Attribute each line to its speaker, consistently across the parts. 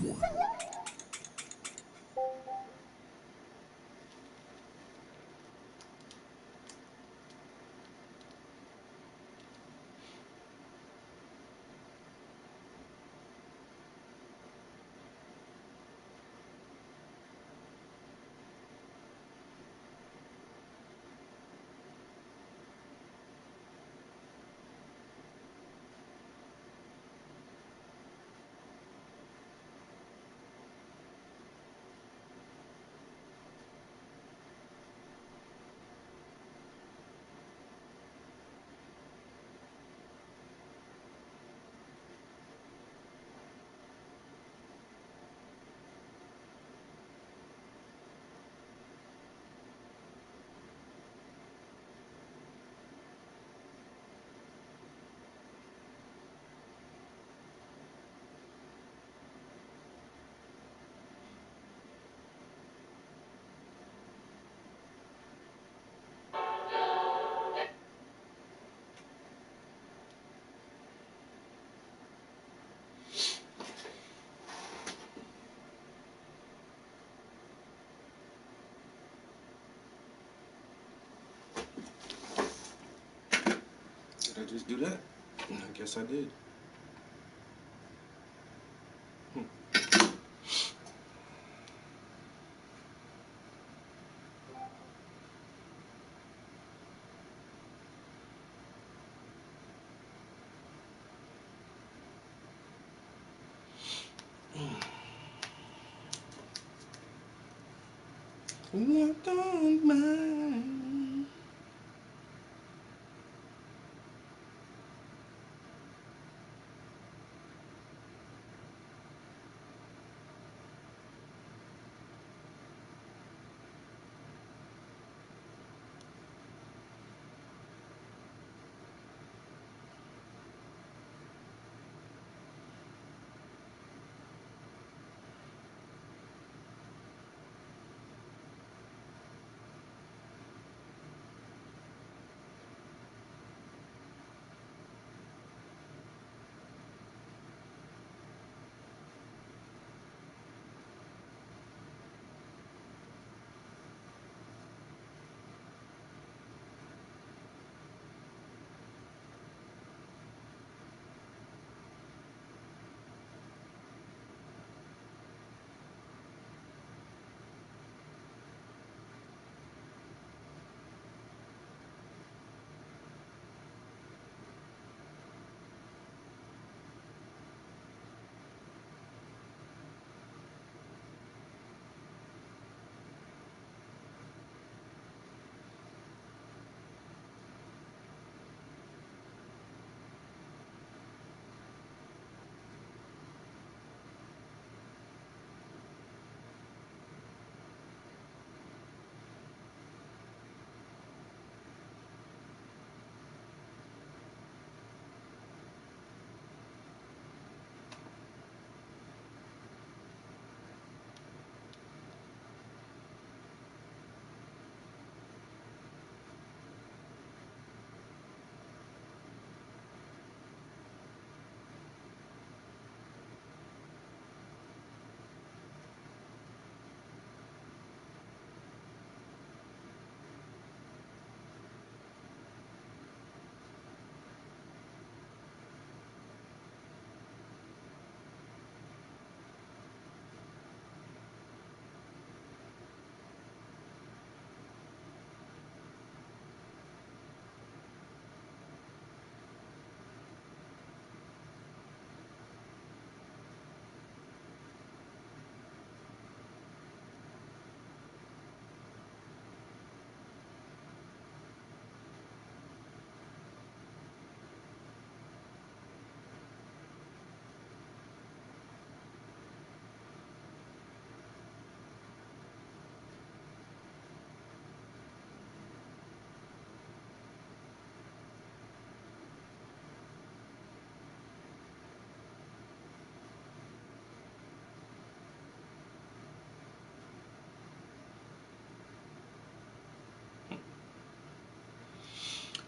Speaker 1: Did I just do that? I guess I did. Walk on mine.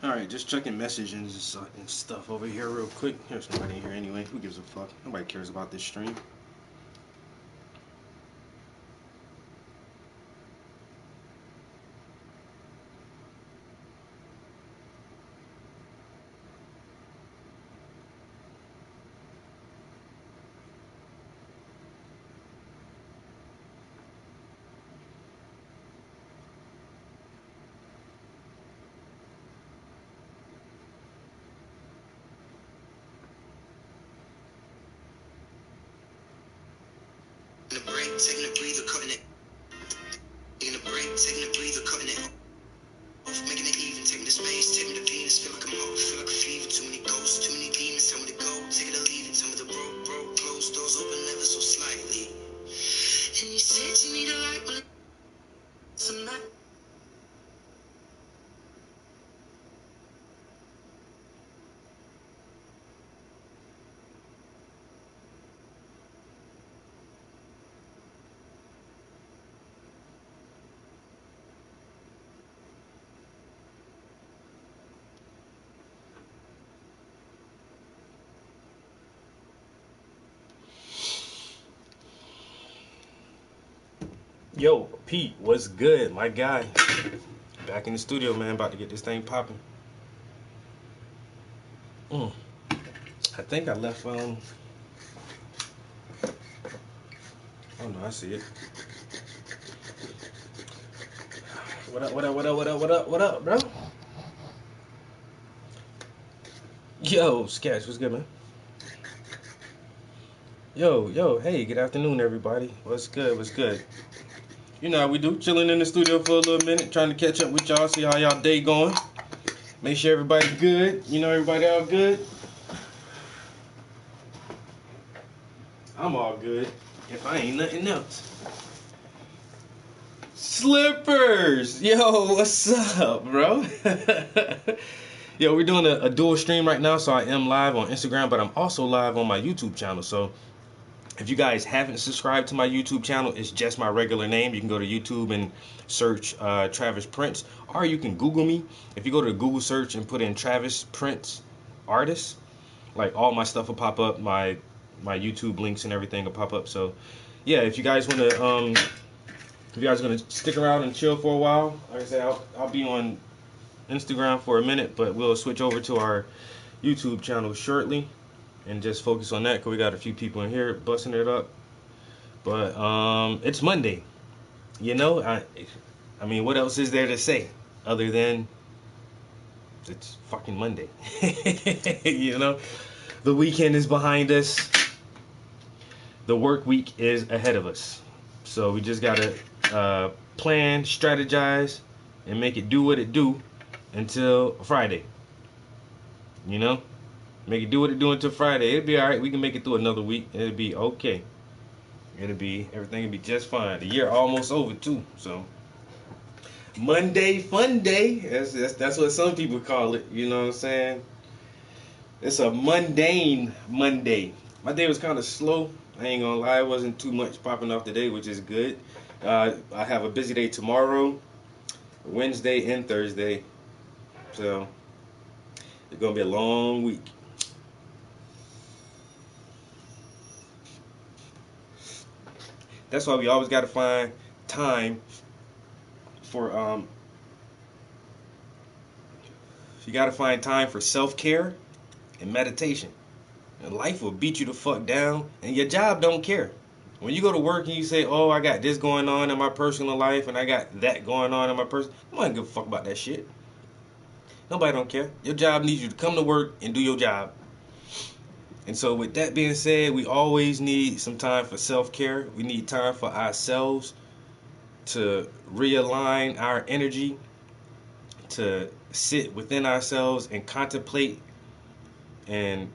Speaker 1: Alright, just checking messages and stuff over here real quick. There's nobody here anyway. Who gives a fuck? Nobody cares about this stream.
Speaker 2: Taking a break, taking a breather, cutting it. Taking a break, taking a breather, cutting it off, making it even. Taking the space, take me to Venus. Feel like I'm hot, feel like a fever. Too many ghosts, too many demons. Tell me to go, take it or leave it. Tell me to broke, closed doors open ever so slightly. And you said you need a light, well, some night.
Speaker 1: Yo, Pete, what's good, my guy? Back in the studio, man. About to get this thing popping. I think I left. Oh no, I see it. What up? What up? What up? What up? What up? What up, bro? Yo, Sketch, what's good, man? Yo, hey, good afternoon, everybody. What's good? What's good? You know how we do, chilling in the studio for a little minute, trying to catch up with y'all, see how y'all day going. Make sure everybody's good. You know everybody all good? I'm all good. If I ain't nothing else. Slippers! Yo, what's up, bro? Yo, we're doing a dual stream right now, so I am live on Instagram, but I'm also live on my YouTube channel. So if you guys haven't subscribed to my YouTube channel, it's just my regular name. You can go to YouTube and search Travis Prince, or you can Google me. If you go to the Google search and put in Travis Prince artist, like all my stuff will pop up. My YouTube links and everything will pop up. So yeah, if you guys want to, if you guys are gonna stick around and chill for a while, like I said, I'll be on Instagram for a minute, but we'll switch over to our YouTube channel shortly and just focus on that because we got a few people in here busting it up. But it's Monday, you know. I mean, what else is there to say other than it's fucking Monday? You know, the weekend is behind us. The work week is ahead of us. So we just gotta plan, strategize, and make it do what it do until Friday. You know, make it do what it do until Friday. It'll be all right. We can make it through another week. It'll be okay. Everything will be just fine. The year almost over too. So Monday, fun day. That's what some people call it. You know what I'm saying? It's a mundane Monday. My day was kind of slow. I ain't gonna lie, it wasn't too much popping off today, which is good. I have a busy day tomorrow, Wednesday, and Thursday. So it's gonna be a long week. That's why we always gotta find time for you gotta find time for self-care and meditation. And life will beat you the fuck down, and your job don't care. When you go to work and you say, "Oh, I got this going on in my personal life, and I got that going on in my personal," nobody give a fuck about that shit. Nobody don't care. Your job needs you to come to work and do your job. And so, with that being said, we always need some time for self-care. We need time for ourselves to realign our energy, to sit within ourselves and contemplate and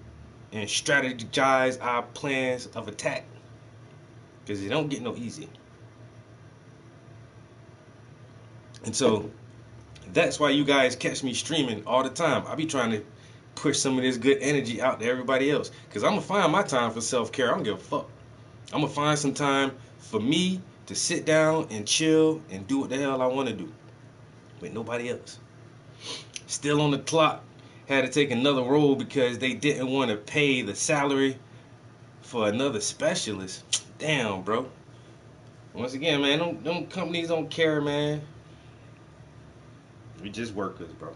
Speaker 1: strategize our plans of attack, because it don't get no easy. And so that's why you guys catch me streaming all the time. I be trying to push some of this good energy out to everybody else, because I'm gonna find my time for self-care. I don't give a fuck. I'm gonna find some time for me to sit down and chill and do what the hell I want to do with nobody else. Still on the clock. Had to take another role because they didn't want to pay the salary for another specialist. Damn, bro. Once again, man, them companies don't care, man. We just workers, bro.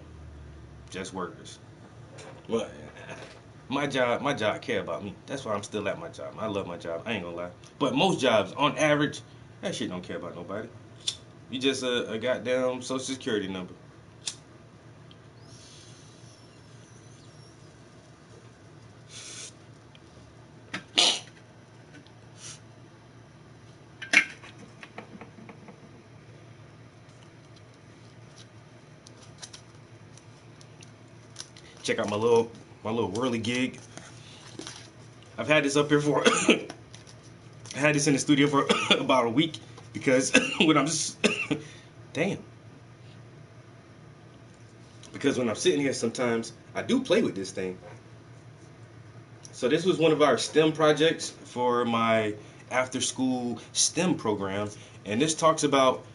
Speaker 1: Just workers. Well, my job care about me. That's why I'm still at my job. I love my job. I ain't gonna lie. But most jobs, on average, that shit don't care about nobody. You just a goddamn social security number. check out my little whirly gig. I've had this up here for I had this in the studio for about a week because when I'm just damn. Because when I'm sitting here sometimes I do play with this thing. So this was one of our STEM projects for my after school STEM program, and this talks about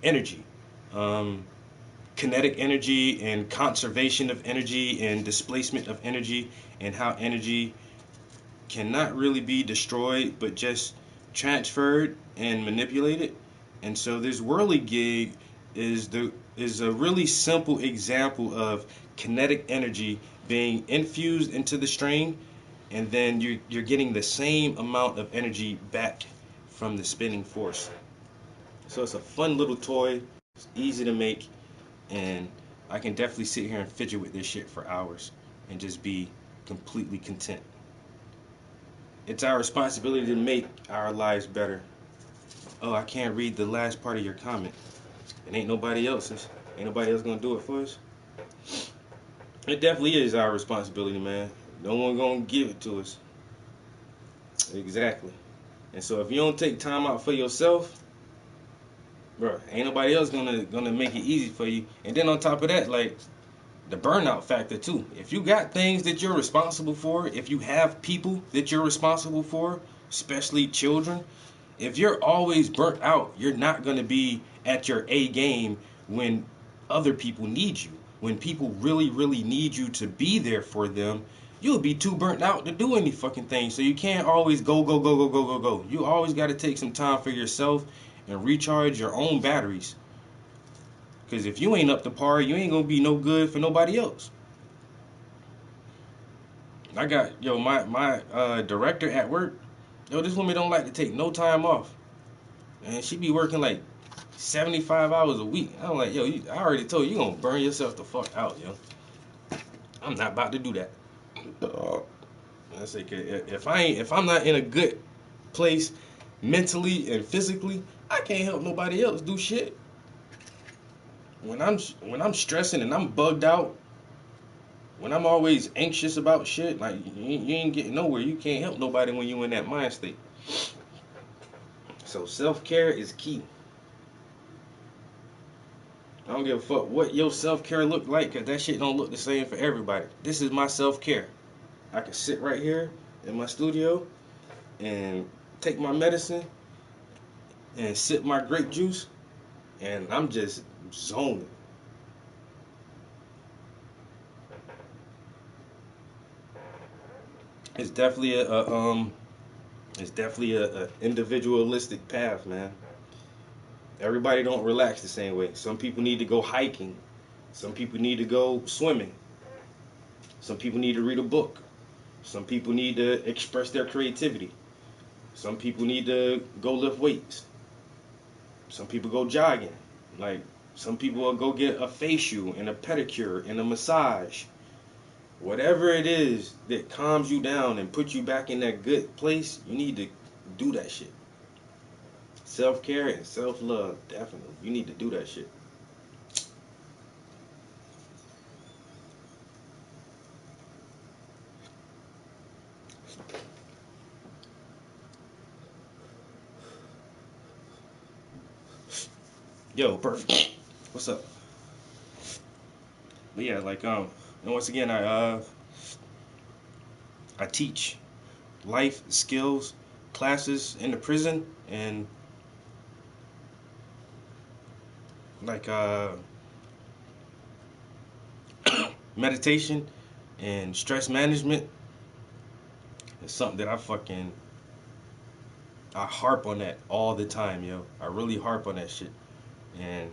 Speaker 1: energy. Kinetic energy and conservation of energy and displacement of energy, and how energy cannot really be destroyed but just transferred and manipulated. And so this whirligig is a really simple example of kinetic energy being infused into the string, and then you're getting the same amount of energy back from the spinning force. So it's a fun little toy. It's easy to make, and I can definitely sit here and fidget with this shit for hours and just be completely content. It's our responsibility to make our lives better. Oh, I can't read the last part of your comment. It ain't nobody else's. Ain't nobody else gonna do it for us. It definitely is our responsibility, man. No one gonna give it to us. Exactly. And so if you don't take time out for yourself, bro, ain't nobody else gonna make it easy for you. And then on top of that, like, the burnout factor too. If you got things that you're responsible for, if you have people that you're responsible for, especially children, if you're always burnt out, you're not gonna be at your A game when other people need you. When people really, really need you to be there for them, you'll be too burnt out to do any fucking thing. So you can't always go. You always got to take some time for yourself and recharge your own batteries. Because if you ain't up to par, you ain't going to be no good for nobody else. I got, my director at work, this woman don't like to take no time off. And she be working like 75 hours a week. I'm like, I already told you, you're going to burn yourself the fuck out, yo. I'm not about to do that. I say, if I'm not in a good place mentally and physically, I can't help nobody else do shit. When I'm stressing and I'm bugged out, when I'm always anxious about shit, like, you ain't getting nowhere. You can't help nobody when you in that mind state. So self-care is key. I don't give a fuck what your self-care look like, because that shit don't look the same for everybody. This is my self-care. I can sit right here in my studio and take my medicine and sip my grape juice, and I'm just zoning. It's definitely a individualistic path, man. Everybody don't relax the same way. Some people need to go hiking. Some people need to go swimming. Some people need to read a book. Some people need to express their creativity. Some people need to go lift weights. Some people go jogging. Like, some people will go get a facial and a pedicure and a massage. Whatever it is that calms you down and puts you back in that good place, you need to do that shit. Self-care and self-love, definitely. You need to do that shit. Yo, perfect. What's up? But yeah, like, and once again, I teach life skills classes in the prison, and like meditation and stress management is something that I harp on that all the time, yo. I really harp on that shit. And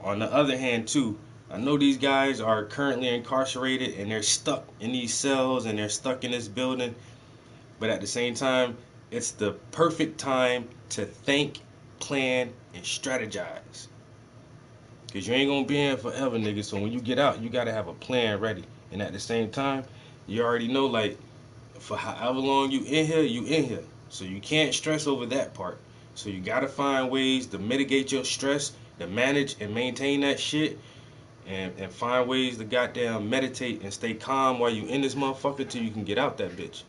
Speaker 1: on the other hand too, I know these guys are currently incarcerated and they're stuck in these cells and they're stuck in this building, but at the same time, it's the perfect time to think, plan, and strategize. Because you ain't going to be in forever, nigga. So when you get out, you got to have a plan ready. And at the same time, you already know, like, for however long you in here, you in here. So you can't stress over that part. So you got to find ways to mitigate your stress, to manage and maintain that shit and find ways to goddamn meditate and stay calm while you in this motherfucker till you can get out that bitch.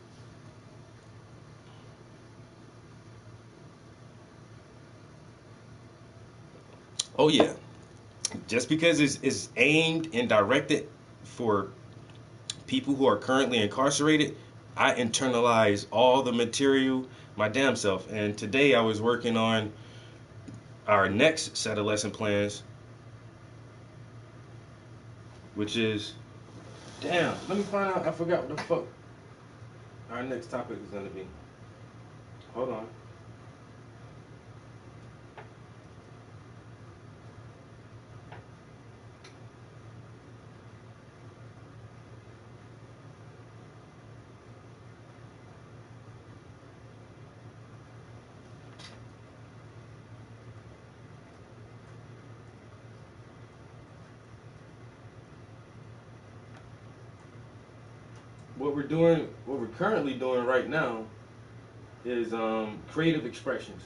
Speaker 1: Oh yeah, just because it's aimed and directed for people who are currently incarcerated, I internalize all the material my damn self. And today I was working on our next set of lesson plans, which is damn. Let me find out. I forgot what the fuck our next topic is gonna be. Hold on. What we're currently doing right now is creative expressions.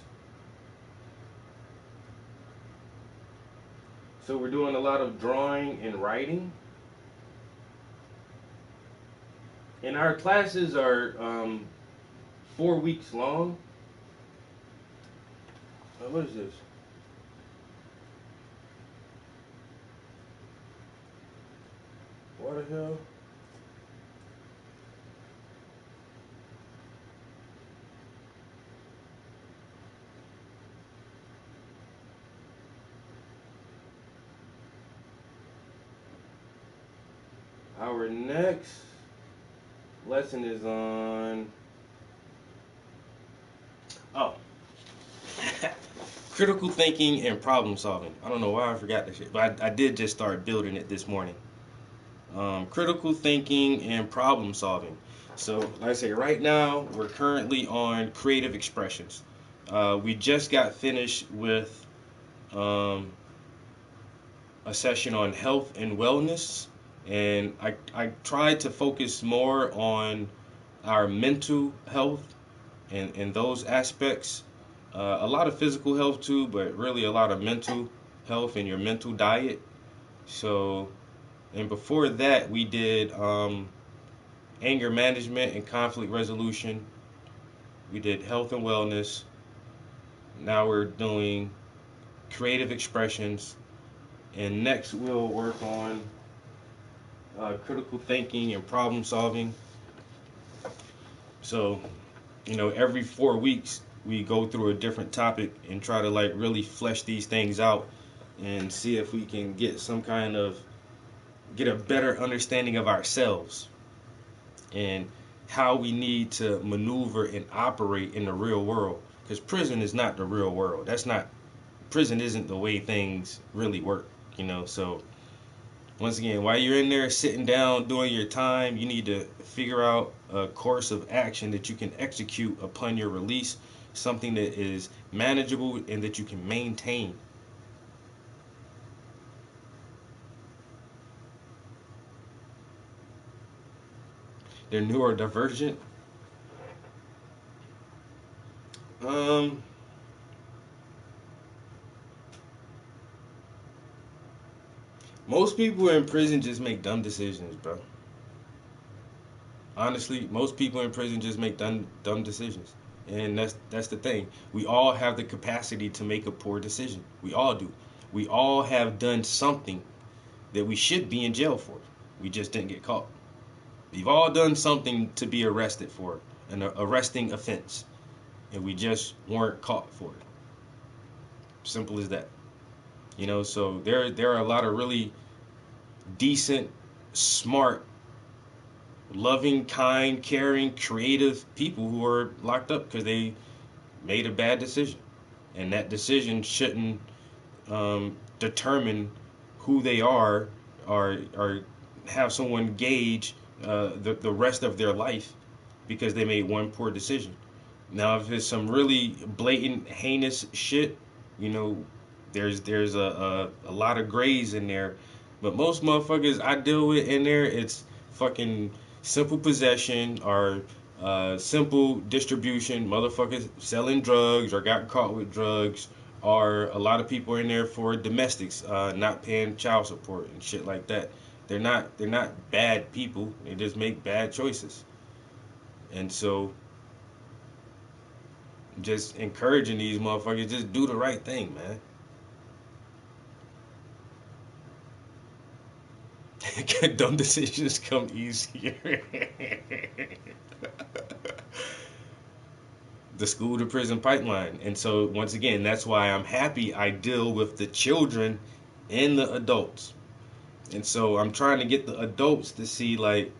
Speaker 1: So we're doing a lot of drawing and writing. And our classes are 4 weeks long. What is this? What the hell? Our next lesson is on oh critical thinking and problem solving. I don't know why I forgot this shit, but I did just start building it this morning. Critical thinking and problem solving. So, like I say, right now we're currently on creative expressions. We just got finished with um, a session on health and wellness, and I tried to focus more on our mental health and those aspects. A lot of physical health too, but really a lot of mental health and your mental diet. So, and before that, we did anger management and conflict resolution. We did health and wellness. Now we're doing creative expressions. And next, we'll work on critical thinking and problem solving. So, every 4 weeks, we go through a different topic and try to like really flesh these things out and see if we can get a better understanding of ourselves and how we need to maneuver and operate in the real world. Because prison is not the real world. Prison isn't the way things really work. So, once again, while you're in there sitting down doing your time, you need to figure out a course of action that you can execute upon your release, something that is manageable and that you can maintain. They're neurodivergent. Um, Most people in prison just make dumb decisions, bro. Honestly, most people in prison just make dumb decisions. And that's the thing. We all have the capacity to make a poor decision. We all do. We all have done something that we should be in jail for. We just didn't get caught. We've all done something to be arrested for, an arresting offense, and we just weren't caught for it. Simple as that. So there are a lot of really decent, smart, loving, kind, caring, creative people who are locked up because they made a bad decision, and that decision shouldn't determine who they are or have someone gauge the rest of their life because they made one poor decision. Now, if it's some really blatant, heinous shit, you know, there's a lot of grays in there. But most motherfuckers I deal with in there, it's fucking simple possession or simple distribution. Motherfuckers selling drugs or got caught with drugs are a lot of people in there for domestics, not paying child support and shit like that. They're not bad people. They just make bad choices. And so just encouraging these motherfuckers, just do the right thing, man. Dumb decisions come easier. The school to prison pipeline. And so once again, that's why I'm happy I deal with the children and the adults. And so I'm trying to get the adults to see, like,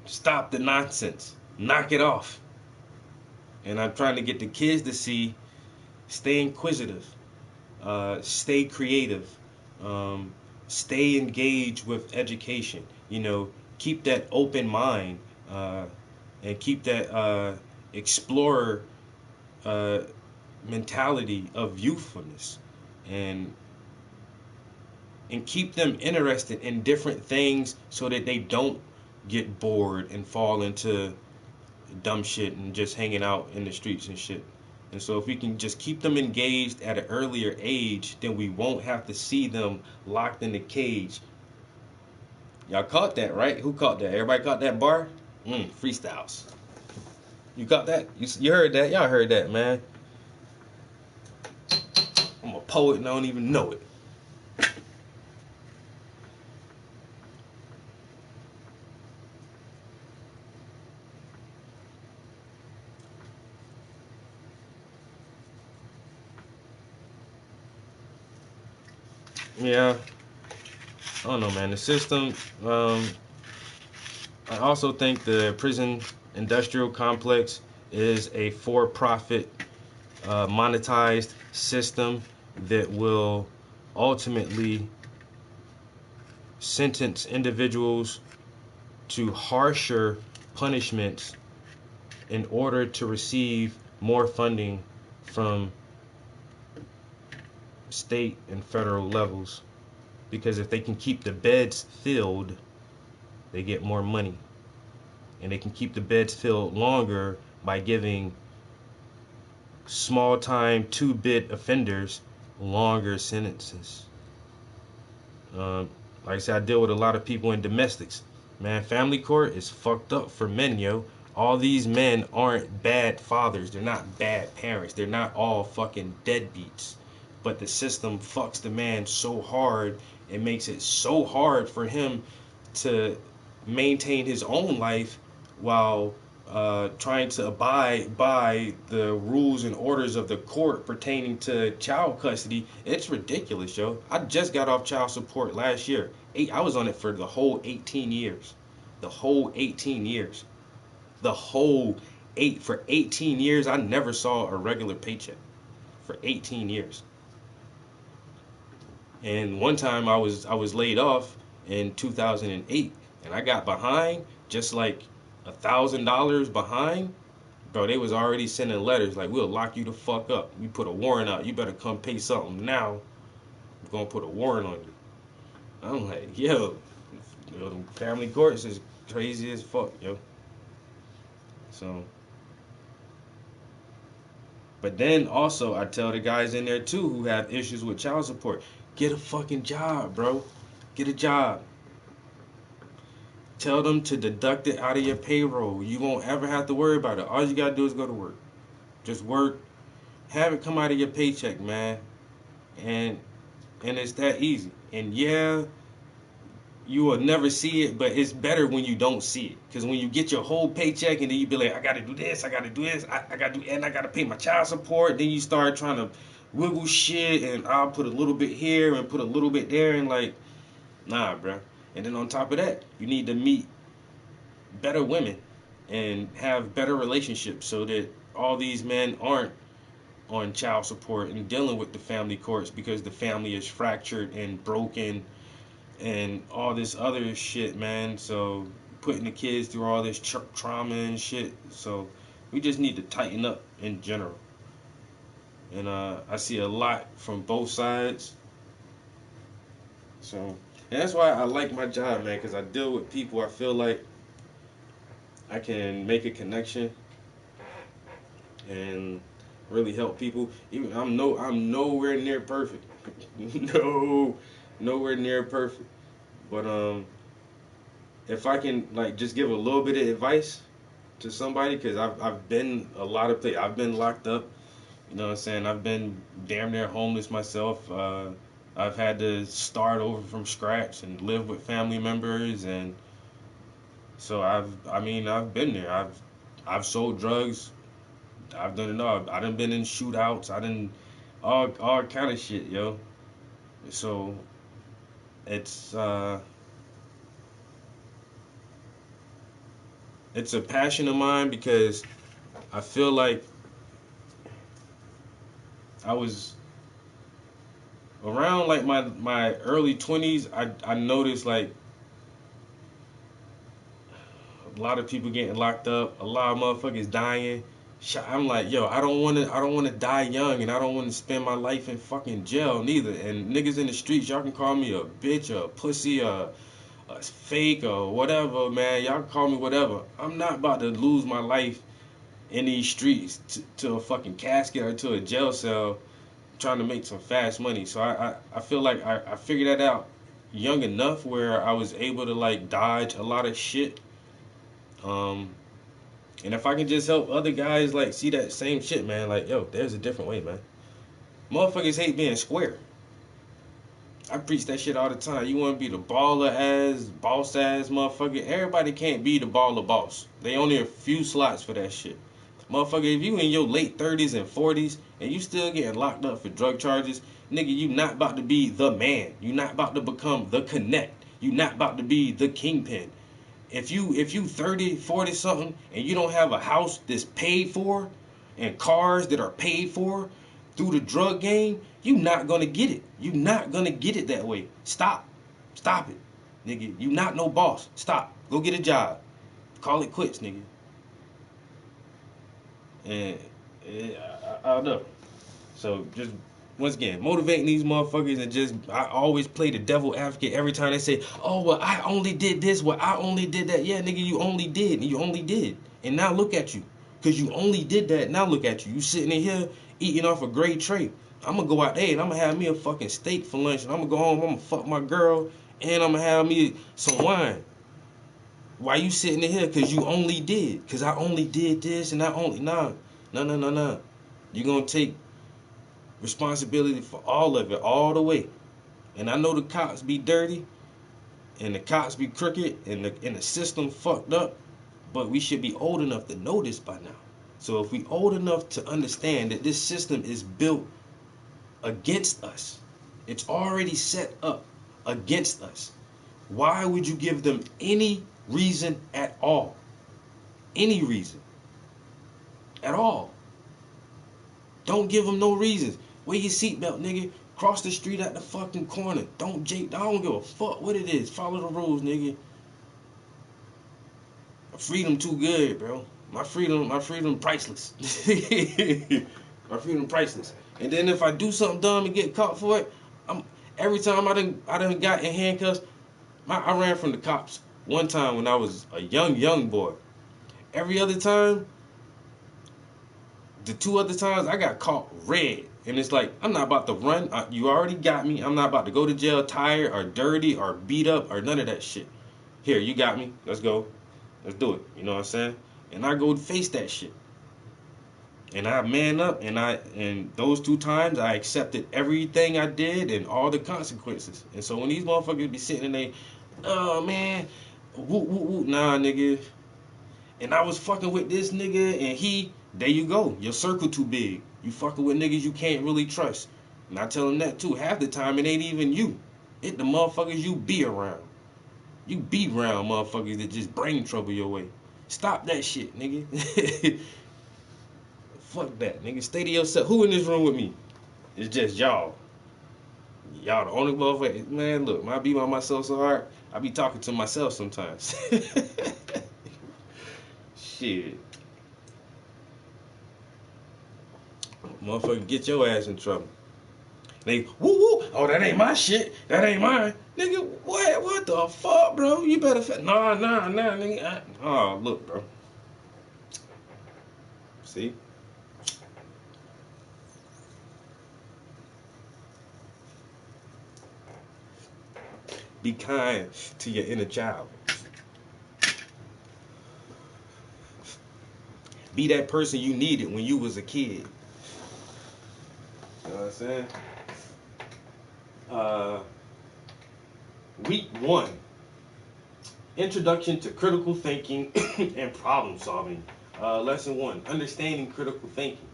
Speaker 1: stop the nonsense, knock it off. And I'm trying to get the kids to see, stay inquisitive, stay creative, um, stay engaged with education. Keep that open mind, and keep that explorer uh, mentality of youthfulness, and keep them interested in different things so that they don't get bored and fall into dumb shit and just hanging out in the streets and shit. And so if we can just keep them engaged at an earlier age, then we won't have to see them locked in the cage. Y'all caught that, right? Who caught that? Everybody caught that bar? Freestyles. You caught that? You heard that? Y'all heard that, man. I'm a poet and I don't even know it. Yeah, I don't know, man. The system. I also think the prison industrial complex is a for-profit, monetized system that will ultimately sentence individuals to harsher punishments in order to receive more funding from state and federal levels. Because if they can keep the beds filled, they get more money. And they can keep the beds filled longer by giving small time 2-bit offenders longer sentences. Like I said, I deal with a lot of people in domestics. Man, family court is fucked up for men, yo. All these men aren't bad fathers. They're not bad parents. They're not all fucking deadbeats. But the system fucks the man so hard, it makes it so hard for him to maintain his own life while trying to abide by the rules and orders of the court pertaining to child custody. It's ridiculous, yo. I just got off child support last year. I was on it for the whole 18 years. The whole 18 years. The whole for 18 years, I never saw a regular paycheck. For 18 years. And one time I was laid off in 2008, and I got behind, just like $1,000 behind. Bro, they was already sending letters like, we'll lock you the fuck up. We put a warrant out. You better come pay something now. We're gonna put a warrant on you. I'm like, yo, the family courts is crazy as fuck, yo. So, but then also I tell the guys in there too who have issues with child support, get a fucking job, bro. Get a job. Tell them to deduct it out of your payroll. You won't ever have to worry about it. All you gotta do is go to work. Just work. Have it come out of your paycheck, man. And it's that easy. And yeah, you will never see it, but it's better when you don't see it. Because when you get your whole paycheck and then you be like, I gotta do this, I gotta do this, I gotta do, and I gotta pay my child support. Then you start trying to wiggle shit, and I'll put a little bit here and put a little bit there, and like, nah, bro. And then on top of that, you need to meet better women and have better relationships so that all these men aren't on child support and dealing with the family courts because the family is fractured and broken and all this other shit, man. So putting the kids through all this trauma and shit. So we just need to tighten up in general. And I see a lot from both sides. So and that's why I like my job, man, because I deal with people. I feel like I can make a connection and really help people. Even I'm nowhere near perfect. No, nowhere near perfect. But if I can like just give a little bit of advice to somebody, because I've been a lot of places. I've been locked up. You know what I'm saying? I've been damn near homeless myself. I've had to start over from scratch and live with family members, and so I've been there. I've sold drugs. I've done it all. I done been in shootouts. I done all kind of shit, yo. So it's it's a passion of mine because I feel like I was around like my early 20s. I noticed like a lot of people getting locked up, a lot of motherfuckers dying. I'm like, yo, I don't want to die young, and I don't want to spend my life in fucking jail neither. And niggas in the streets, y'all can call me a bitch, a pussy, a fake, or whatever, man. Y'all can call me whatever. I'm not about to lose my life in these streets to a fucking casket or to a jail cell trying to make some fast money. So I feel like I figured that out young enough where I was able to like dodge a lot of shit. Um, and if I can just help other guys like see that same shit, man, like yo, there's a different way, man. Motherfuckers hate being square. I preach that shit all the time. You want to be the baller ass, boss ass motherfucker. Everybody can't be the baller boss. They only a few slots for that shit. Motherfucker, if you in your late 30s and 40s and you still getting locked up for drug charges, nigga, you not about to be the man. You not about to become the connect. You not about to be the kingpin. If you 30, 40 something and you don't have a house that's paid for and cars that are paid for through the drug game, you not gonna get it. You not gonna get it that way. Stop. Stop it. Nigga, you not no boss. Stop. Go get a job. Call it quits, nigga. And I don't know. So just once again, motivating these motherfuckers and just I always play the devil advocate every time they say, "Oh well, I only did this, well I only did that." Yeah, nigga, you only did, and you only did, and now look at you, cause you only did that. Now look at you, you sitting in here eating off a great tray. I'm gonna go out there and I'm gonna have me a fucking steak for lunch, and I'm gonna go home, I'm gonna fuck my girl, and I'm gonna have me some wine. Why you sitting in here? Cause you only did, cause I only did this, and I only no. You gonna take responsibility for all of it, all the way. And I know the cops be dirty, and the cops be crooked, and the system fucked up. But we should be old enough to know this by now. So if we old enough to understand that this system is built against us, it's already set up against us. Why would you give them any reason at all? Any reason at all? Don't give them no reasons. Wear your seatbelt, nigga. Cross the street at the fucking corner. Don't Jake. I don't give a fuck what it is. Follow the rules, nigga. My freedom too good, bro. My freedom priceless. My freedom priceless. And then if I do something dumb and get caught for it, I'm every time I done got in handcuffs. I ran from the cops one time when I was a young boy. Every other time, the two other times I got caught red. And it's like, I'm not about to run. You already got me. I'm not about to go to jail tired or dirty or beat up or none of that shit. Here, you got me. Let's go. Let's do it. You know what I'm saying? And I go face that shit. And I man up, and those two times I accepted everything I did and all the consequences. And so when these motherfuckers be sitting and they, oh man, woo woo woo, nah nigga. And I was fucking with this nigga, and there you go. Your circle too big. You fucking with niggas you can't really trust. And I tell them that too. Half the time it ain't even you. It the motherfuckers you be around. You be around motherfuckers that just bring trouble your way. Stop that shit, nigga. Fuck that, nigga. Stay to yourself. Who in this room with me? It's just y'all. Y'all the only motherfuckers. Man, look, I be by myself so hard. I be talking to myself sometimes. Shit. Motherfucker, get your ass in trouble. They woo woo. Oh, that ain't my shit. That ain't mine, nigga. What the fuck, bro? You better nah, nigga. Oh, look, bro. See, Be kind to your inner child. Be that person you needed when you was a kid. You know what I'm saying? Week 1. Introduction to critical thinking and problem solving. Lesson 1. Understanding critical thinking.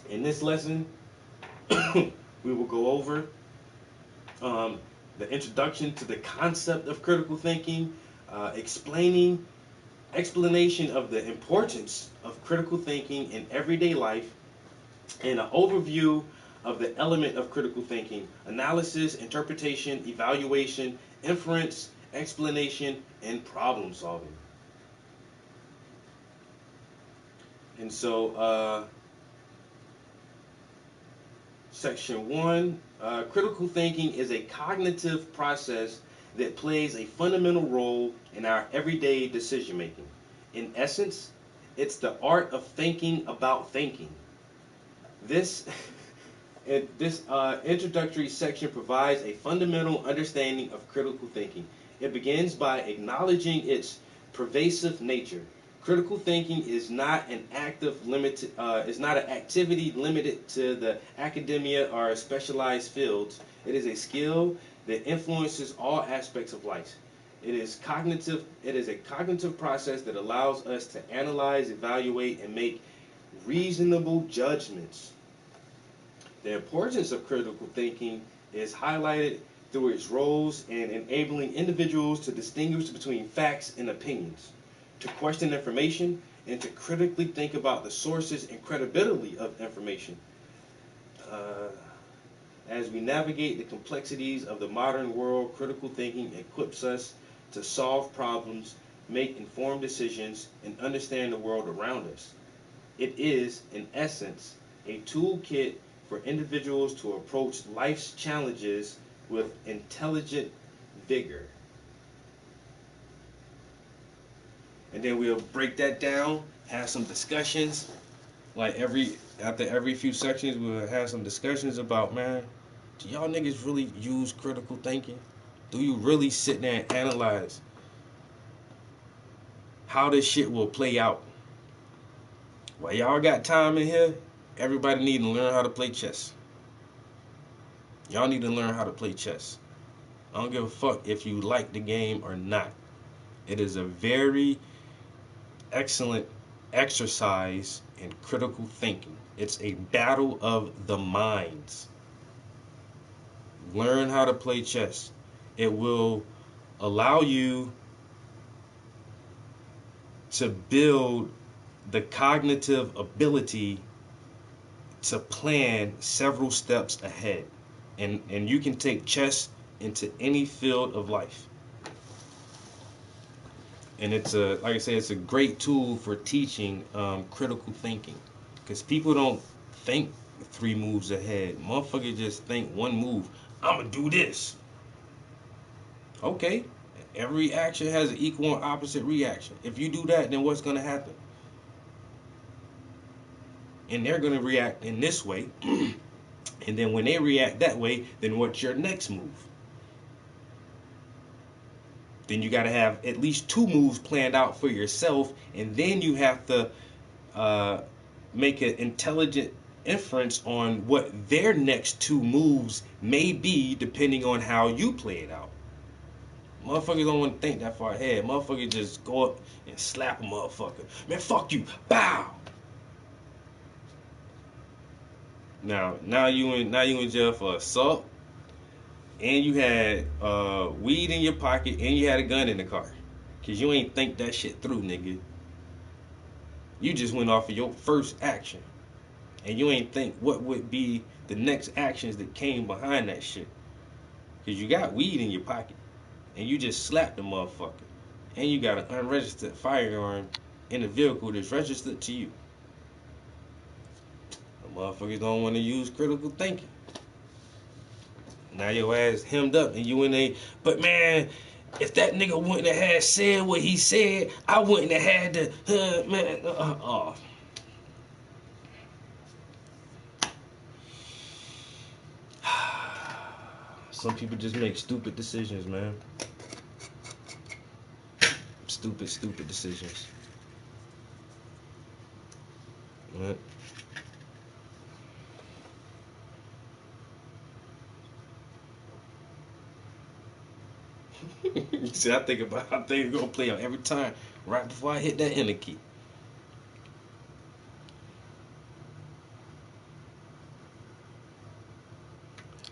Speaker 1: In this lesson, we will go over the introduction to the concept of critical thinking, explanation of the importance of critical thinking in everyday life, and an overview of the element of critical thinking: analysis, interpretation, evaluation, inference, explanation, and problem solving. And so, Section 1, critical thinking is a cognitive process that plays a fundamental role in our everyday decision making. In essence, it's the art of thinking about thinking. This introductory section provides a fundamental understanding of critical thinking. It begins by acknowledging its pervasive nature. Critical thinking is not an activity limited to the academia or specialized fields. It is a skill that influences all aspects of life. It is a cognitive process that allows us to analyze, evaluate, and make reasonable judgments. The importance of critical thinking is highlighted through its roles in enabling individuals to distinguish between facts and opinions, to question information, and to critically think about the sources and credibility of information. As we navigate the complexities of the modern world, critical thinking equips us to solve problems, make informed decisions, and understand the world around us. It is, in essence, a toolkit for individuals to approach life's challenges with intelligent vigor. And then we'll break that down, have some discussions. Like after every few sections, we'll have some discussions about, man, do y'all niggas really use critical thinking? Do you really sit there and analyze how this shit will play out? While y'all got time in here, everybody need to learn how to play chess. Y'all need to learn how to play chess. I don't give a fuck if you like the game or not. It is a very excellent exercise in critical thinking. It's a battle of the minds. Learn how to play chess. It will allow you to build the cognitive ability to plan several steps ahead. And you can take chess into any field of life. And it's like I said, it's a great tool for teaching critical thinking, because people don't think 3 moves ahead. Motherfuckers just think 1 move. I'm gonna do this. Okay, every action has an equal and opposite reaction. If you do that, then what's gonna happen? And they're gonna react in this way. And then when they react that way, then what's your next move? Then you got to have at least 2 moves planned out for yourself, and then you have to make an intelligent inference on what their next 2 moves may be, depending on how you play it out. Motherfuckers don't want to think that far ahead. Motherfuckers just go up and slap a motherfucker. Man, fuck you. Bow. Now you in jail for assault, and you had weed in your pocket, and you had a gun in the car, cause you ain't think that shit through, nigga. You just went off of your first action, and you ain't think what would be the next actions that came behind that shit, cause you got weed in your pocket, and you just slapped the motherfucker, and you got an unregistered firearm in a vehicle that's registered to you. Motherfuckers don't want to use critical thinking. Now your ass hemmed up and you in a, but man, if that nigga wouldn't have had said what he said, I wouldn't have had to, man, Some people just make stupid decisions, man. Stupid decisions. Right? See, I think it's gonna play out every time right before I hit that enter key.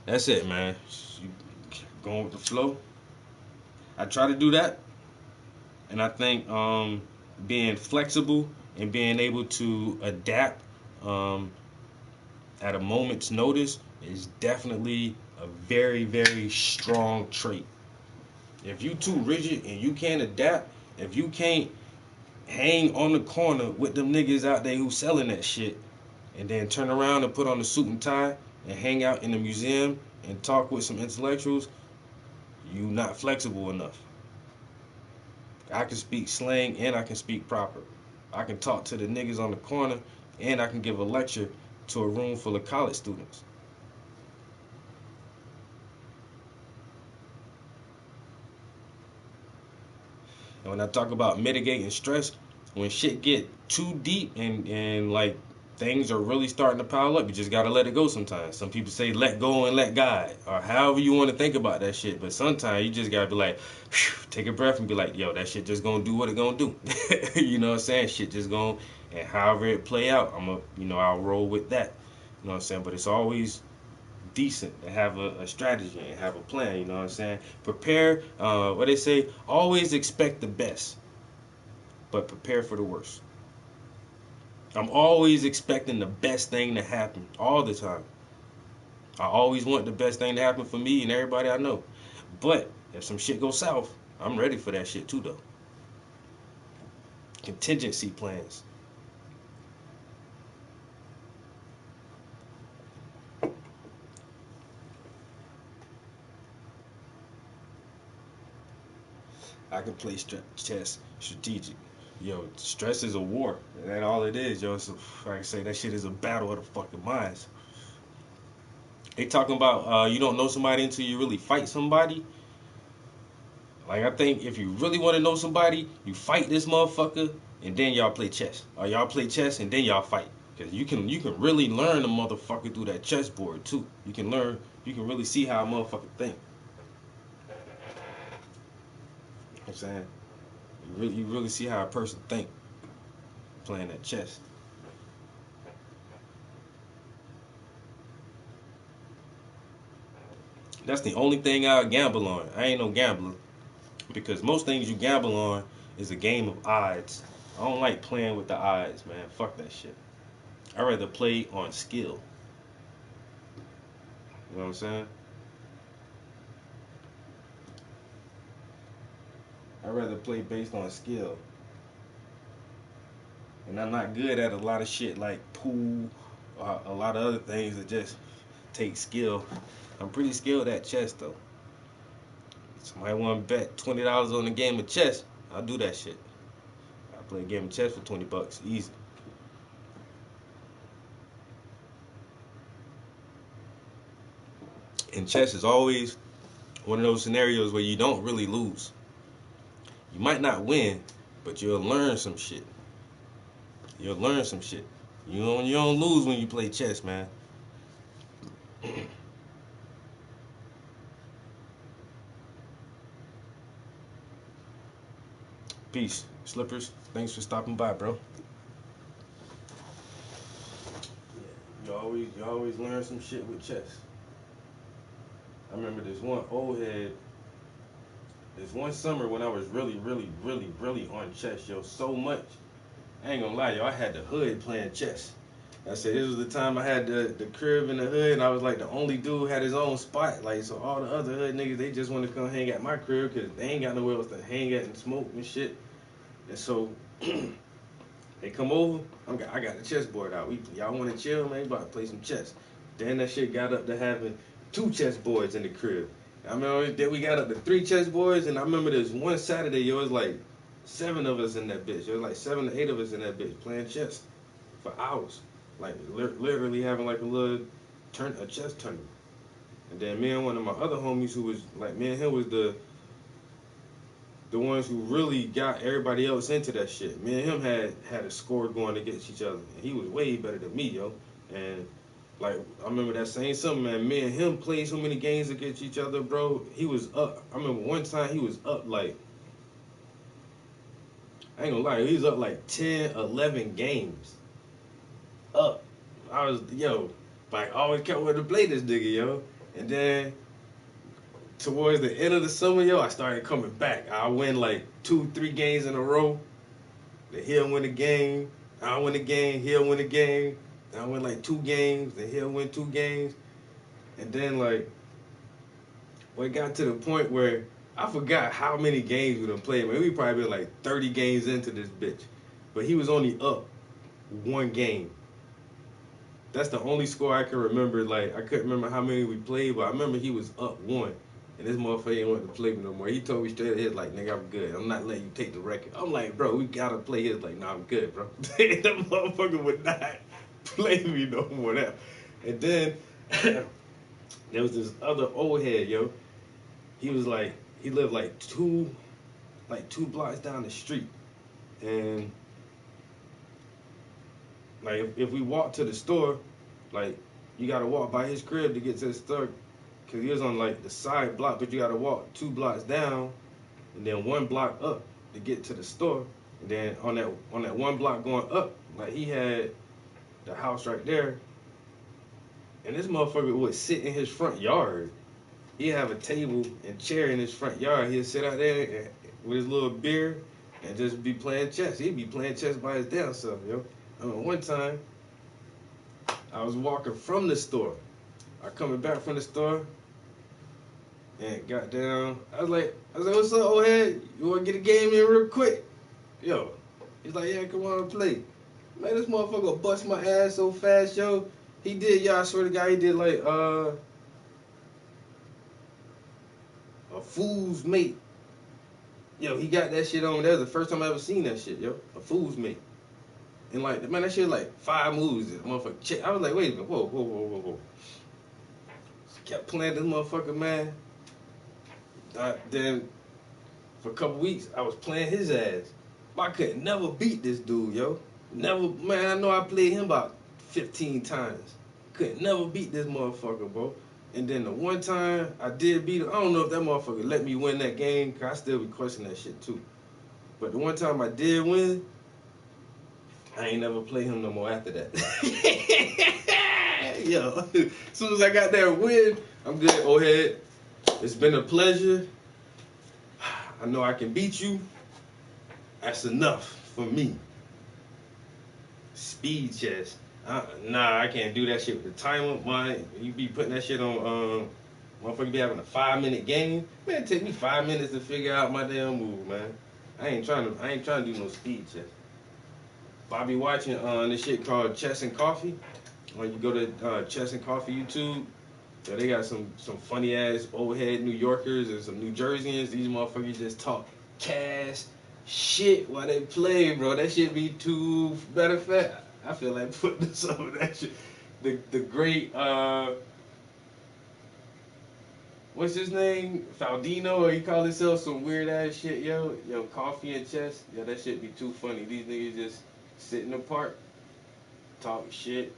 Speaker 1: That's it, man. You going with the flow. I try to do that, and I think being flexible and being able to adapt um, at a moment's notice is definitely a very strong trait. If you too rigid and you can't adapt, if you can't hang on the corner with them niggas out there who selling that shit, and then turn around and put on a suit and tie and hang out in the museum and talk with some intellectuals, you not flexible enough. I can speak slang and I can speak proper. I can talk to the niggas on the corner and I can give a lecture to a room full of college students. And when I talk about mitigating stress, when shit get too deep and like things are really starting to pile up, you just gotta let it go sometimes. Some people say let go and let God, or however you want to think about that shit. But sometimes you just gotta be like, take a breath and be like, yo, that shit just gonna do what it gonna do. You know what I'm saying? Shit just gonna, and however it play out, I'll roll with that. You know what I'm saying? But it's always decent to have a strategy and have a plan. You know what I'm saying? Prepare. What they say, always expect the best, but prepare for the worst. I'm always expecting the best thing to happen all the time. I always want the best thing to happen for me and everybody I know. But if some shit goes south, I'm ready for that shit too, though. Contingency plans. I can play chess strategic. Yo, stress is a war. That's all it is, yo. So, like I say, that shit is a battle of the fucking minds. They talking about you don't know somebody until you really fight somebody. Like, I think if you really want to know somebody, you fight this motherfucker and then y'all play chess, or y'all play chess and then y'all fight. Cause you can really learn a motherfucker through that chessboard too. You can really see how a motherfucker think. You know what I'm saying, you really see how a person think playing that chess. That's the only thing I gamble on. I ain't no gambler because most things you gamble on is a game of odds. I don't like playing with the odds, man. Fuck that shit. I rather play on skill. You know what I'm saying? I rather play based on skill. And I'm not good at a lot of shit like pool, a lot of other things that just take skill. I'm pretty skilled at chess though. Somebody want to bet $20 on a game of chess? I'll do that shit. I play a game of chess for $20, easy. And chess is always one of those scenarios where you don't really lose. You might not win, but you'll learn some shit. You'll learn some shit. You don't lose when you play chess, man. Peace. Slippers, thanks for stopping by, bro. You always learn some shit with chess. I remember this one old head, this one summer when I was really on chess, yo, so much. I ain't gonna lie, yo, I had the hood playing chess. I said this was the time I had the crib in the hood, and I was like the only dude who had his own spot. Like, so all the other hood niggas, they just want to come hang at my crib because they ain't got nowhere else to hang at and smoke and shit. And so they come over. I got the chessboard out. Y'all want to chill, man? We about to play some chess. Then that shit got up to having 2 chessboards in the crib. I remember then we got up to 3 chessboards, and I remember this one Saturday, yo, it was like 7 of us in that bitch. It was like 7 to 8 of us in that bitch playing chess for hours. Like literally having like a chess tournament. And then me and one of my other homies who was like, me and him was the ones who really got everybody else into that shit. Me and him had a score going against each other, and he was way better than me, yo. And like I remember that same summer, man. Me and him played so many games against each other, bro. He was up. I remember one time he was up like I ain't gonna lie, he was up like 10, 11 games. Up. I was yo, like I always kept wanting to play this nigga, yo. And then towards the end of the summer, yo, I started coming back. I win like 2, 3 games in a row. Then he'll win a game. I win a game. He'll win a game. I win like 2 games. Then he'll win 2 games. And then like, well, it got to the point where I forgot how many games we done played. Man, we probably been like 30 games into this bitch. But he was only up 1 game. That's the only score I can remember. Like, I couldn't remember how many we played, but I remember he was up 1. And this motherfucker ain't want to play me no more. He told me straight ahead, like, nigga, I'm good. I'm not letting you take the record. I'm like, bro, we gotta play his. Like, nah, I'm good, bro. That motherfucker would not play me no more now. And then there was this other old head, yo. He was like, he lived like two blocks down the street. And like if we walked to the store, like you gotta walk by his crib to get to the store, cause he was on like the side block, but you gotta walk 2 blocks down, and then 1 block up to get to the store. And then on that 1 block going up, like he had the house right there, and this motherfucker would sit in his front yard. He'd have a table and chair in his front yard. He'd sit out there with his little beer and just be playing chess. He'd be playing chess by his damn self, yo. I mean, one time, I was walking from the store. I coming back from the store, and got down. I was like, what's up, old head? You want to get a game in real quick? Yo, he's like, yeah, come on and play. Man, this motherfucker bust my ass so fast, yo. He did, y'all. I swear to God, he did like a fool's mate. Yo, he got that shit on. That was the first time I ever seen that shit, yo. A fool's mate. And like, man, that shit like 5 moves. This motherfucker check. I was like, wait a minute, whoa. Kept playing this motherfucker, man. Then for a couple weeks, I was playing his ass. I could never beat this dude, yo. Never, man. I know I played him about 15 times. Could never beat this motherfucker, bro. And then the one time I did beat him, I don't know if that motherfucker let me win that game, cause I still be questioning that shit too. But the one time I did win, I ain't never play him no more after that. Yo, as soon as I got that win, I'm good, old head. It's been a pleasure. I know I can beat you. That's enough for me. Speed chess. Nah, I can't do that shit with the timer. Man, you be putting that shit on, motherfucker be having a 5-minute game. Man, it take me 5 minutes to figure out my damn move, man. I ain't trying to do no speed chess. But I be watching this shit called Chess and Coffee. When you go to Chess and Coffee YouTube, so they got some funny ass old head New Yorkers and some New Jerseyans. These motherfuckers just talk cash shit while they play, bro. That shit be too. Matter of fact, I feel like putting some of that shit. The great what's his name? Faldino, or he call himself some weird ass shit, yo. Yo, Coffee and Chess. Yeah, that shit be too funny. These niggas just sit in the park, talk shit,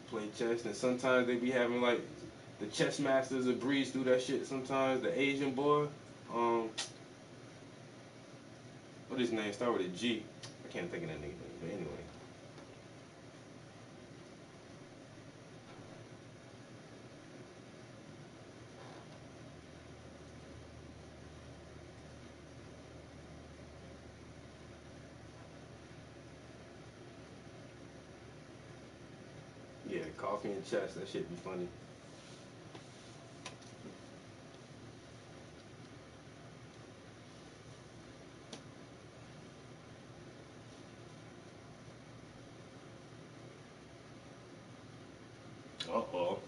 Speaker 1: play chess, and sometimes they be having like the chess masters that breeze through that shit. Sometimes the Asian boy, what his name? Start with a G. I can't think of that nigga name, but anyway. Yeah, Coffee and Chess. That shit be funny. Uh-oh.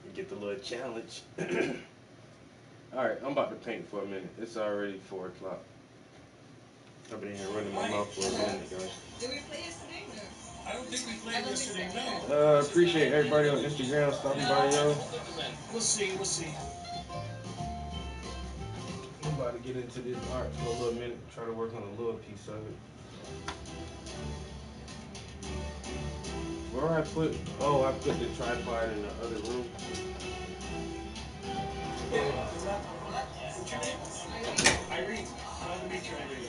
Speaker 1: You get the little challenge. Alright, I'm about to paint for a minute. It's already 4 o'clock. I've been here running my mouth for a minute, guys.
Speaker 3: Did we play yesterday? No.
Speaker 1: Appreciate everybody on Instagram stopping by, yo.
Speaker 3: We'll see. We'll see.
Speaker 1: I'm about to get into this art for a little minute. Try to work on a little piece of it. Where I put? Oh, I put the tripod in the other room.
Speaker 3: What's your name? Irene. Glad to meet you, Irene.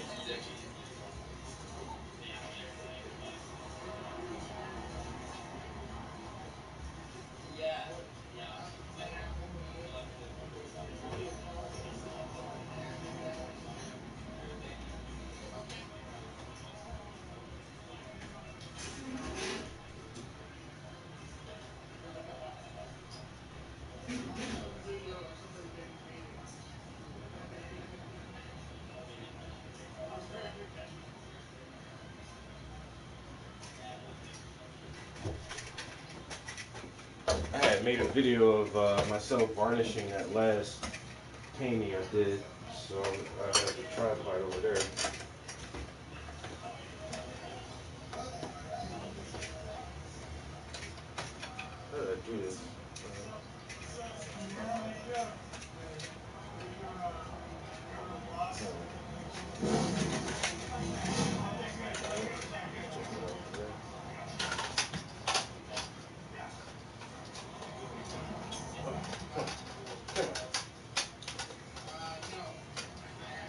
Speaker 1: I had made a video of myself varnishing that last painting I did, so I have the tripod over there. How did I do this?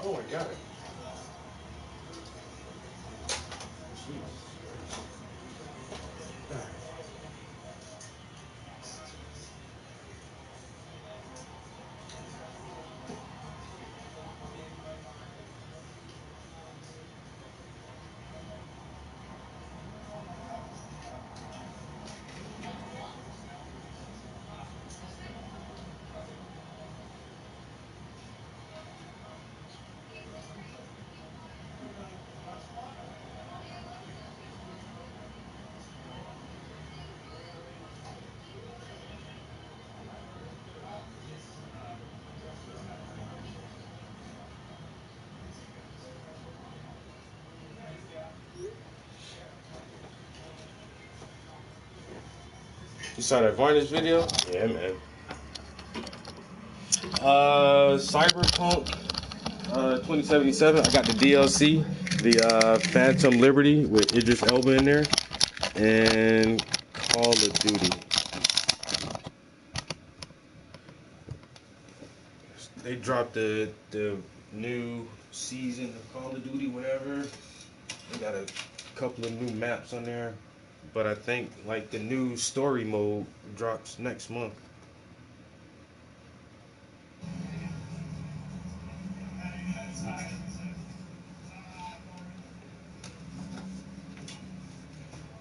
Speaker 1: Oh my god. Jeez. You saw that varnish video? Yeah, man. Cyberpunk 2077. I got the DLC, the Phantom Liberty with Idris Elba in there, and Call of Duty. They dropped the new season of Call of Duty, whatever. They got a couple of new maps on there, but I think like the new story mode drops next month.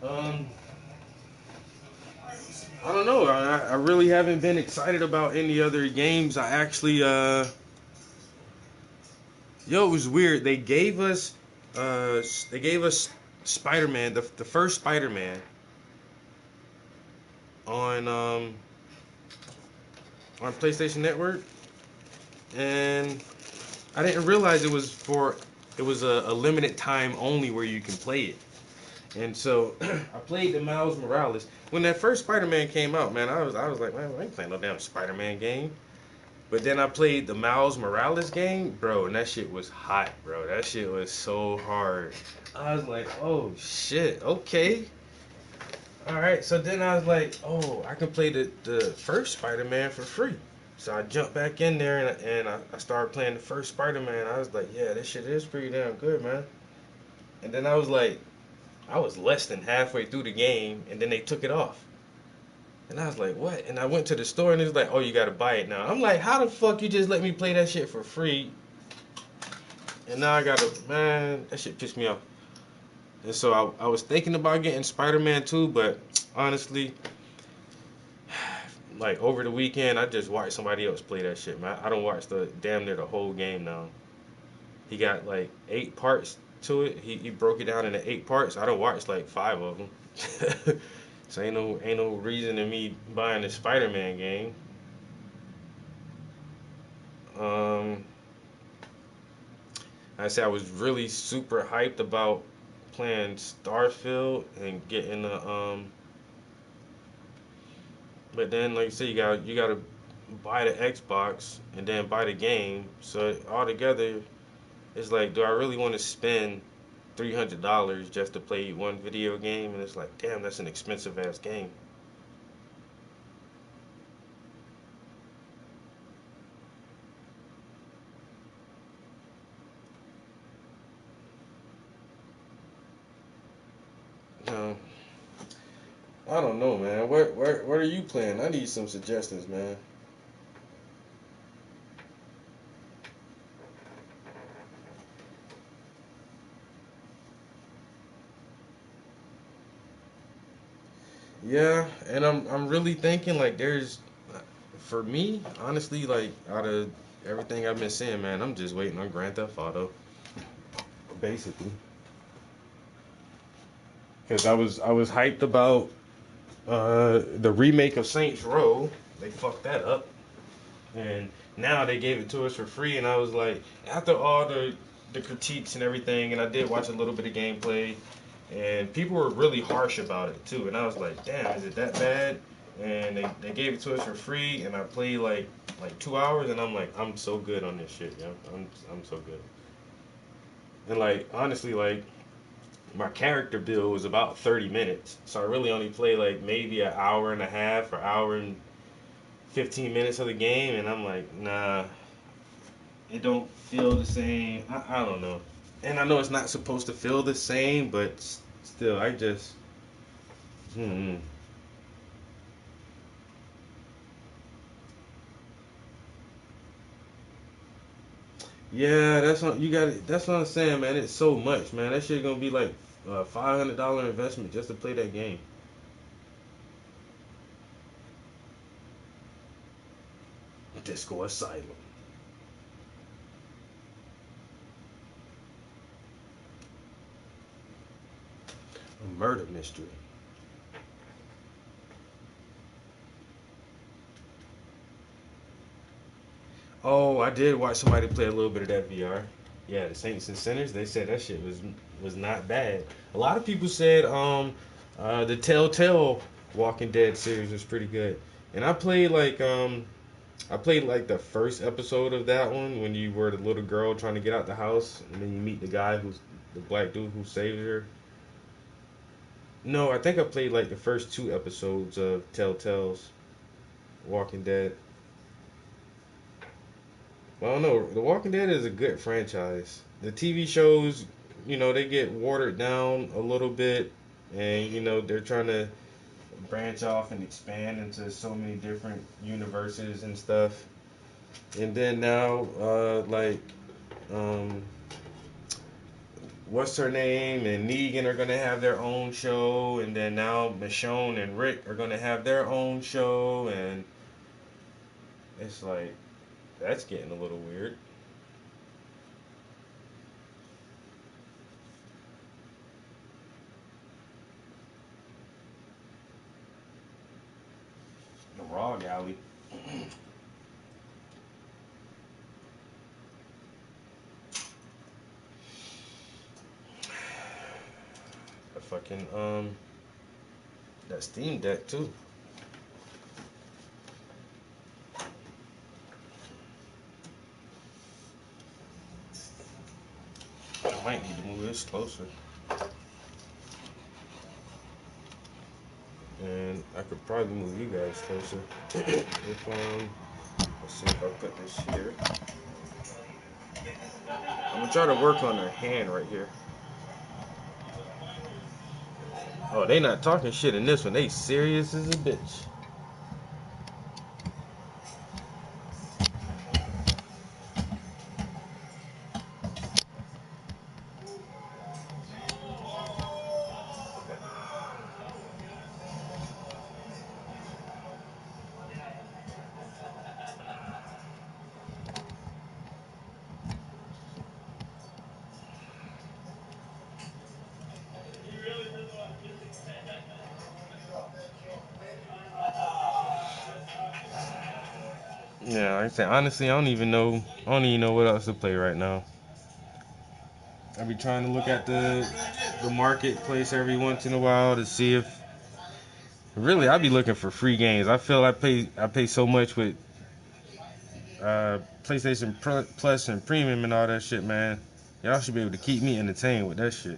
Speaker 1: Um, I don't know. I really haven't been excited about any other games. I actually yo, it was weird. They gave us Spider-Man, the first Spider-Man on on PlayStation Network, and I didn't realize it was a limited time only where you can play it. And so I played the Miles Morales. When that first Spider-Man came out, man, I was like, man, I ain't playing no damn Spider-Man game. But then I played the Miles Morales game, bro, and that shit was hot, bro. That shit was so hard. I was like, oh shit, okay. Alright, so then I was like, oh, I can play the first Spider-Man for free. So I jumped back in there and I started playing the first Spider-Man. I was like, yeah, this shit is pretty damn good, man. And then I was like, I was less than halfway through the game, and then they took it off. And I was like, what? And I went to the store, and it was like, oh, you gotta buy it now. I'm like, how the fuck you just let me play that shit for free? And now I gotta, man, that shit pissed me off. And so I was thinking about getting Spider-Man 2, but honestly, like over the weekend, I just watched somebody else play that shit, man. I don't watch the damn near the whole game now. He got like 8 parts to it. He broke it down into 8 parts. I don't watch like 5 of them. So ain't no reason in me buying the Spider-Man game. Um, I said I was really super hyped about playing Starfield and getting but then like you say you gotta buy the Xbox and then buy the game. So altogether, it's like, do I really want to spend $300 just to play one video game? And it's like, damn, that's an expensive ass game. No, I don't know, man. What are you playing? I need some suggestions, man. Yeah, and I'm really thinking like there's for me, honestly, like out of everything I've been seeing, man, I'm just waiting on Grand Theft Auto, basically. Because I was hyped about the remake of Saints Row. They fucked that up, and now they gave it to us for free. And I was like, after all the critiques and everything, and I did watch a little bit of gameplay, and people were really harsh about it too. And I was like, damn, is it that bad? And they gave it to us for free, and I played like 2 hours, and I'm like, I'm so good on this shit, yo. I'm so good. And like honestly, like my character build was about 30 minutes, so I really only played like maybe an hour and a half or hour and 15 minutes of the game, and I'm like, nah, it don't feel the same. I don't know, and I know it's not supposed to feel the same, but still, I just. Hmm. Yeah, that's what you got. That's what I'm saying, man. It's so much, man. That shit gonna be like a $500 investment just to play that game. Disco Asylum, a murder mystery. Oh, I did watch somebody play a little bit of that VR. Yeah, the Saints and Sinners. They said that shit was not bad. A lot of people said the Telltale Walking Dead series was pretty good. And I played like the first episode of that one when you were the little girl trying to get out the house, and then you meet the guy who's the black dude who saves her. No, I think I played like the first two episodes of Telltale's Walking Dead. Well, I don't know. The Walking Dead is a good franchise. The TV shows, they get watered down a little bit, and they're trying to branch off and expand into so many different universes and stuff. And then now, um, what's her name and Negan are gonna have their own show, and then now Michonne and Rick are gonna have their own show, and it's like that's getting a little weird. The Raw Alley. The fucking that Steam Deck too. I might need to move this closer, and I could probably move you guys closer. If let's see if I put this here. I'm gonna try to work on her hand right here. Oh, they not talking shit in this one. They serious as a bitch. Yeah, like I said, honestly, I don't even know what else to play right now. I be trying to look at the the marketplace every once in a while to see if really I be looking for free games. I feel I pay so much with PlayStation Plus and Premium and all that shit, man. Y'all should be able to keep me entertained with that shit.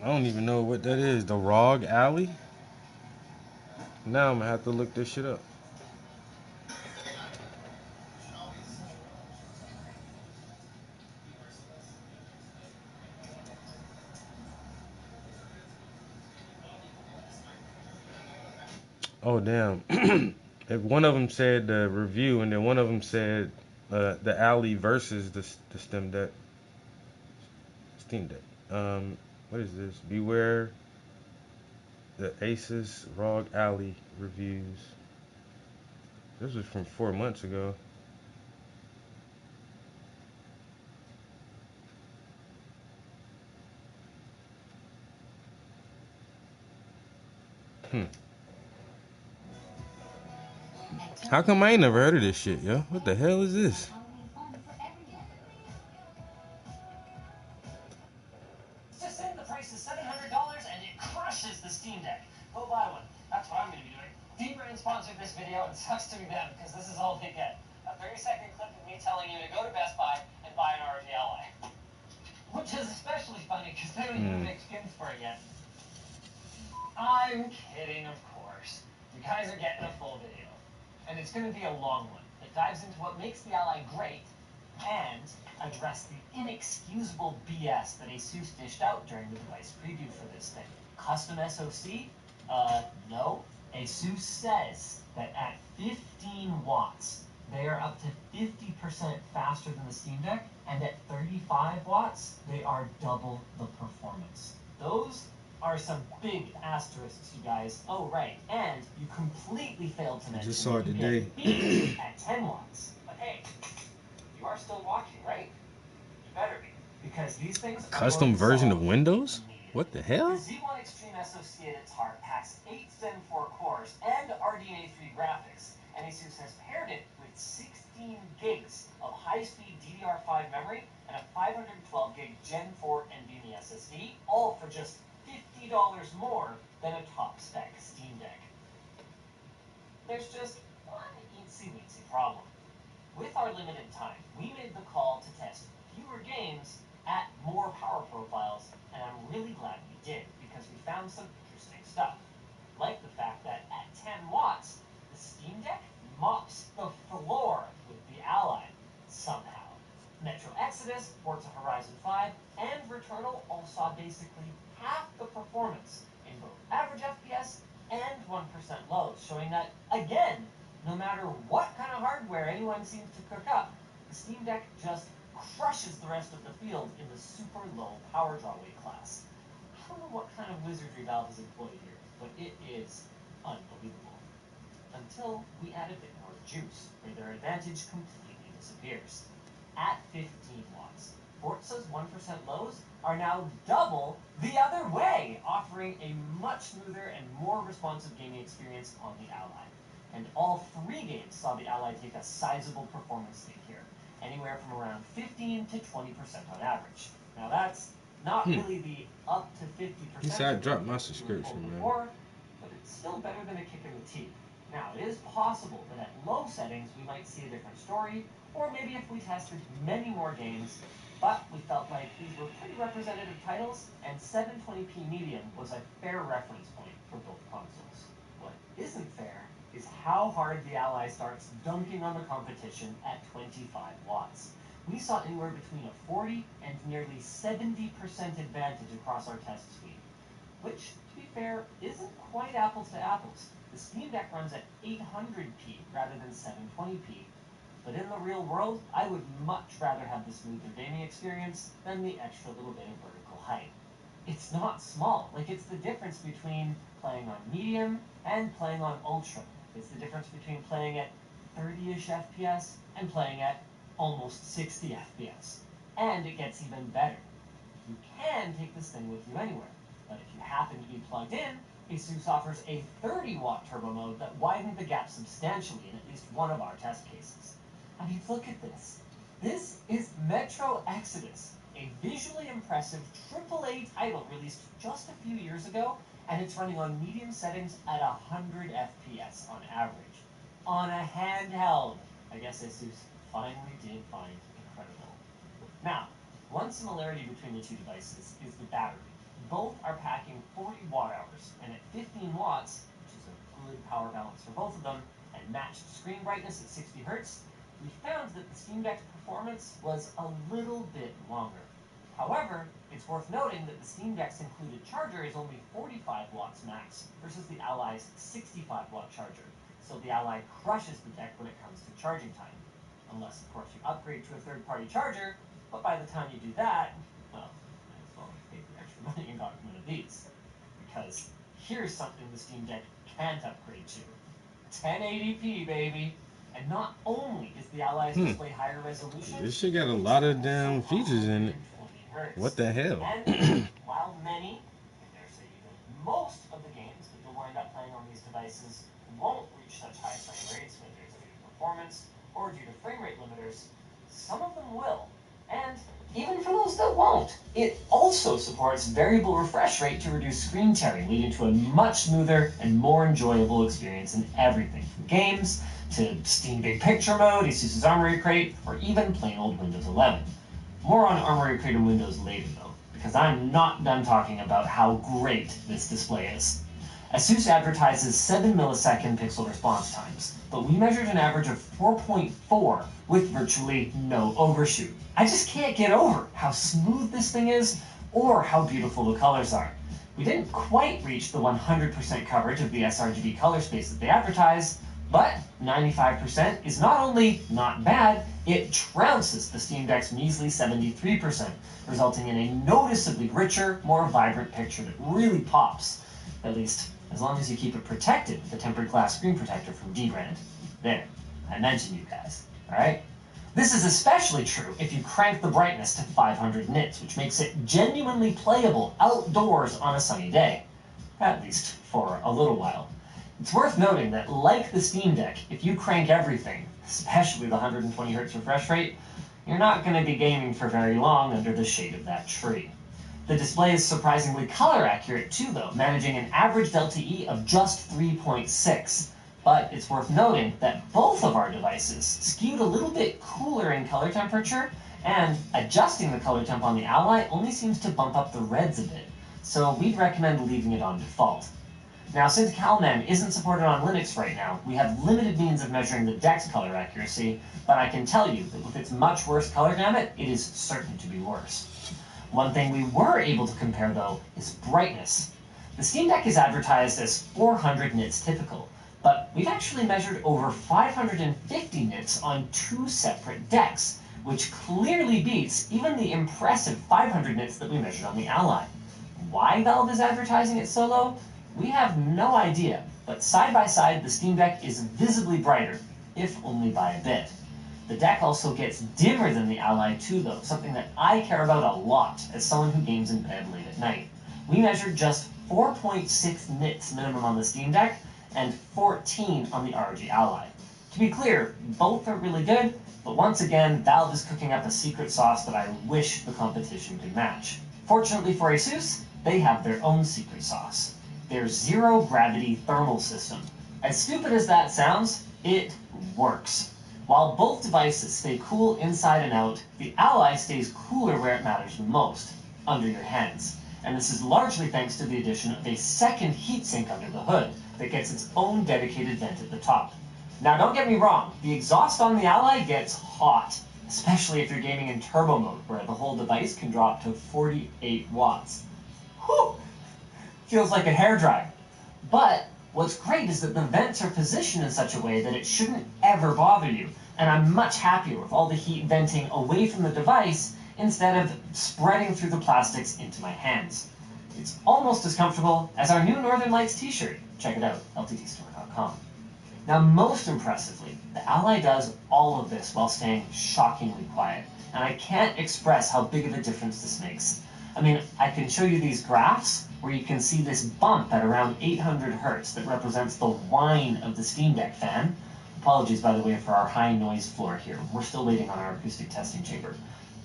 Speaker 1: I don't even know what that is. The Rogue Alley? Now I'm gonna have to look this shit up. Oh damn! If one of them said the review, and then one of them said the Alley versus the Steam Deck. What is this? Beware the Asus ROG Alley reviews. This was from 4 months ago. Hmm. How come I ain't never heard of this shit, yo? What the hell is this?
Speaker 3: Just saying the price is $700 and it crushes the Steam Deck. Go buy one. That's what I'm going to be doing. Dbrand sponsored this video, and it sucks to be them because this is all they get. A 30-second clip of me telling you to go to Best Buy and buy an ROG Ally. Which is especially funny because they don't even make skins for it yet. I'm kidding, of course. You guys are getting a full video. And it's going to be a long one that dives into what makes the Ally great and address the inexcusable BS that ASUS dished out during the device preview for this thing. Custom SoC? No. ASUS says that at 15 watts, they are up to 50% faster than the Steam Deck, and at 35 watts, they are double the performance. Those are some big asterisks, you guys. Oh, right, and you completely failed to mention
Speaker 1: Just saw it
Speaker 3: that you
Speaker 1: today.
Speaker 3: get beat at 10 watts. But hey, you are still watching, right? You better be, because these things are
Speaker 1: Custom
Speaker 3: going to
Speaker 1: version
Speaker 3: sell
Speaker 1: of Windows?
Speaker 3: immediately.
Speaker 1: What the
Speaker 3: The
Speaker 1: hell?
Speaker 3: Z1 Extreme SoC at its heart packs 8 Zen 4 cores and RDNA 3 graphics, and ASUS has paired it with 16 gigs of high-speed DDR5 memory and a 512 gig Gen 4 NVMe SSD, all for just $50 more than a top-spec Steam Deck. There's just one eensy-weensy problem. With our limited time, we made the call to test fewer games at more power profiles, and I'm really glad we did, because we found some interesting stuff. Like the fact that at 10 watts, the Steam Deck mops the floor with the Ally, somehow. Metro Exodus, Forza Horizon 5, and Returnal all saw basically half the performance in both average FPS and 1% lows, showing that, again, no matter what kind of hardware anyone seems to cook up, the Steam Deck just crushes the rest of the field in the super low power draw weight class. I don't know what kind of wizardry Valve has employed here, but it is unbelievable. Until we add a bit more juice, where their advantage completely disappears. At 15 watts, Forza's 1% lows are now double the other way, offering a much smoother and more responsive gaming experience on the Ally. And all 3 games saw the Ally take a sizable performance lead here, anywhere from around 15 to 20% on average. Now that's not really the up to 50%.
Speaker 1: He said I dropped my subscription, man.
Speaker 3: Before, but it's still better than a kick in the teeth. Now, it is possible that at low settings we might see a different story, or maybe if we tested many more games, but we felt like these were pretty representative titles, and 720p medium was a fair reference point for both consoles. What isn't fair is how hard the Ally starts dunking on the competition at 25 watts. We saw anywhere between a 40 and nearly 70% advantage across our test suite, which, to be fair, isn't quite apples to apples. The Steam Deck runs at 800p rather than 720p, But in the real world, I would much rather have the smoother gaming experience than the extra little bit of vertical height. It's not small. Like, it's the difference between playing on medium and playing on ultra. It's the difference between playing at 30-ish FPS and playing at almost 60 FPS. And it gets even better. You can take this thing with you anywhere, but if you happen to be plugged in, ASUS offers a 30-watt turbo mode that widened the gap substantially in at least one of our test cases. I mean, look at this. This is Metro Exodus, a visually impressive AAA title released just a few years ago, and it's running on medium settings at 100 FPS on average. On a handheld. I guess ASUS finally did find incredible. Now, one similarity between the two devices is the battery. Both are packing 40 watt-hours, and at 15 watts, which is a good power balance for both of them, and matched screen brightness at 60 Hz, we found that the Steam Deck's performance was a little bit longer. However, it's worth noting that the Steam Deck's included charger is only 45 watts max versus the Ally's 65 watt charger, so the Ally crushes the deck when it comes to charging time. Unless, of course, you upgrade to a third-party charger, but by the time you do that, well, might as well pay the extra money and got one of these. Because here's something the Steam Deck can't upgrade to. 1080p, baby! And not only is the Ally's display higher resolution,
Speaker 1: This shit got a lot of damn features in it. What the hell?
Speaker 3: And while many, I dare say even most of the games that you'll wind up playing on these devices won't reach such high frame rates, whether it's due to performance or due to frame rate limiters, some of them will. And even for those that won't, it also supports variable refresh rate to reduce screen tearing, leading to a much smoother and more enjoyable experience in everything from games to Steam Big Picture mode, ASUS's Armoury Crate, or even plain old Windows 11. More on Armoury Crate and Windows later though, because I'm not done talking about how great this display is. ASUS advertises 7 millisecond pixel response times, but we measured an average of 4.4 with virtually no overshoot. I just can't get over how smooth this thing is or how beautiful the colors are. We didn't quite reach the 100% coverage of the sRGB color space that they advertise, but 95% is not only not bad, it trounces the Steam Deck's measly 73%, resulting in a noticeably richer, more vibrant picture that really pops. At least, as long as you keep it protected with a tempered glass screen protector from Dbrand. There, I mentioned you guys, alright? This is especially true if you crank the brightness to 500 nits, which makes it genuinely playable outdoors on a sunny day. At least for a little while. It's worth noting that, like the Steam Deck, if you crank everything, especially the 120 Hz refresh rate, you're not going to be gaming for very long under the shade of that tree. The display is surprisingly color accurate too though, managing an average delta-E of just 3.6. But it's worth noting that both of our devices skewed a little bit cooler in color temperature, and adjusting the color temp on the Ally only seems to bump up the reds a bit, so we'd recommend leaving it on default. Now, since CalMan isn't supported on Linux right now, we have limited means of measuring the deck's color accuracy, but I can tell you that with its much worse color gamut, it is certain to be worse. One thing we were able to compare, though, is brightness. The Steam Deck is advertised as 400 nits typical, but we've actually measured over 550 nits on 2 separate decks, which clearly beats even the impressive 500 nits that we measured on the Ally. Why Valve is advertising it so low? We have no idea, but side by side the Steam Deck is visibly brighter, if only by a bit. The deck also gets dimmer than the Ally too though, something that I care about a lot as someone who games in bed late at night. We measured just 4.6 nits minimum on the Steam Deck, and 14 on the ROG Ally. To be clear, both are really good, but once again, Valve is cooking up a secret sauce that I wish the competition could match. Fortunately for ASUS, they have their own secret sauce. Their zero-gravity thermal system. As stupid as that sounds, it works. While both devices stay cool inside and out, the Ally stays cooler where it matters the most, under your hands. And this is largely thanks to the addition of a second heatsink under the hood that gets its own dedicated vent at the top. Now don't get me wrong, the exhaust on the Ally gets hot, especially if you're gaming in turbo mode, where the whole device can drop to 48 watts. Whew! Feels like a hairdryer. But what's great is that the vents are positioned in such a way that it shouldn't ever bother you, and I'm much happier with all the heat venting away from the device instead of spreading through the plastics into my hands. It's almost as comfortable as our new Northern Lights t-shirt. Check it out, lttstore.com. Now, most impressively, the Ally does all of this while staying shockingly quiet, and I can't express how big of a difference this makes. I mean, I can show you these graphs where you can see this bump at around 800 hertz that represents the whine of the Steam Deck fan. Apologies, by the way, for our high noise floor here. We're still waiting on our acoustic testing chamber.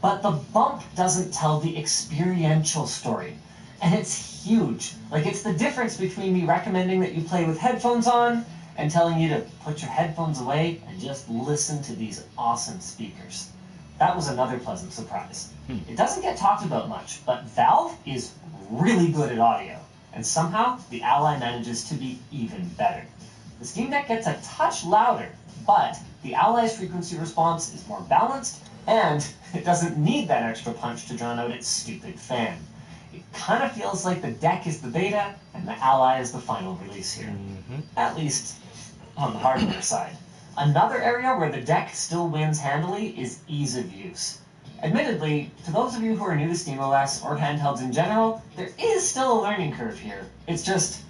Speaker 3: But the bump doesn't tell the experiential story. And it's huge. Like, it's the difference between me recommending that you play with headphones on and telling you to put your headphones away and just listen to these awesome speakers. That was another pleasant surprise. It doesn't get talked about much, but Valve is really good at audio, and somehow the Ally manages to be even better. The Steam Deck gets a touch louder, but the Ally's frequency response is more balanced, and it doesn't need that extra punch to drown out its stupid fan. It kind of feels like the Deck is the beta, and the Ally is the final release here. At least on the hardware side. Another area where the Deck still wins handily is ease of use. Admittedly, to those of you who are new to SteamOS or handhelds in general, there is still a learning curve here. It's just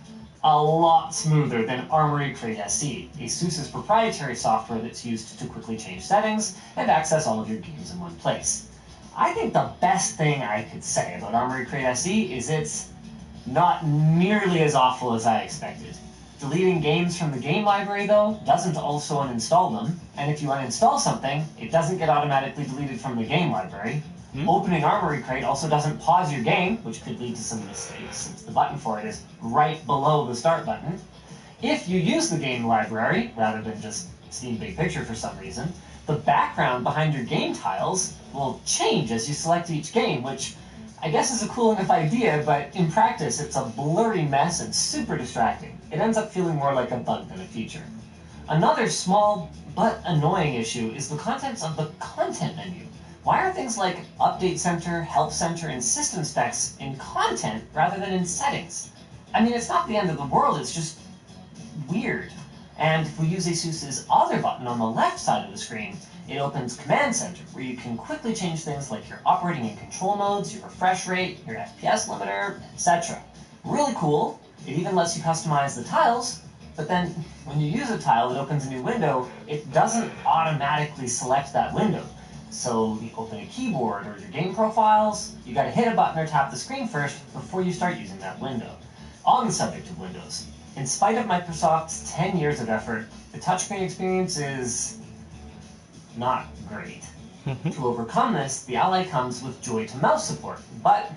Speaker 3: a lot smoother than Armoury Crate SE, ASUS's proprietary software that's used to quickly change settings and access all of your games in one place. I think the best thing I could say about Armoury Crate SE is it's not nearly as awful as I expected. Deleting games from the game library, though, doesn't also uninstall them, and if you uninstall something, it doesn't get automatically deleted from the game library. Opening Armoury Crate also doesn't pause your game, which could lead to some mistakes, since the button for it is right below the start button. If you use the game library, rather than just Steam Big Picture for some reason, the background behind your game tiles will change as you select each game, which I guess is a cool enough idea, but in practice it's a blurry mess and super distracting. It ends up feeling more like a bug than a feature. Another small but annoying issue is the contents of the content menu. Why are things like Update Center, Help Center, and System Specs in content rather than in settings? I mean, it's not the end of the world, it's just weird. And if we use ASUS's other button on the left side of the screen, it opens Command Center, where you can quickly change things like your operating and control modes, your refresh rate, your FPS limiter, etc. Really cool. It even lets you customize the tiles, but then when you use a tile that opens a new window, it doesn't automatically select that window. So you open a keyboard or your game profiles, you gotta hit a button or tap the screen first before you start using that window. On the subject of Windows, in spite of Microsoft's 10 years of effort, the touchscreen experience is not great. To overcome this, the Ally comes with Joy to Mouse support, but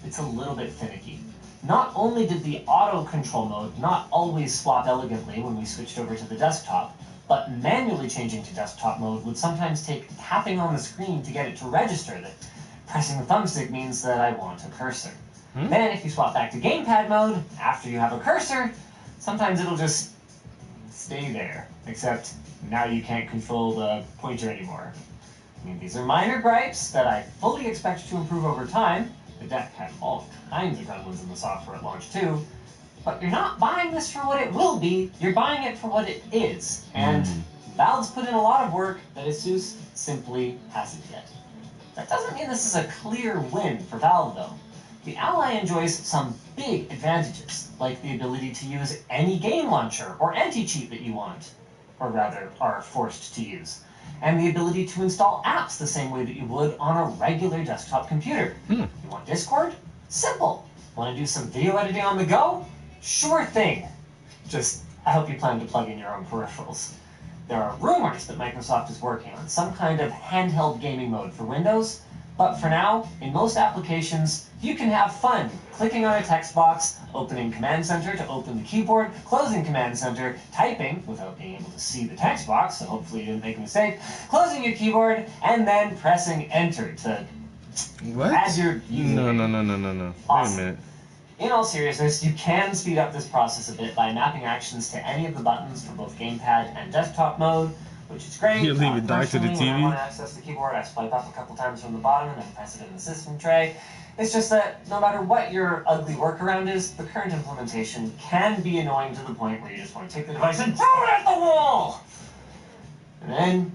Speaker 3: it's a little bit finicky. Not only did the auto control mode not always swap elegantly when we switched over to the desktop, but manually changing to desktop mode would sometimes take tapping on the screen to get it to register that pressing the thumbstick means that I want a cursor. Then if you swap back to gamepad mode, after you have a cursor, sometimes it'll just stay there, except now you can't control the pointer anymore. I mean, these are minor gripes that I fully expect to improve over time. The Deck had all kinds of gremlins in the software at launch too, but you're not buying this for what it will be, you're buying it for what it is. And Valve's put in a lot of work that ASUS simply hasn't yet. That doesn't mean this is a clear win for Valve though. The Ally enjoys some big advantages, like the ability to use any game launcher or anti-cheat that you want, or rather, are forced to use, and the ability to install apps the same way that you would on a regular desktop computer. You want Discord? Simple. Want to do some video editing on the go? Sure thing. Just, I hope you plan to plug in your own peripherals. There are rumors that Microsoft is working on some kind of handheld gaming mode for Windows, but for now, in most applications, you can have fun clicking on a text box, opening Command Center to open the keyboard, closing Command Center, typing without being able to see the text box, so hopefully you didn't make a mistake, closing your keyboard, and then pressing Enter to add your username.
Speaker 1: No.
Speaker 3: Awesome.
Speaker 1: Wait a minute.
Speaker 3: In all seriousness, you can speed up this process a bit by mapping actions to any of the buttons for both gamepad and desktop mode, which is great.
Speaker 1: You leave it docked to the
Speaker 3: Personally, when I
Speaker 1: TV?
Speaker 3: want to access the keyboard, I swipe up a couple times from the bottom and then press it in the system tray. It's just that no matter what your ugly workaround is, the current implementation can be annoying to the point where you just want to take the device and throw it at the wall! And then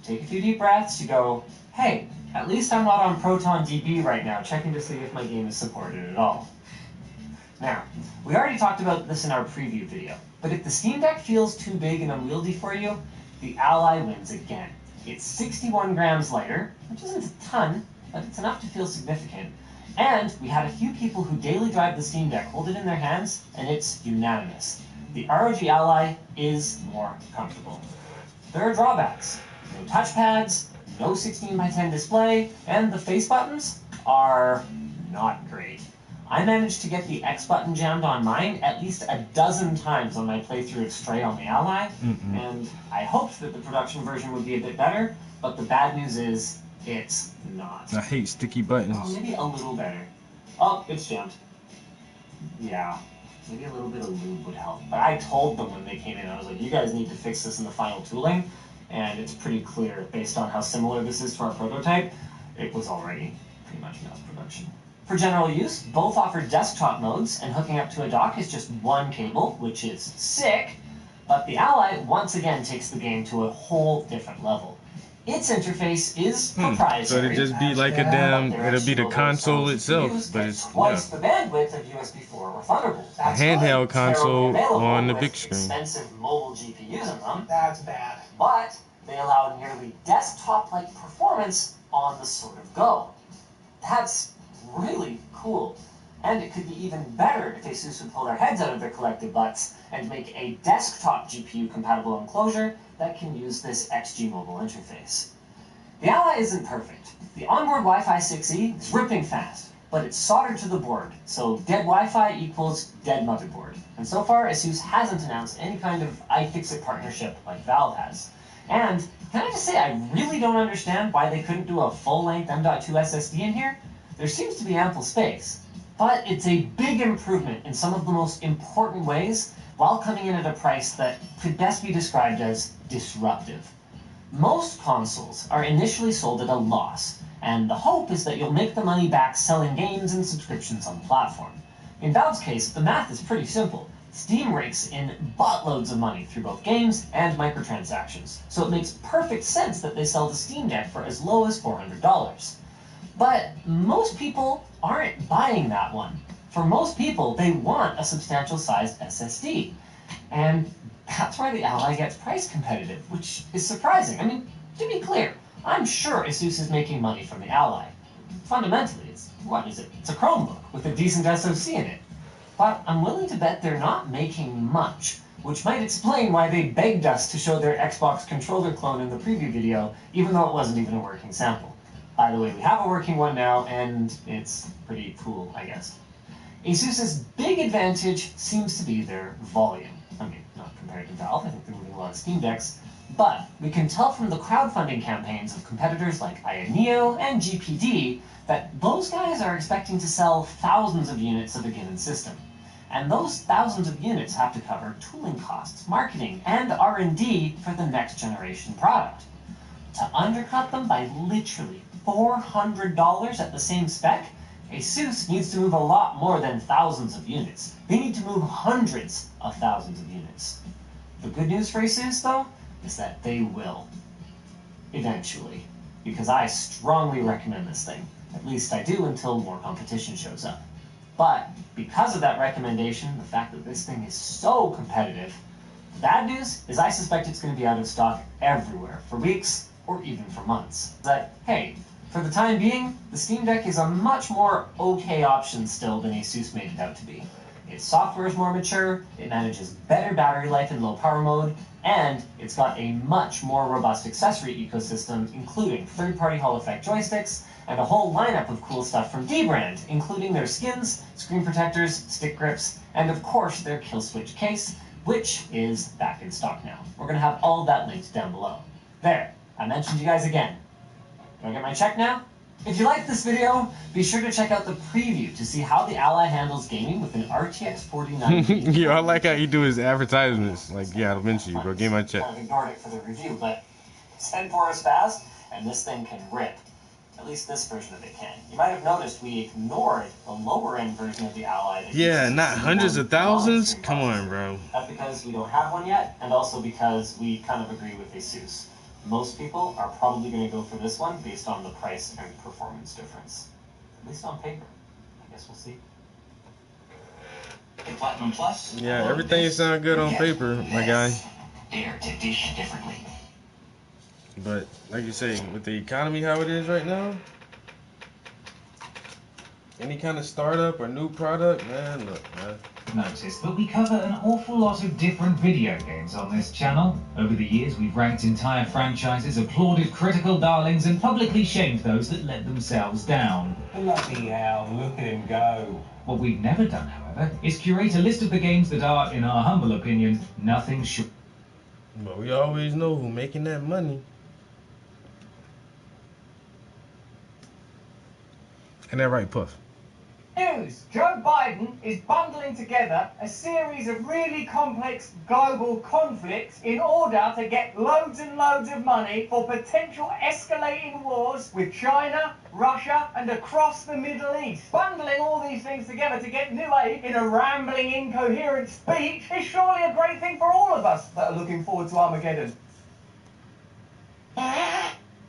Speaker 3: You take a few deep breaths, you go, hey, at least I'm not on Proton DB right now, checking to see if my game is supported at all. Now, we already talked about this in our preview video, but if the Steam Deck feels too big and unwieldy for you, the Ally wins again. It's 61 grams lighter, which isn't a ton, but it's enough to feel significant. And we had a few people who daily drive the Steam Deck hold it in their hands, and it's unanimous. The ROG Ally is more comfortable. There are drawbacks. No touchpads, no 16:10 display, and the face buttons are not great. I managed to get the X button jammed on mine at least a dozen times on my playthrough of Stray on the Ally, and I hoped that the production version would be a bit better, but the bad news is it's not.
Speaker 1: I hate sticky buttons.
Speaker 3: Oh, maybe a little better. Oh, it's jammed. Yeah, maybe a little bit of lube would help. But I told them when they came in, I was like, you guys need to fix this in the final tooling, and it's pretty clear, based on how similar this is to our prototype, it was already pretty much mass production. For general use, both offer desktop modes, and hooking up to a dock is just one cable, which is sick, but the Ally once again takes the game to a whole different level. Its interface is proprietary.
Speaker 1: So it'll just be like a damn, it'll be the console itself, but it's
Speaker 3: twice the bandwidth of USB 4 or Thunderbolt.
Speaker 1: a handheld console on the big screen.
Speaker 3: Expensive mobile GPUs in them.
Speaker 4: That's bad.
Speaker 3: But they allow nearly desktop-like performance on the sort of go. That's really cool. And it could be even better if ASUS would pull their heads out of their collective butts and make a desktop GPU-compatible enclosure that can use this XG mobile interface. The Ally isn't perfect. The onboard Wi-Fi 6E is ripping fast, but it's soldered to the board, so dead Wi-Fi equals dead motherboard. And so far, ASUS hasn't announced any kind of iFixit partnership like Valve has. And can I just say, I really don't understand why they couldn't do a full-length M.2 SSD in here? There seems to be ample space. But it's a big improvement in some of the most important ways, while coming in at a price that could best be described as disruptive. Most consoles are initially sold at a loss, and the hope is that you'll make the money back selling games and subscriptions on the platform. In Valve's case, the math is pretty simple. Steam rakes in buttloads of money through both games and microtransactions, so it makes perfect sense that they sell the Steam Deck for as low as $400. But most people aren't buying that one. For most people, they want a substantial sized SSD. And that's why the Ally gets price competitive, which is surprising. I mean, to be clear, I'm sure ASUS is making money from the Ally. Fundamentally, it's a Chromebook with a decent SoC in it. But I'm willing to bet they're not making much, which might explain why they begged us to show their Xbox controller clone in the preview video, even though it wasn't even a working sample. By the way, we have a working one now, and it's pretty cool, I guess. ASUS's big advantage seems to be their volume. I mean, not compared to Valve, I think they're moving a lot of Steam Decks, but we can tell from the crowdfunding campaigns of competitors like Ioneo and GPD that those guys are expecting to sell thousands of units of a given system. And those thousands of units have to cover tooling costs, marketing, and R&D for the next generation product. To undercut them by literally $400 at the same spec, ASUS needs to move a lot more than thousands of units. They need to move hundreds of thousands of units. The good news for ASUS, though, is that they will. Eventually. Because I strongly recommend this thing. At least I do until more competition shows up. But because of that recommendation, the fact that this thing is so competitive, the bad news is I suspect it's going to be out of stock everywhere for weeks or even for months. But hey, for the time being, the Steam Deck is a much more okay option still than ASUS made it out to be. Its software is more mature, it manages better battery life in low power mode, and it's got a much more robust accessory ecosystem, including third-party Hall effect joysticks, and a whole lineup of cool stuff from Dbrand, including their skins, screen protectors, stick grips, and of course their kill switch case, which is back in stock now. We're going to have all of that linked down below. There, I mentioned you guys again. Do I get my check now? If you liked this video, be sure to check out the preview to see how the Ally handles gaming with an RTX 4090.
Speaker 1: Yeah, I like how you do his advertisements. Like, yeah, I'll mention you, bro. Give me my check.
Speaker 3: I've ignored it for the review, but it's 10 cores fast, and this thing can rip. At least this version of it can. You might have noticed we ignored the lower-end version of the Ally.
Speaker 1: Yeah, not hundreds of thousands? Come on, bro.
Speaker 3: That's because we don't have one yet, and also because we kind of agree with ASUS. Most people are probably going to go for this one based on the price and performance difference. At least on paper. I guess we'll see.
Speaker 2: In Platinum Plus,
Speaker 1: Yeah, everything sounds good on paper, my guy.
Speaker 2: dare to dish differently.
Speaker 1: But like you say, with the economy how it is right now, any kind of startup or new product, man, look, man.
Speaker 4: Notice that we cover an awful lot of different video games on this channel. Over the years, we've ranked entire franchises, applauded critical darlings, and publicly shamed those that let themselves down.
Speaker 3: Bloody hell, look at him go.
Speaker 4: What we've never done, however, is curate a list of the games that are, in our humble opinion, nothing short.
Speaker 1: But we always know who's making that money. Ain't that right, Puff?
Speaker 5: News. Joe Biden is bundling together a series of really complex global conflicts in order to get loads and loads of money for potential escalating wars with China, Russia, and across the Middle East. Bundling all these things together to get new aid in a rambling, incoherent speech is surely a great thing for all of us that are looking forward to Armageddon.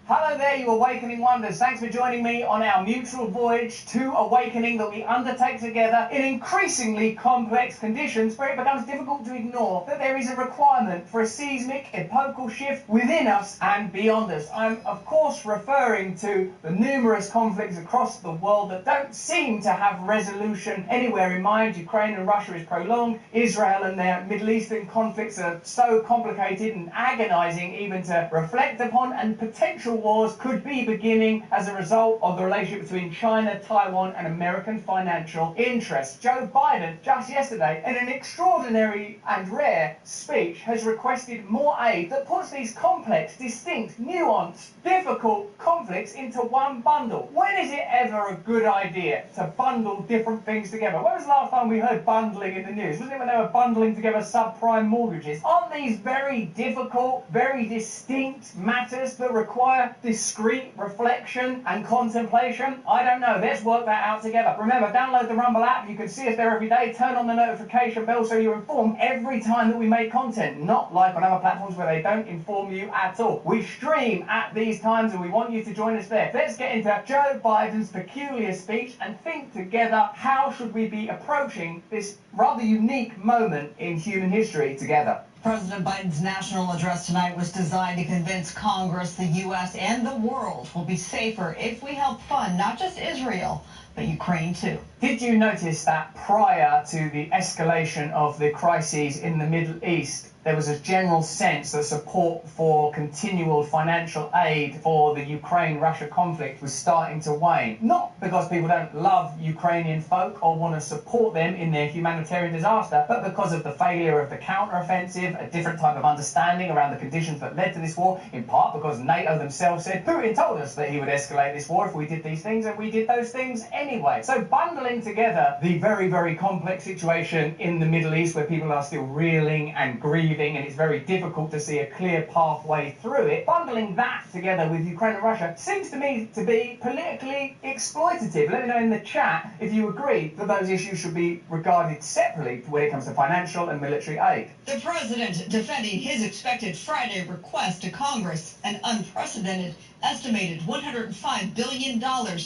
Speaker 5: Hello there, you Awakening Wonders. Thanks for joining me on our mutual voyage to awakening that we undertake together in increasingly complex conditions where it becomes difficult to ignore that there is a requirement for a seismic, epochal shift within us and beyond us. I'm, of course, referring to the numerous conflicts across the world that don't seem to have resolution anywhere in mind. Ukraine and Russia is prolonged. Israel and their Middle Eastern conflicts are so complicated and agonizing even to reflect upon, and potential wars could be beginning as a result of the relationship between China, Taiwan, and American financial interests. Joe Biden, just yesterday, in an extraordinary and rare speech, has requested more aid that puts these complex, distinct, nuanced, difficult conflicts into one bundle. When is it ever a good idea to bundle different things together? When was the last time we heard bundling in the news? Wasn't it when they were bundling together subprime mortgages? Aren't these very difficult, very distinct matters that require discrete reflection and contemplation? I don't know. Let's work that out together. Remember, download the Rumble app. You can see us there every day. Turn on the notification bell so you're informed every time that we make content. Not like on other platforms where they don't inform you at all. We stream at these times and we want you to join us there. Let's get into Joe Biden's peculiar speech and think together, how should we be approaching this rather unique moment in human history together?
Speaker 6: President Biden's national address tonight was designed to convince Congress the U.S. and the world will be safer if we help fund not just Israel, but Ukraine too.
Speaker 5: Did you notice that prior to the escalation of the crises in the Middle East, there was a general sense that support for continual financial aid for the Ukraine-Russia conflict was starting to wane? Not because people don't love Ukrainian folk or want to support them in their humanitarian disaster, but because of the failure of the counter-offensive, a different type of understanding around the conditions that led to this war, in part because NATO themselves said, Putin told us that he would escalate this war if we did these things, and we did those things anyway. So bundling together the very, very complex situation in the Middle East where people are still reeling and grieving, and it's very difficult to see a clear pathway through it, bundling that together with Ukraine and Russia seems to me to be politically exploitative. Let me know in the chat if you agree that those issues should be regarded separately when it comes to financial and military aid.
Speaker 6: The president defending his expected Friday request to Congress, an unprecedented estimated $105 billion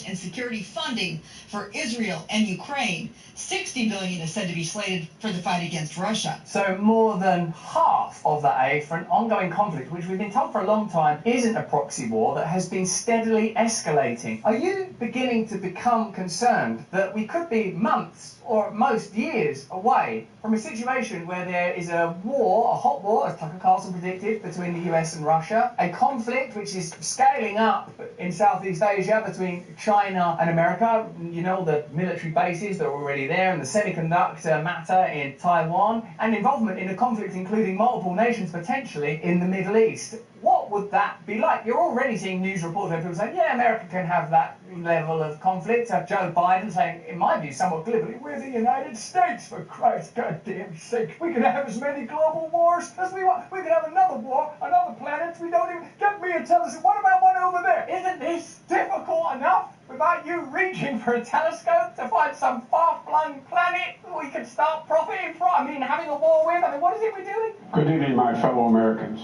Speaker 6: in security funding for Israel and Ukraine. $60 billion is said to be slated for the fight against Russia.
Speaker 5: So more than half of that aid for an ongoing conflict, which we've been told for a long time isn't a proxy war, that has been steadily escalating. Are you beginning to become concerned that we could be months or at most years away from a situation where there is a war, a hot war, as Tucker Carlson predicted, between the US and Russia, a conflict which is scaling up in Southeast Asia between China and America, you know, the military bases that are already there, and the semiconductor matter in Taiwan, and involvement in a conflict including multiple nations potentially in the Middle East? What would that be like? You're already seeing news reports where people say, yeah, America can have that level of conflict. Joe Biden saying, in my view, somewhat glibly, we're the United States, for Christ's goddamn sake. We can have as many global wars as we want. We can have another war, another planet. We don't even get me and tell us, what about one over there? Isn't this difficult enough without you reaching for a telescope to find some far-flung planet we can start profiting from? I mean, having a war with? I mean, what is it we're doing?
Speaker 7: Good evening, my fellow Americans.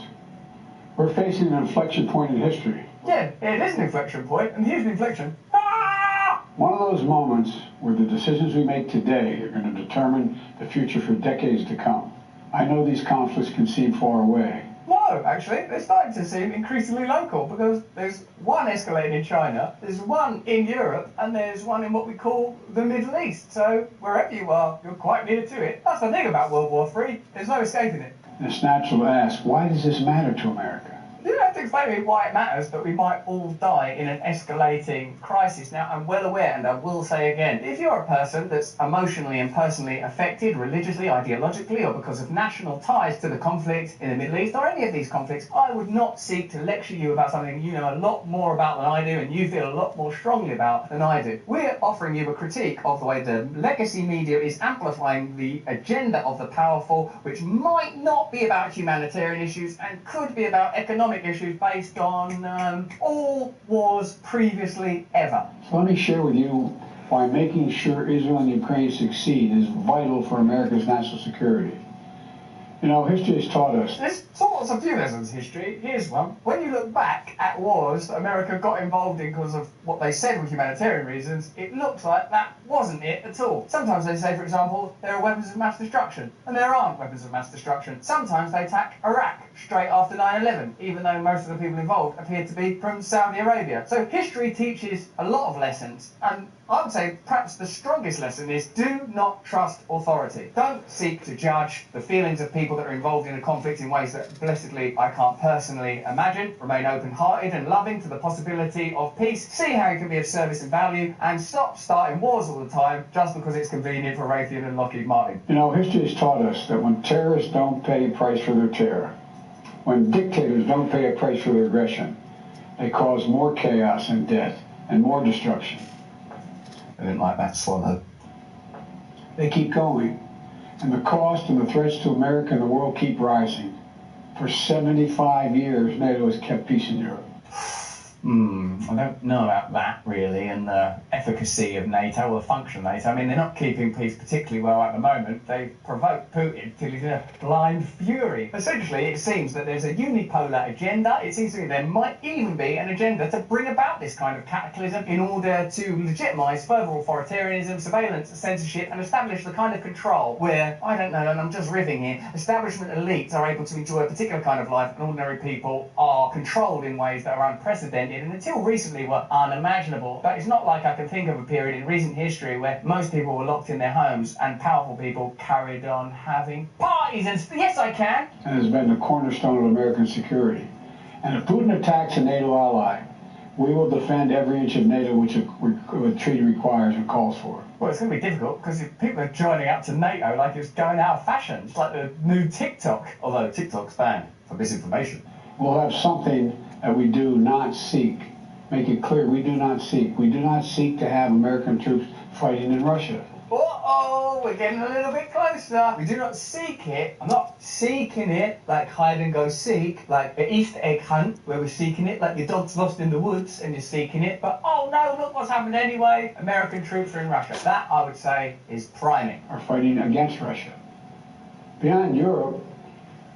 Speaker 7: We're facing an inflection point in history.
Speaker 5: Yeah, it is an inflection point, and here's the inflection. Ah!
Speaker 7: One of those moments where the decisions we make today are going to determine the future for decades to come. I know these conflicts can seem far away.
Speaker 5: No, actually, they're starting to seem increasingly local because there's one escalating in China, there's one in Europe, and there's one in what we call the Middle East. So wherever you are, you're quite near to it. That's the thing about World War III. There's no escaping it.
Speaker 7: It's natural to ask, why does this matter to America?
Speaker 5: You don't have to explain to me why it matters, but we might all die in an escalating crisis. Now, I'm well aware, and I will say again, if you're a person that's emotionally and personally affected, religiously, ideologically, or because of national ties to the conflict in the Middle East, or any of these conflicts, I would not seek to lecture you about something you know a lot more about than I do, and you feel a lot more strongly about than I do. We're offering you a critique of the way the legacy media is amplifying the agenda of the powerful, which might not be about humanitarian issues and could be about economic issues based on all wars previously ever.
Speaker 7: So let me share with you why making sure Israel and Ukraine succeed is vital for America's national security. You know, history has taught us.
Speaker 5: There's sort of a few lessons in history. Here's one. When you look back at wars that America got involved in because of what they said were humanitarian reasons, it looks like that wasn't it at all. Sometimes they say, for example, there are weapons of mass destruction, and there aren't weapons of mass destruction. Sometimes they attack Iraq straight after 9/11, even though most of the people involved appeared to be from Saudi Arabia. So history teaches a lot of lessons, and I would say perhaps the strongest lesson is do not trust authority. Don't seek to judge the feelings of people that are involved in a conflict in ways that blessedly I can't personally imagine. Remain open-hearted and loving to the possibility of peace. See how you can be of service and value, and stop starting wars all the time just because it's convenient for Raytheon and Lockheed Martin.
Speaker 7: You know, history has taught us that when terrorists don't pay a price for their terror, when dictators don't pay a price for their aggression, they cause more chaos and death and more destruction.
Speaker 5: I didn't like that swallow.
Speaker 7: They keep going, and the cost and the threats to America and the world keep rising. For 75 years, NATO has kept peace in Europe.
Speaker 5: I don't know about that, really, and the efficacy of NATO or the function of NATO. I mean, they're not keeping peace particularly well at the moment. They've provoked Putin till he's in a blind fury. Essentially, it seems that there's a unipolar agenda. It seems to me there might even be an agenda to bring about this kind of cataclysm in order to legitimise further authoritarianism, surveillance, censorship, and establish the kind of control where, I don't know, and I'm just riffing here, establishment elites are able to enjoy a particular kind of life and ordinary people are controlled in ways that are unprecedented and until recently were unimaginable. But it's not like I can think of a period in recent history where most people were locked in their homes and powerful people carried on having parties. And yes, I can.
Speaker 7: And has been the cornerstone of American security. And if Putin attacks a NATO ally, we will defend every inch of NATO which the treaty requires and calls for.
Speaker 5: Well, it's going to be difficult because if people are joining up to NATO like it's going out of fashion. It's like the new TikTok, although TikTok's banned for misinformation.
Speaker 7: We'll have something that we do not seek. Make it clear, we do not seek. We do not seek to have American troops fighting in Russia.
Speaker 5: Uh-oh, we're getting a little bit closer. We do not seek it. I'm not seeking it like hide and go seek, like the Easter egg hunt, where we're seeking it, like your dog's lost in the woods and you're seeking it. But, oh no, look what's happened anyway. American troops are in Russia. That, I would say, is priming.
Speaker 7: Are fighting against Russia. Beyond Europe,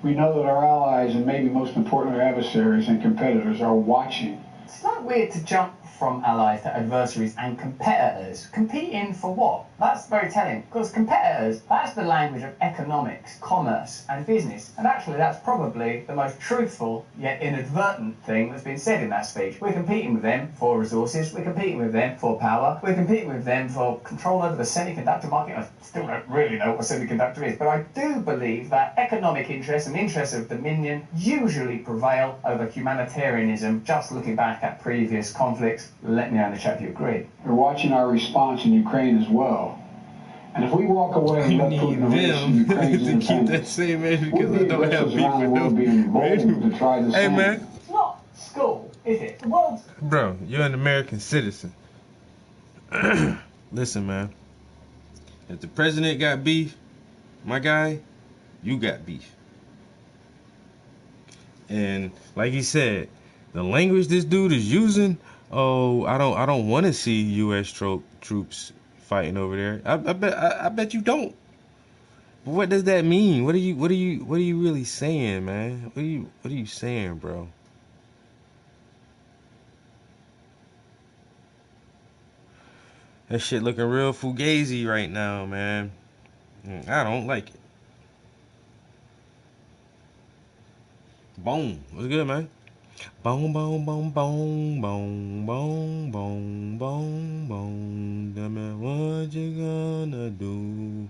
Speaker 7: we know that our allies, and maybe most importantly our adversaries and competitors, are watching.
Speaker 5: It's not weird to jump from allies to adversaries and competitors. Competing for what? That's very telling, because competitors, that's the language of economics, commerce, and business. And actually, that's probably the most truthful, yet inadvertent thing that's been said in that speech. We're competing with them for resources, we're competing with them for power, we're competing with them for control over the semiconductor market. I still don't really know what a semiconductor is, but I do believe that economic interests and interests of dominion usually prevail over humanitarianism. Just looking back at previous conflicts, let me know in the chat if you agree.
Speaker 7: They're watching our response in Ukraine as well. And if we walk away and let Putin erase Ukraine's
Speaker 1: to keep that same edge because I don't have people
Speaker 7: to try the
Speaker 1: Hey
Speaker 7: same.
Speaker 1: man,
Speaker 5: It's not school, is it? The world's...
Speaker 1: bro, you're an American citizen. Listen, man. If the president got beef, my guy, you got beef. And like he said, the language this dude is using, oh, I don't want to see U.S. troops fighting over there. I bet you don't. What does that mean? What are you really saying, man? What are you saying, bro? That shit looking real fugazi right now, man. I don't like it. Boom. What's good, man? Boom, boom, boom, boom, boom, boom, boom, boom, boom. Tell me what you gonna do?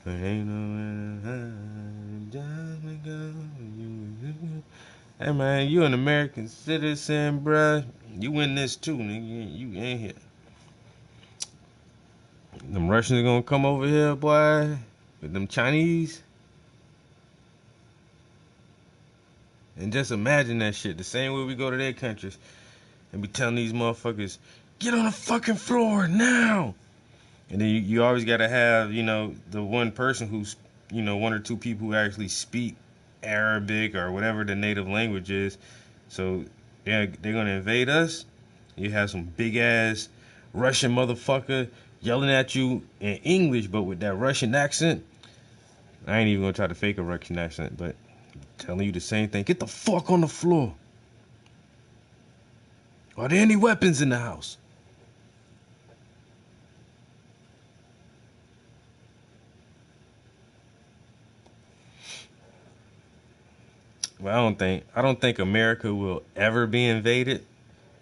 Speaker 1: Ain't no Hey man, you an American citizen, bruh. You win this too, nigga. You ain't here. Them Russians gonna come over here, boy, with them Chinese. And just imagine that shit. The same way we go to their countries and be telling these motherfuckers, get on the fucking floor now. And then you always gotta have, the one person who's, one or two people who actually speak Arabic or whatever the native language is. So they're gonna invade us. You have some big ass Russian motherfucker yelling at you in English, but with that Russian accent. I ain't even gonna try to fake a Russian accent, but telling you the same thing. Get the fuck on the floor. Are there any weapons in the house? Well, I don't think America will ever be invaded.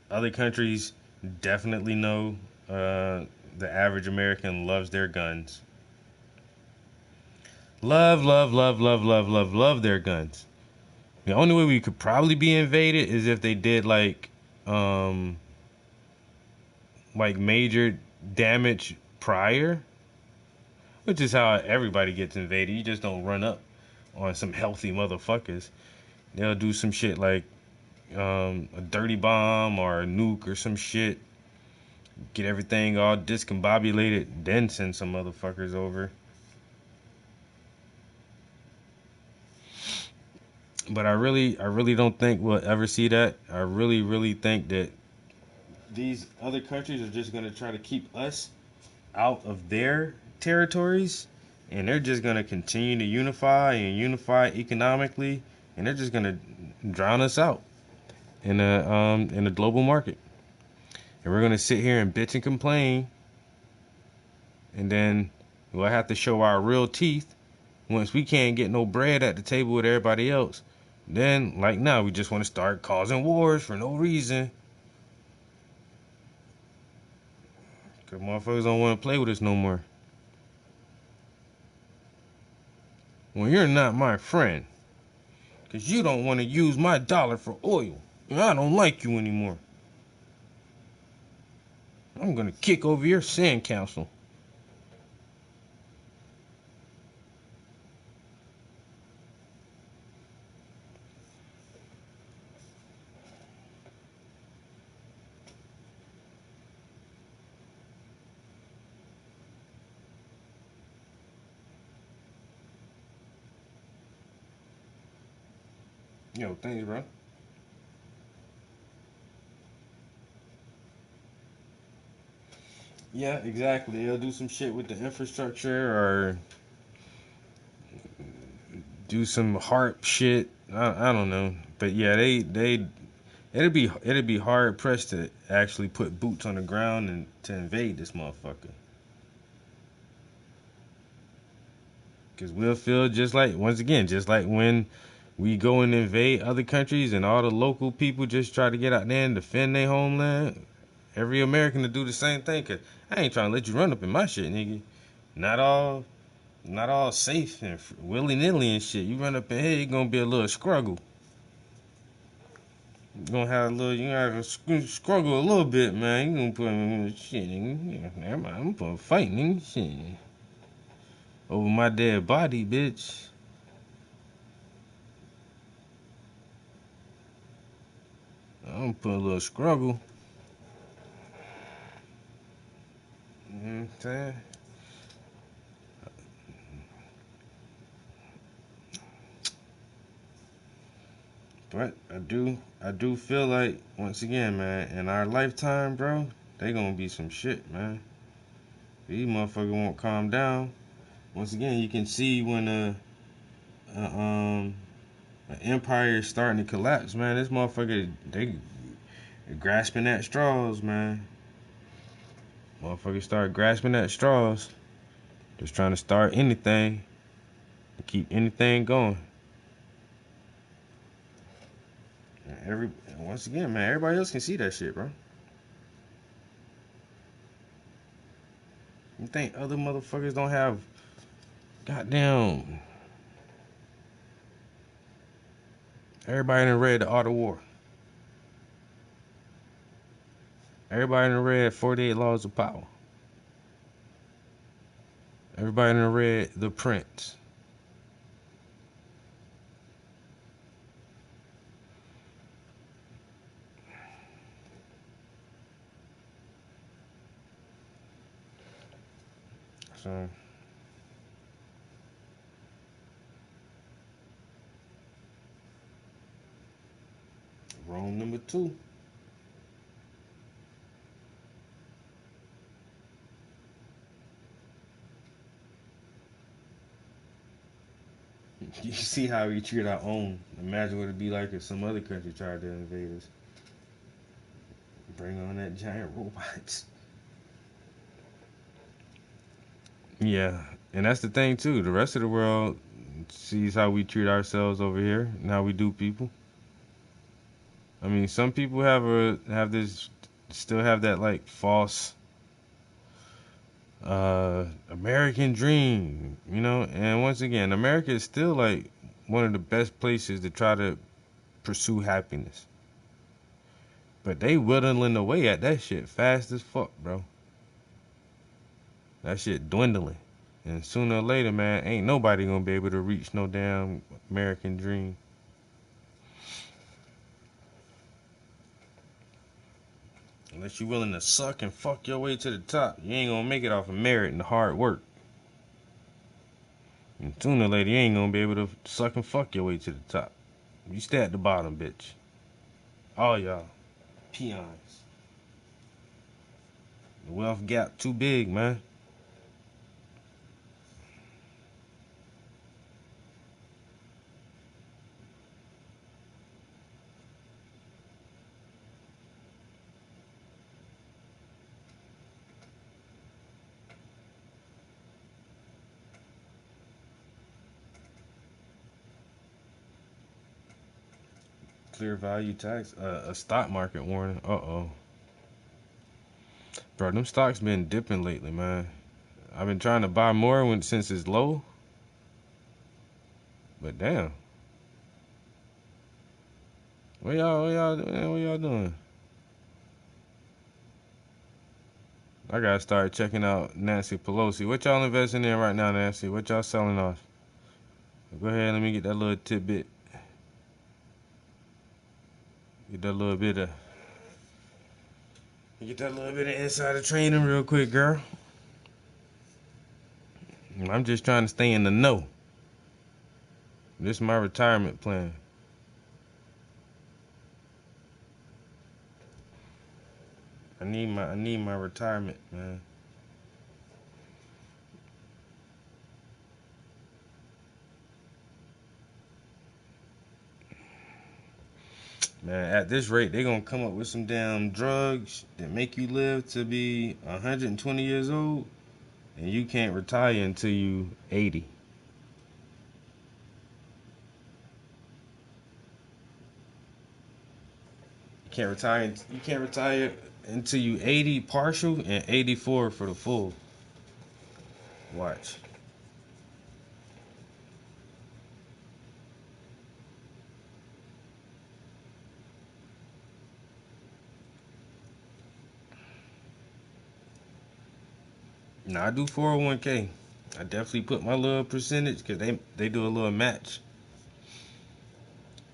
Speaker 1: Other countries definitely know the average American loves their guns. Love their guns. The only way we could probably be invaded is if they did like major damage prior, which is how everybody gets invaded. You just don't run up on some healthy motherfuckers. They'll do some shit like a dirty bomb or a nuke or some shit. Get everything all discombobulated, then send some motherfuckers over. But I really don't think we'll ever see that. I really think that these other countries are just gonna try to keep us out of their territories, and they're just gonna continue to unify economically, and they're just gonna drown us out in a global market. And we're gonna sit here and bitch and complain, and then we'll have to show our real teeth once we can't get no bread at the table with everybody else. Then, like now, we just want to start causing wars for no reason. Because motherfuckers don't want to play with us no more. Well, you're not my friend. Because you don't want to use my dollar for oil. And I don't like you anymore. I'm going to kick over your sand council. Yo, thanks, bro. Yeah, exactly. They'll do some shit with the infrastructure or do some HARP shit. I don't know. But yeah, it'd be hard pressed to actually put boots on the ground and to invade this motherfucker. Because we'll feel just like when we go and invade other countries and all the local people just try to get out there and defend their homeland. Every American to do the same thing. Cause I ain't trying to let you run up in my shit, nigga. Not all safe and willy nilly and shit. You run up in here, you gonna be a little struggle. You gonna have a struggle a little bit, man. You gonna put in shit, nigga. Never mind, I'm gonna fight, nigga. Shit. Over my dead body, bitch. I'm gonna put a little struggle. You know what I'm saying? But I do feel like, once again, man, in our lifetime, bro, they gonna be some shit, man. These motherfuckers won't calm down. once again, you can see when an empire is starting to collapse, man. This motherfucker, they grasping at straws, man. Motherfuckers start grasping at straws. Just trying to start anything to keep anything going. Once again, man, everybody else can see that shit, bro. You think other motherfuckers don't have goddamn... Everybody done read The Art of War. Everybody done read 48 Laws of Power. Everybody done read The Prince. So Rome number 2. You see how we treat our own. Imagine what it'd be like if some other country tried to invade us. Bring on that giant robots. Yeah, and that's the thing too. The rest of the world sees how we treat ourselves over here and how we do people. I mean, some people still have that like false American dream, you know. And once again, America is still like one of the best places to try to pursue happiness. But they whittling away at that shit fast as fuck, bro. That shit dwindling. And sooner or later, man, ain't nobody gonna be able to reach no damn American dream. Unless you're willing to suck and fuck your way to the top, you ain't gonna make it off of merit and hard work. And sooner or later, you ain't gonna be able to suck and fuck your way to the top. You stay at the bottom, bitch. All y'all. Peons. The wealth gap too big, man. Clear value tax, a stock market warning. Uh-oh. Bro, them stocks been dipping lately, man. I've been trying to buy more since it's low. But damn. What y'all doing? I gotta start checking out Nancy Pelosi. What y'all investing in right now, Nancy? What y'all selling off? Go ahead, let me get that little tidbit. Get that little bit of insider training real quick, girl. I'm just trying to stay in the know. This is my retirement plan. I need my retirement, man. Man, at this rate, they gonna come up with some damn drugs that make you live to be 120 years old, and you can't retire until you 80. You can't retire until you 80 partial and 84 for the full. Watch. Now I do 401k. I definitely put my little percentage because they do a little match.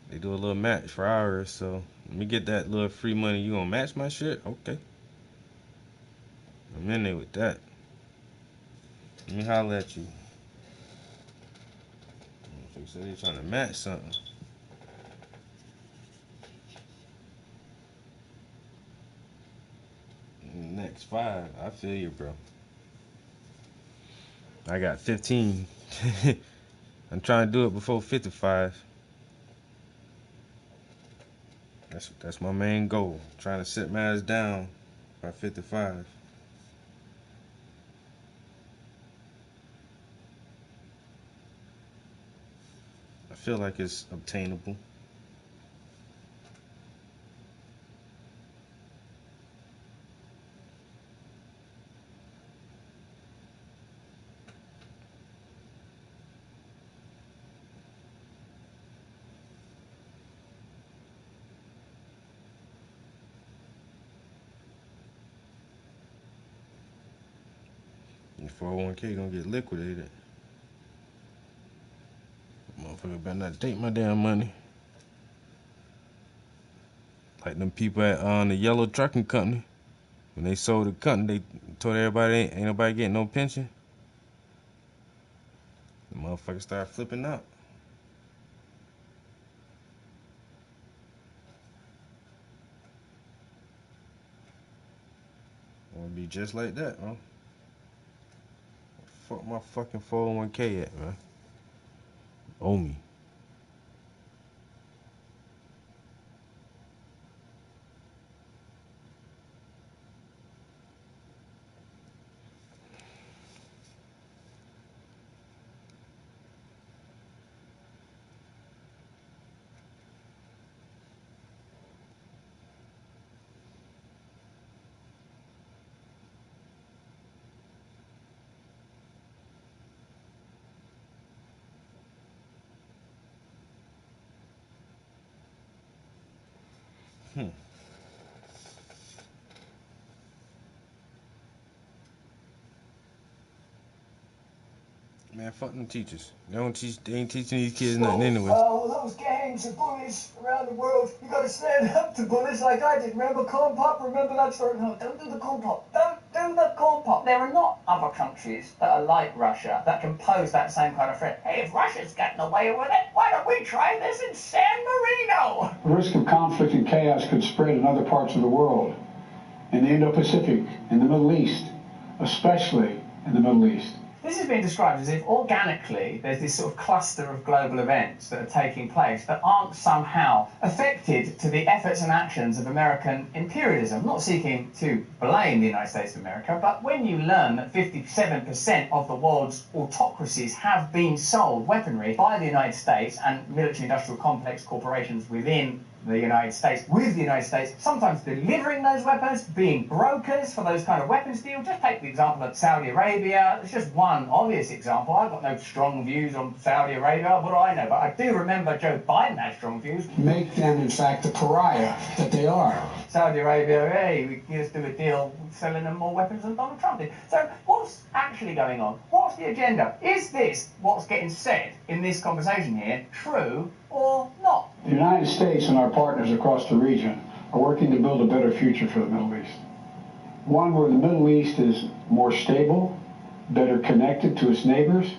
Speaker 1: They do a little match for hours, so let me get that little free money. You gonna match my shit? Okay. I'm in there with that. Let me holler at you. They said they trying to match something. Next 5. I feel you, bro. I got 15. I'm trying to do it before 55. That's my main goal. Trying to sit my ass down by 55. I feel like it's obtainable. Your 401k gonna get liquidated. Motherfucker better not take my damn money. Like them people at the Yellow Trucking Company. When they sold the company, they told everybody ain't nobody getting no pension. The motherfucker started flipping out. I wanna be just like that, man. Fuck my fucking 401k at, man. Owe me. Man, fuck them teachers. They ain't teaching these kids nothing anyway.
Speaker 5: Oh, those gangs of bullies around the world. You gotta stand up to bullies like I did. Remember Corn Pop? Remember that story? No, don't do the Corn Pop. Don't do the Corn Pop. There are not other countries that are like Russia that can pose that same kind of threat. Hey, if Russia's gotten away with it, why don't we try this in San Marino?
Speaker 7: The risk of conflict and chaos could spread in other parts of the world, in the Indo-Pacific, in the Middle East, especially in the Middle East.
Speaker 5: This has been described as if organically there's this sort of cluster of global events that are taking place that aren't somehow affected to the efforts and actions of American imperialism. I'm not seeking to blame the United States of America, but when you learn that 57% of the world's autocracies have been sold weaponry by the United States and military-industrial complex corporations within the United States, with the United States, sometimes delivering those weapons, being brokers for those kind of weapons deals. Just take the example of Saudi Arabia. It's just one obvious example. I've got no strong views on Saudi Arabia, what do I know? But I do remember Joe Biden had strong views.
Speaker 7: Make them, in fact, the pariah that they are.
Speaker 5: Saudi Arabia, hey, we just do a deal selling them more weapons than Donald Trump did. So what's actually going on? What's the agenda? Is this what's getting said in this conversation here true or not?
Speaker 7: The United States and our partners across the region are working to build a better future for the Middle East. One where the Middle East is more stable, better connected to its neighbors,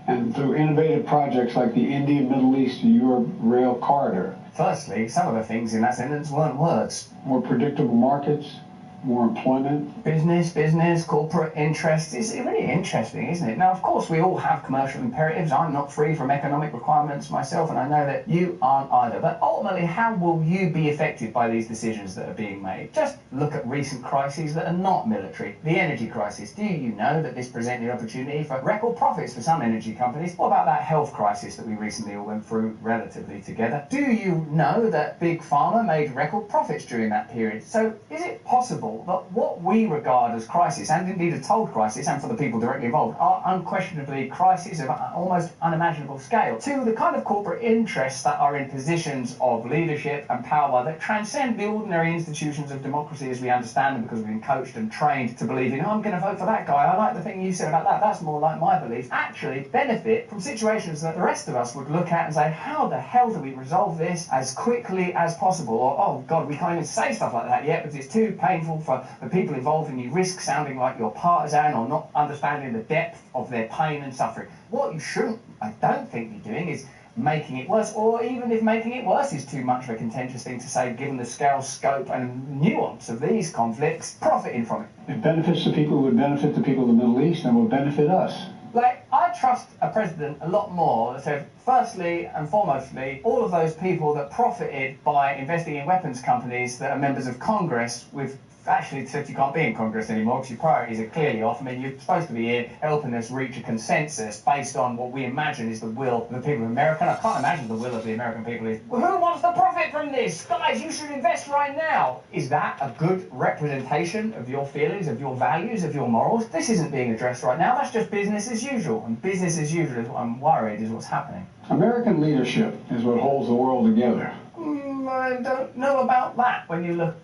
Speaker 7: and through innovative projects like the India-Middle East to Europe Rail Corridor.
Speaker 5: Firstly, some of the things in that sentence weren't words.
Speaker 7: More predictable markets, more employment.
Speaker 5: Business, corporate interests. It's really interesting, isn't it? Now, of course, we all have commercial imperatives. I'm not free from economic requirements myself, and I know that you aren't either. But ultimately, how will you be affected by these decisions that are being made? Just look at recent crises that are not military. The energy crisis. Do you know that this presented the opportunity for record profits for some energy companies? What about that health crisis that we recently all went through relatively together? Do you know that Big Pharma made record profits during that period? So is it possible that what we regard as crisis, and indeed a told crisis, and for the people directly involved, are unquestionably crises of almost unimaginable scale, to the kind of corporate interests that are in positions of leadership and power that transcend the ordinary institutions of democracy as we understand them, because we've been coached and trained to believe in, oh, I'm going to vote for that guy, I like the thing you said about that, that's more like my beliefs, actually benefit from situations that the rest of us would look at and say, how the hell do we resolve this as quickly as possible? Or, oh God, we can't even say stuff like that yet because it's too painful for the people involved, and you risk sounding like you're partisan or not understanding the depth of their pain and suffering. What you shouldn't, I don't think, be doing is making it worse, or even if making it worse is too much of a contentious thing to say, given the scale, scope and nuance of these conflicts, profiting from it.
Speaker 7: It benefits the people who would benefit the people of the Middle East and will benefit us.
Speaker 5: Like, I trust a president a lot more that said, firstly and foremostly, all of those people that profited by investing in weapons companies that are members of Congress with actually said you can't be in Congress anymore because your priorities are clearly off. I mean, you're supposed to be here helping us reach a consensus based on what we imagine is the will of the people of America. And I can't imagine the will of the American people is, well, who wants to profit from this? Guys, you should invest right now. Is that a good representation of your feelings, of your values, of your morals? This isn't being addressed right now. That's just business as usual. And business as usual is what I'm worried is what's happening.
Speaker 7: American leadership is what holds the world together.
Speaker 5: I don't know about that when you look.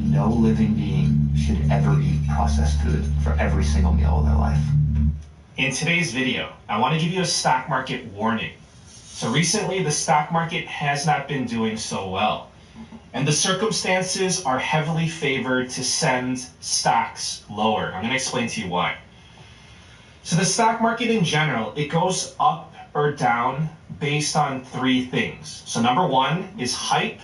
Speaker 8: No living being should ever eat processed food for every single meal of their life.
Speaker 9: In today's video, I want to give you a stock market warning. So recently, the stock market has not been doing so well, and the circumstances are heavily favored to send stocks lower. I'm going to explain to you why. So the stock market in general, it goes up or down based on three things. So number one is hype,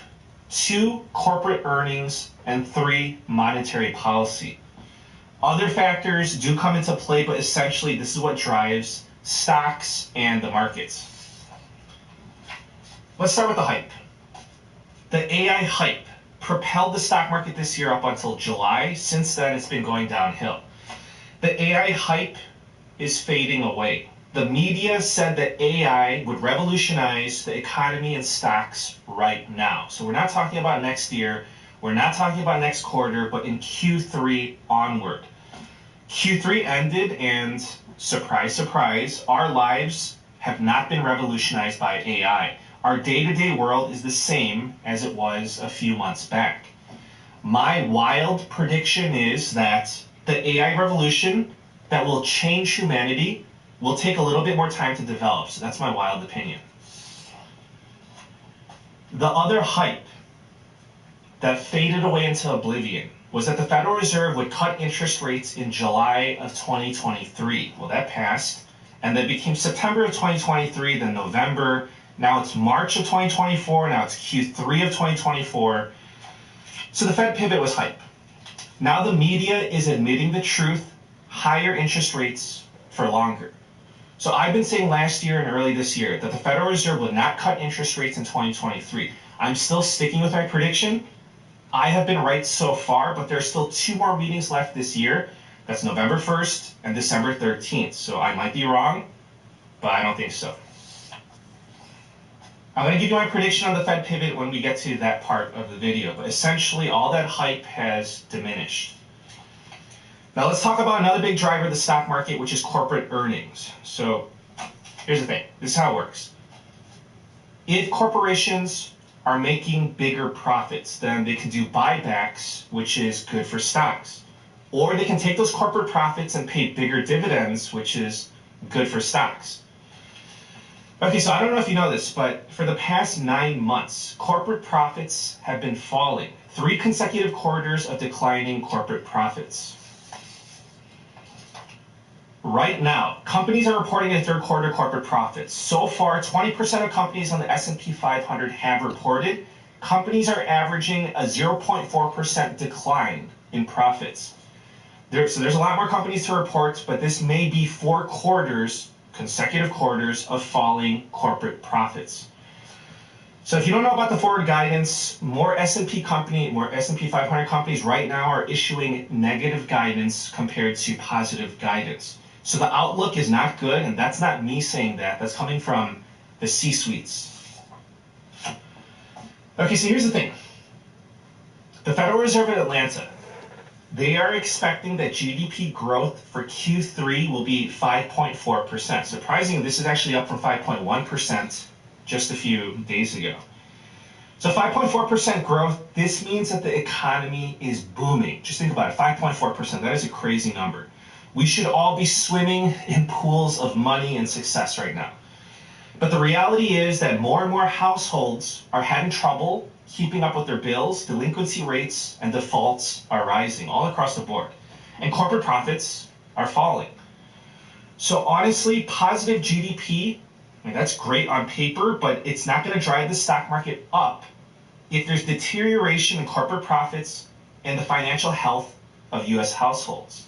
Speaker 9: two, corporate earnings, and three, monetary policy. Other factors do come into play, but essentially this is what drives stocks and the markets. Let's start with the hype. The AI hype propelled the stock market this year up until July. Since then, it's been going downhill. The AI hype is fading away. The media said that AI would revolutionize the economy and stocks right now. So we're not talking about next year. We're not talking about next quarter, but in Q3 onward. Q3 ended, and surprise, surprise, our lives have not been revolutionized by AI. Our day-to-day world is the same as it was a few months back. My wild prediction is that the AI revolution that will change humanity will take a little bit more time to develop. So that's my wild opinion. The other hype that faded away into oblivion was that the Federal Reserve would cut interest rates in July of 2023. Well, that passed, and then became September of 2023, then November. Now it's March of 2024. Now it's Q3 of 2024. So the Fed pivot was hype. Now the media is admitting the truth, higher interest rates for longer. So I've been saying last year and early this year that the Federal Reserve will not cut interest rates in 2023. I'm still sticking with my prediction. I have been right so far, but there's still 2 more meetings left this year. That's November 1st and December 13th. So I might be wrong, but I don't think so. I'm going to give you my prediction on the Fed pivot when we get to that part of the video, but essentially all that hype has diminished. Now let's talk about another big driver of the stock market, which is corporate earnings. So here's the thing. This is how it works. If corporations are making bigger profits, then they can do buybacks, which is good for stocks. Or they can take those corporate profits and pay bigger dividends, which is good for stocks. Okay, so I don't know if you know this, but for the past 9 months, corporate profits have been falling. 3 consecutive quarters of declining corporate profits. Right now, companies are reporting their third quarter corporate profits. So far, 20% of companies on the S&P 500 have reported. Companies are averaging a 0.4% decline in profits. So there's a lot more companies to report, but this may be 4 quarters, consecutive quarters, of falling corporate profits. So if you don't know about the forward guidance, more S&P 500 companies right now are issuing negative guidance compared to positive guidance. So the outlook is not good, and that's not me saying that. That's coming from the C-suites. Okay, so here's the thing. The Federal Reserve in Atlanta, they are expecting that GDP growth for Q3 will be 5.4%. Surprisingly, this is actually up from 5.1% just a few days ago. So 5.4% growth, this means that the economy is booming. Just think about it, 5.4%, that is a crazy number. We should all be swimming in pools of money and success right now. But the reality is that more and more households are having trouble keeping up with their bills. Delinquency rates and defaults are rising all across the board. And corporate profits are falling. So honestly, positive GDP, I mean, that's great on paper, but it's not going to drive the stock market up if there's deterioration in corporate profits and the financial health of U.S. households.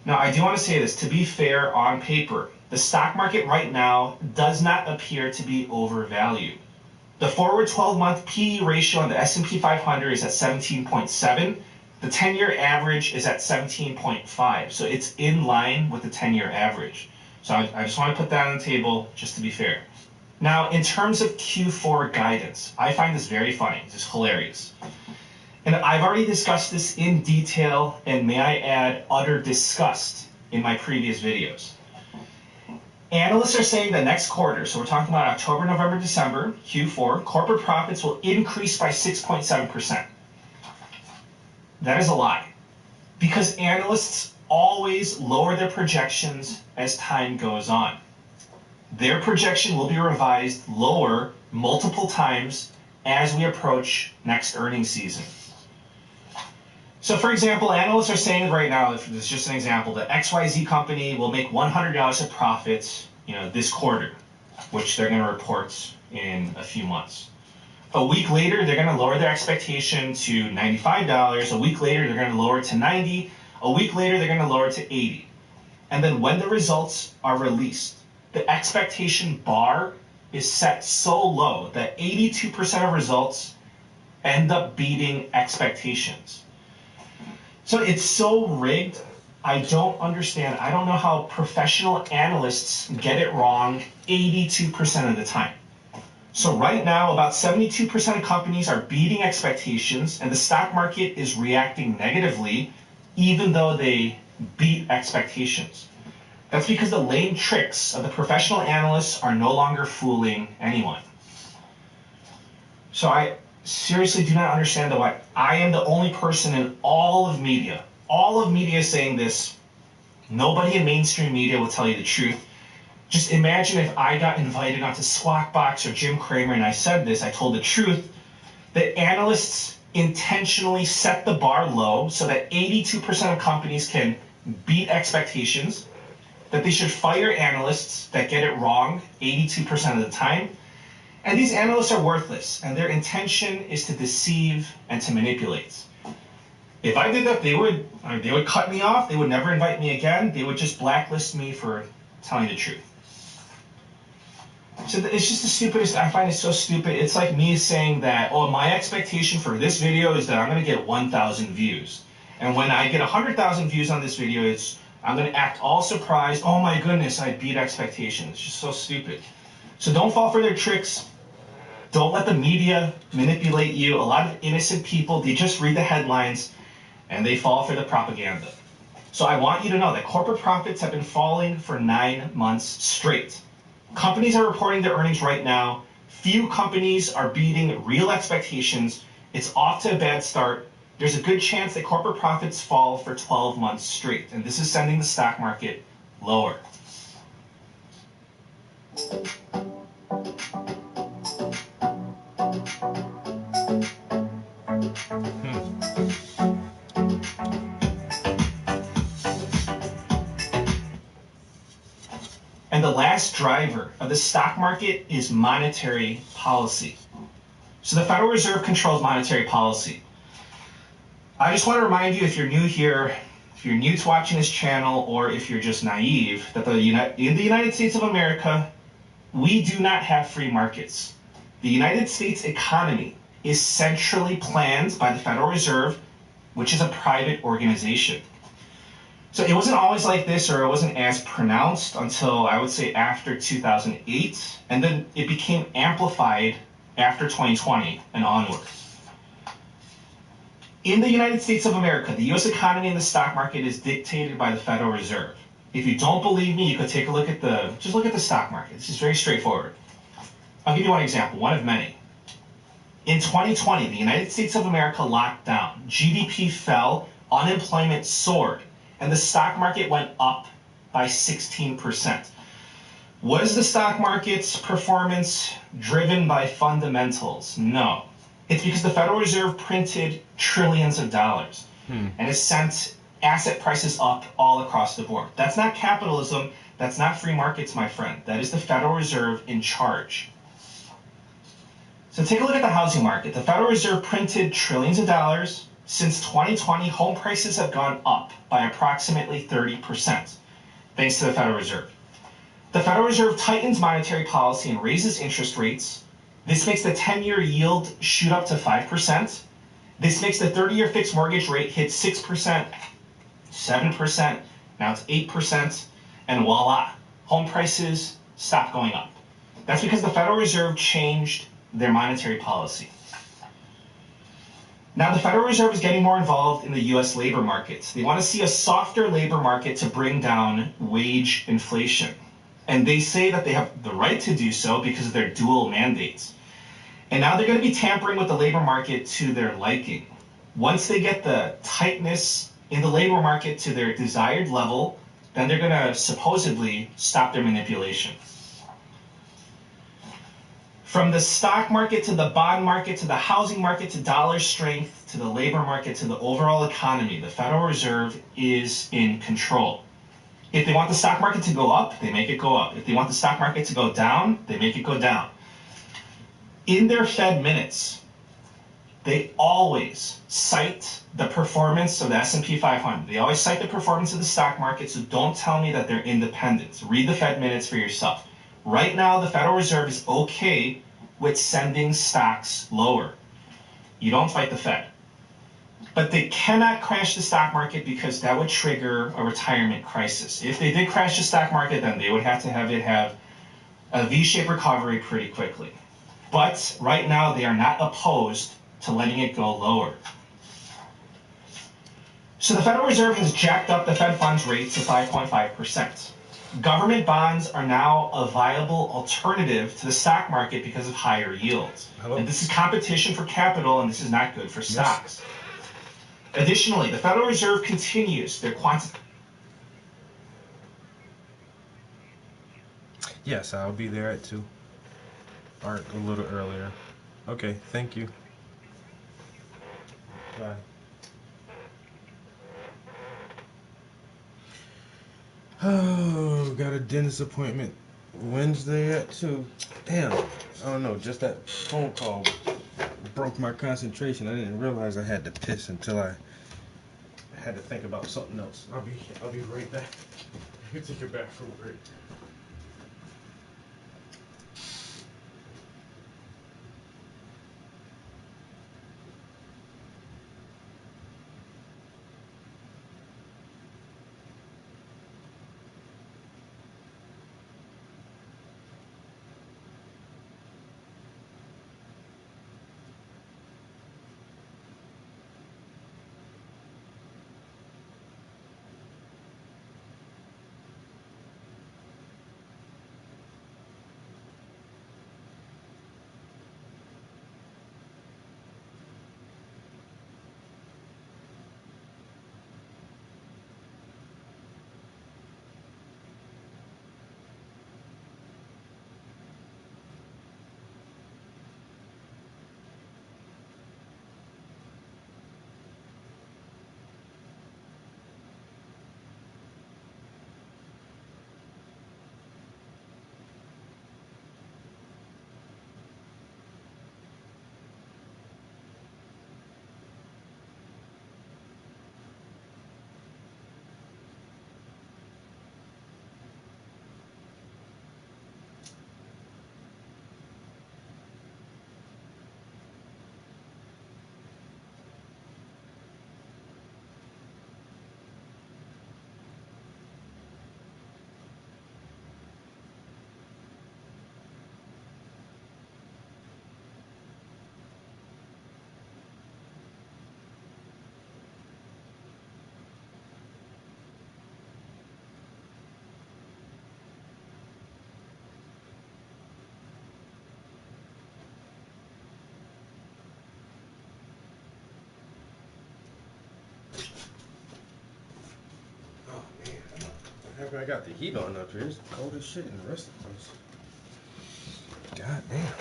Speaker 9: Now, I do want to say this, to be fair, on paper, the stock market right now does not appear to be overvalued. The forward 12-month PE ratio on the S&P 500 is at 17.7. The 10-year average is at 17.5. So it's in line with the 10-year average. So I just want to put that on the table just to be fair. Now, in terms of Q4 guidance, I find this very funny. This is hilarious. And I've already discussed this in detail, and may I add, utter disgust in my previous videos. Analysts are saying that next quarter, so we're talking about October, November, December, Q4, corporate profits will increase by 6.7%. That is a lie, because analysts always lower their projections as time goes on. Their projection will be revised lower multiple times as we approach next earnings season. So for example, analysts are saying right now, if this is just an example, that XYZ company will make $100 of profits, this quarter, which they're going to report in a few months. A week later, they're going to lower their expectation to $95. A week later, they're going to lower it to $90. A week later, they're going to lower it to $80. And then when the results are released, the expectation bar is set so low that 82% of results end up beating expectations. So it's so rigged, I don't understand. I don't know how professional analysts get it wrong 82% of the time. So right now, about 72% of companies are beating expectations, and the stock market is reacting negatively, even though they beat expectations. That's because the lame tricks of the professional analysts are no longer fooling anyone. So I seriously do not understand why I am the only person in all of media saying this. Nobody in mainstream media will tell you the truth. Just imagine if I got invited onto Squawk Box or Jim Cramer and I said this, I told the truth, that analysts intentionally set the bar low so that 82% of companies can beat expectations, that they should fire analysts that get it wrong 82% of the time. And these analysts are worthless, and their intention is to deceive and to manipulate. If I did that, they would cut me off. They would never invite me again. They would just blacklist me for telling the truth. So it's just the stupidest. I find it so stupid. It's like me saying that, oh, my expectation for this video is that I'm going to get 1,000 views. And when I get 100,000 views on this video, I'm going to act all surprised. Oh my goodness, I beat expectations. It's just so stupid. So don't fall for their tricks. Don't let the media manipulate you. A lot of innocent people, they just read the headlines and they fall for the propaganda. So I want you to know that corporate profits have been falling for 9 months straight. Companies are reporting their earnings right now. Few companies are beating real expectations. It's off to a bad start. There's a good chance that corporate profits fall for 12 months straight, and this is sending the stock market lower. And the last driver of the stock market is monetary policy. So the Federal Reserve controls monetary policy. I just want to remind you, if you're new here, if you're new to watching this channel, or if you're just naive, that in the United States of America, we do not have free markets. The United States economy is centrally planned by the Federal Reserve, which is a private organization. So it wasn't always like this, or it wasn't as pronounced until, I would say, after 2008, and then it became amplified after 2020 and onwards. In the United States of America, the U.S. economy and the stock market is dictated by the Federal Reserve. If you don't believe me, you could take a look at just look at the stock market. This is very straightforward. I'll give you one example, one of many. In 2020, the United States of America locked down. GDP fell, unemployment soared, and the stock market went up by 16%. Was the stock market's performance driven by fundamentals? No. It's because the Federal Reserve printed trillions of dollars and has sent asset prices up all across the board. That's not capitalism. That's not free markets, my friend. That is the Federal Reserve in charge. So take a look at the housing market. The Federal Reserve printed trillions of dollars. Since 2020, home prices have gone up by approximately 30%, thanks to the Federal Reserve. The Federal Reserve tightens monetary policy and raises interest rates. This makes the 10-year yield shoot up to 5%. This makes the 30-year fixed mortgage rate hit 6%, 7%, now it's 8%, and voila, home prices stop going up. That's because the Federal Reserve changed their monetary policy. Now the Federal Reserve is getting more involved in the US labor market. They want to see a softer labor market to bring down wage inflation. And they say that they have the right to do so because of their dual mandates. And now they're going to be tampering with the labor market to their liking. Once they get the tightness in the labor market to their desired level, then they're going to supposedly stop their manipulation. From the stock market to the bond market to the housing market to dollar strength to the labor market to the overall economy, the Federal Reserve is in control. If they want the stock market to go up, they make it go up. If they want the stock market to go down, they make it go down. In their Fed minutes, they always cite the performance of the S&P 500. They always cite the performance of the stock market, so don't tell me that they're independent. Read the Fed minutes for yourself. Right now, the Federal Reserve is okay with sending stocks lower. You don't fight the Fed. But they cannot crash the stock market because that would trigger a retirement crisis. If they did crash the stock market, then they would have to have it have a V-shaped recovery pretty quickly. But right now, they are not opposed to letting it go lower. So the Federal Reserve has jacked up the Fed funds rate to 5.5%. Government bonds are now a viable alternative to the stock market because of higher yields. And this is competition for capital, and this is not good for stocks. Additionally, the Federal Reserve continues their
Speaker 1: Yes, I'll be there at 2. Or a little earlier. Okay, thank you. Bye. Oh, got a dentist appointment Wednesday at 2. Damn, I don't know, just that phone call broke my concentration. I didn't realize I had to piss until I had to think about something else. I'll be right back. You take it back from break. I got the heat on up here. It's cold as shit in the rest of the place. God damn.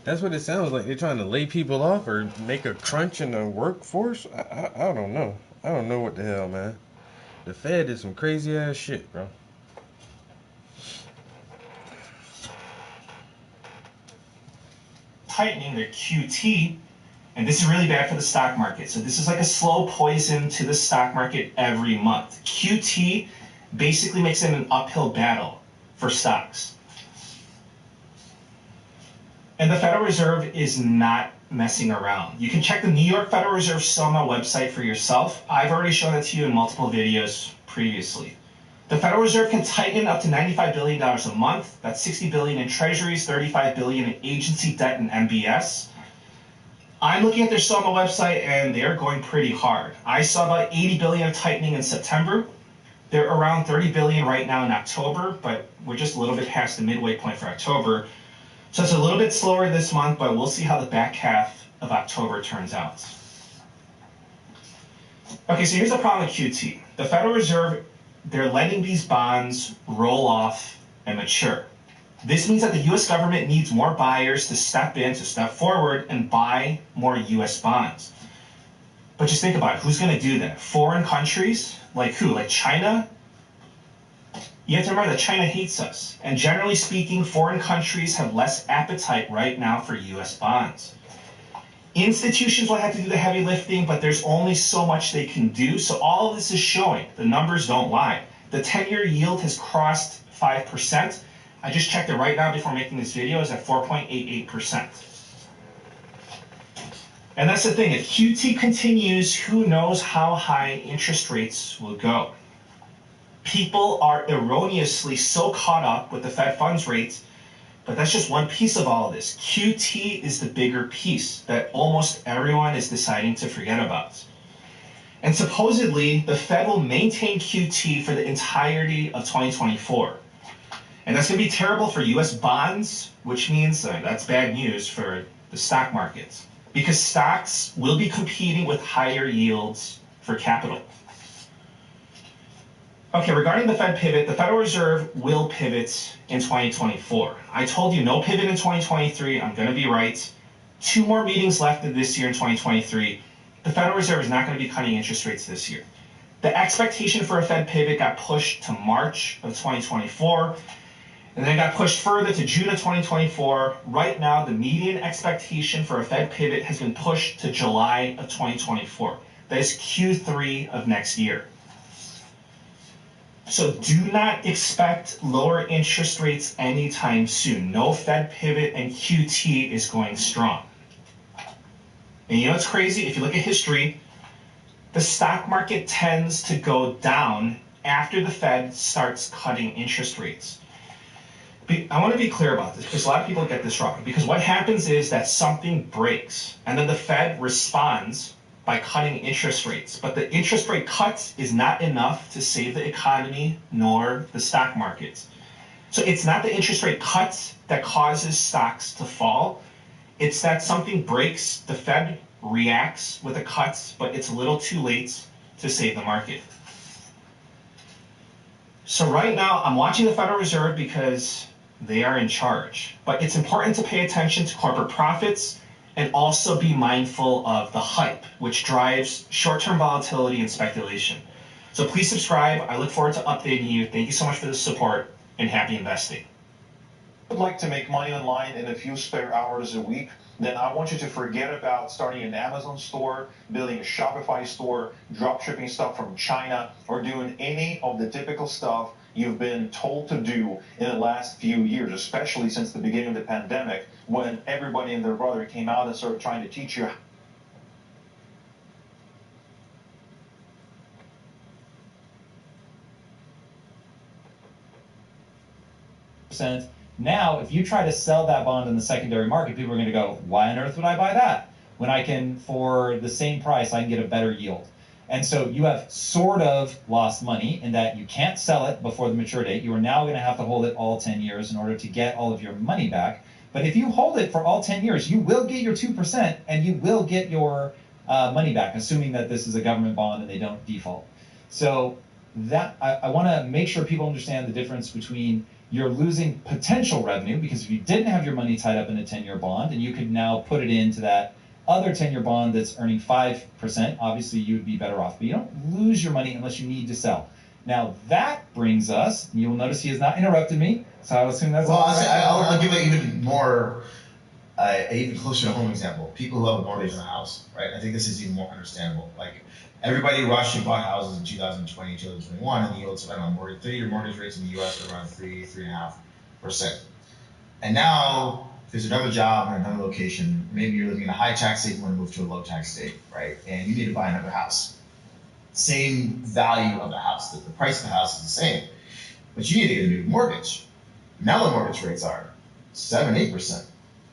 Speaker 1: That's what it sounds like. They're trying to lay people off or make a crunch in the workforce. I don't know. I don't know what the hell, man. The Fed is some crazy ass shit, bro.
Speaker 9: Tightening their QT, and this is really bad for the stock market. So this is like a slow poison to the stock market every month. QT basically makes it an uphill battle for stocks. And the Federal Reserve is not messing around. You can check the New York Federal Reserve SOMA website for yourself. I've already shown it to you in multiple videos previously. The Federal Reserve can tighten up to $95 billion a month. That's $60 billion in treasuries, $35 billion in agency debt and MBS. I'm looking at their SOMA website and they're going pretty hard. I saw about $80 billion of tightening in September. They're around $30 billion right now in October, but we're just a little bit past the midway point for October. So it's a little bit slower this month, but we'll see how the back half of October turns out. Okay, so here's the problem with QT. The Federal Reserve, they're letting these bonds roll off and mature. This means that the U.S. government needs more buyers to step in, to step forward and buy more U.S. bonds. But just think about it. Who's going to do that? Foreign countries? Like who? Like China? You have to remember that China hates us. And generally speaking, foreign countries have less appetite right now for U.S. bonds. Institutions will have to do the heavy lifting, but there's only so much they can do. So all of this is showing. The numbers don't lie. The 10-year yield has crossed 5%. I just checked it right now before making this video. It's at 4.88%. And that's the thing. If QT continues, who knows how high interest rates will go. People are erroneously so caught up with the Fed funds rate, but that's just one piece of all of this. QT is the bigger piece that almost everyone is deciding to forget about. And supposedly, the Fed will maintain QT for the entirety of 2024. And that's going to be terrible for U.S. bonds, which means that's bad news for the stock markets, because stocks will be competing with higher yields for capital. Okay, regarding the Fed pivot, the Federal Reserve will pivot in 2024. I told you no pivot in 2023. I'm going to be right. 2 more meetings left of this year in 2023. The Federal Reserve is not going to be cutting interest rates this year. The expectation for a Fed pivot got pushed to March of 2024, and then got pushed further to June of 2024. Right now, the median expectation for a Fed pivot has been pushed to July of 2024. That is Q3 of next year. So do not expect lower interest rates anytime soon. No Fed pivot and QT is going strong. And you know what's crazy? If you look at history, the stock market tends to go down after the Fed starts cutting interest rates. I want to be clear about this because a lot of people get this wrong. Because what happens is that something breaks and then the Fed responds by cutting interest rates. But the interest rate cuts is not enough to save the economy nor the stock markets. So it's not the interest rate cuts that causes stocks to fall. It's that something breaks, the Fed reacts with the cuts, but it's a little too late to save the market. So right now, I'm watching the Federal Reserve because they are in charge. But it's important to pay attention to corporate profits and also be mindful of the hype, which drives short-term volatility and speculation. So please subscribe. I look forward to updating you. Thank you so much for the support, and happy investing.
Speaker 10: Would like to make money online in a few spare hours a week, then I want you to forget about starting an Amazon store, building a Shopify store, drop shipping stuff from China, or doing any of the typical stuff you've been told to do in the last few years, especially since the beginning of the pandemic, when everybody and their brother came out and started trying to teach you
Speaker 11: %. Now, if you try to sell that bond in the secondary market, people are going to go, why on earth would I buy that? When I can, for the same price, I can get a better yield. And so you have sort of lost money in that you can't sell it before the mature date. You are now going to have to hold it all 10 years in order to get all of your money back. But if you hold it for all 10 years, you will get your 2% and you will get your money back, assuming that this is a government bond and they don't default. So that I want to make sure people understand the difference between you're losing potential revenue because if you didn't have your money tied up in a 10-year bond and you could now put it into that other 10-year bond that's earning 5%, obviously you would be better off. But you don't lose your money unless you need to sell. Now that brings us, you'll notice he has not interrupted me, so I'll assume that's
Speaker 12: well,
Speaker 11: all right.
Speaker 12: I'll give an even more, even closer to home example. People who have a mortgage on a house, right? I think this is even more understandable. Like, everybody rushed and bought houses in 2020, 2021, and the yields on mortgage, 3-year mortgage rates in the U.S. are around 3.5%. And now there's another job in another location. Maybe you're living in a high tax state, you want to move to a low tax state, right? And you need to buy another house. Same value of the house, the price of the house is the same, but you need to get a new mortgage. Now the mortgage rates are 7-8%,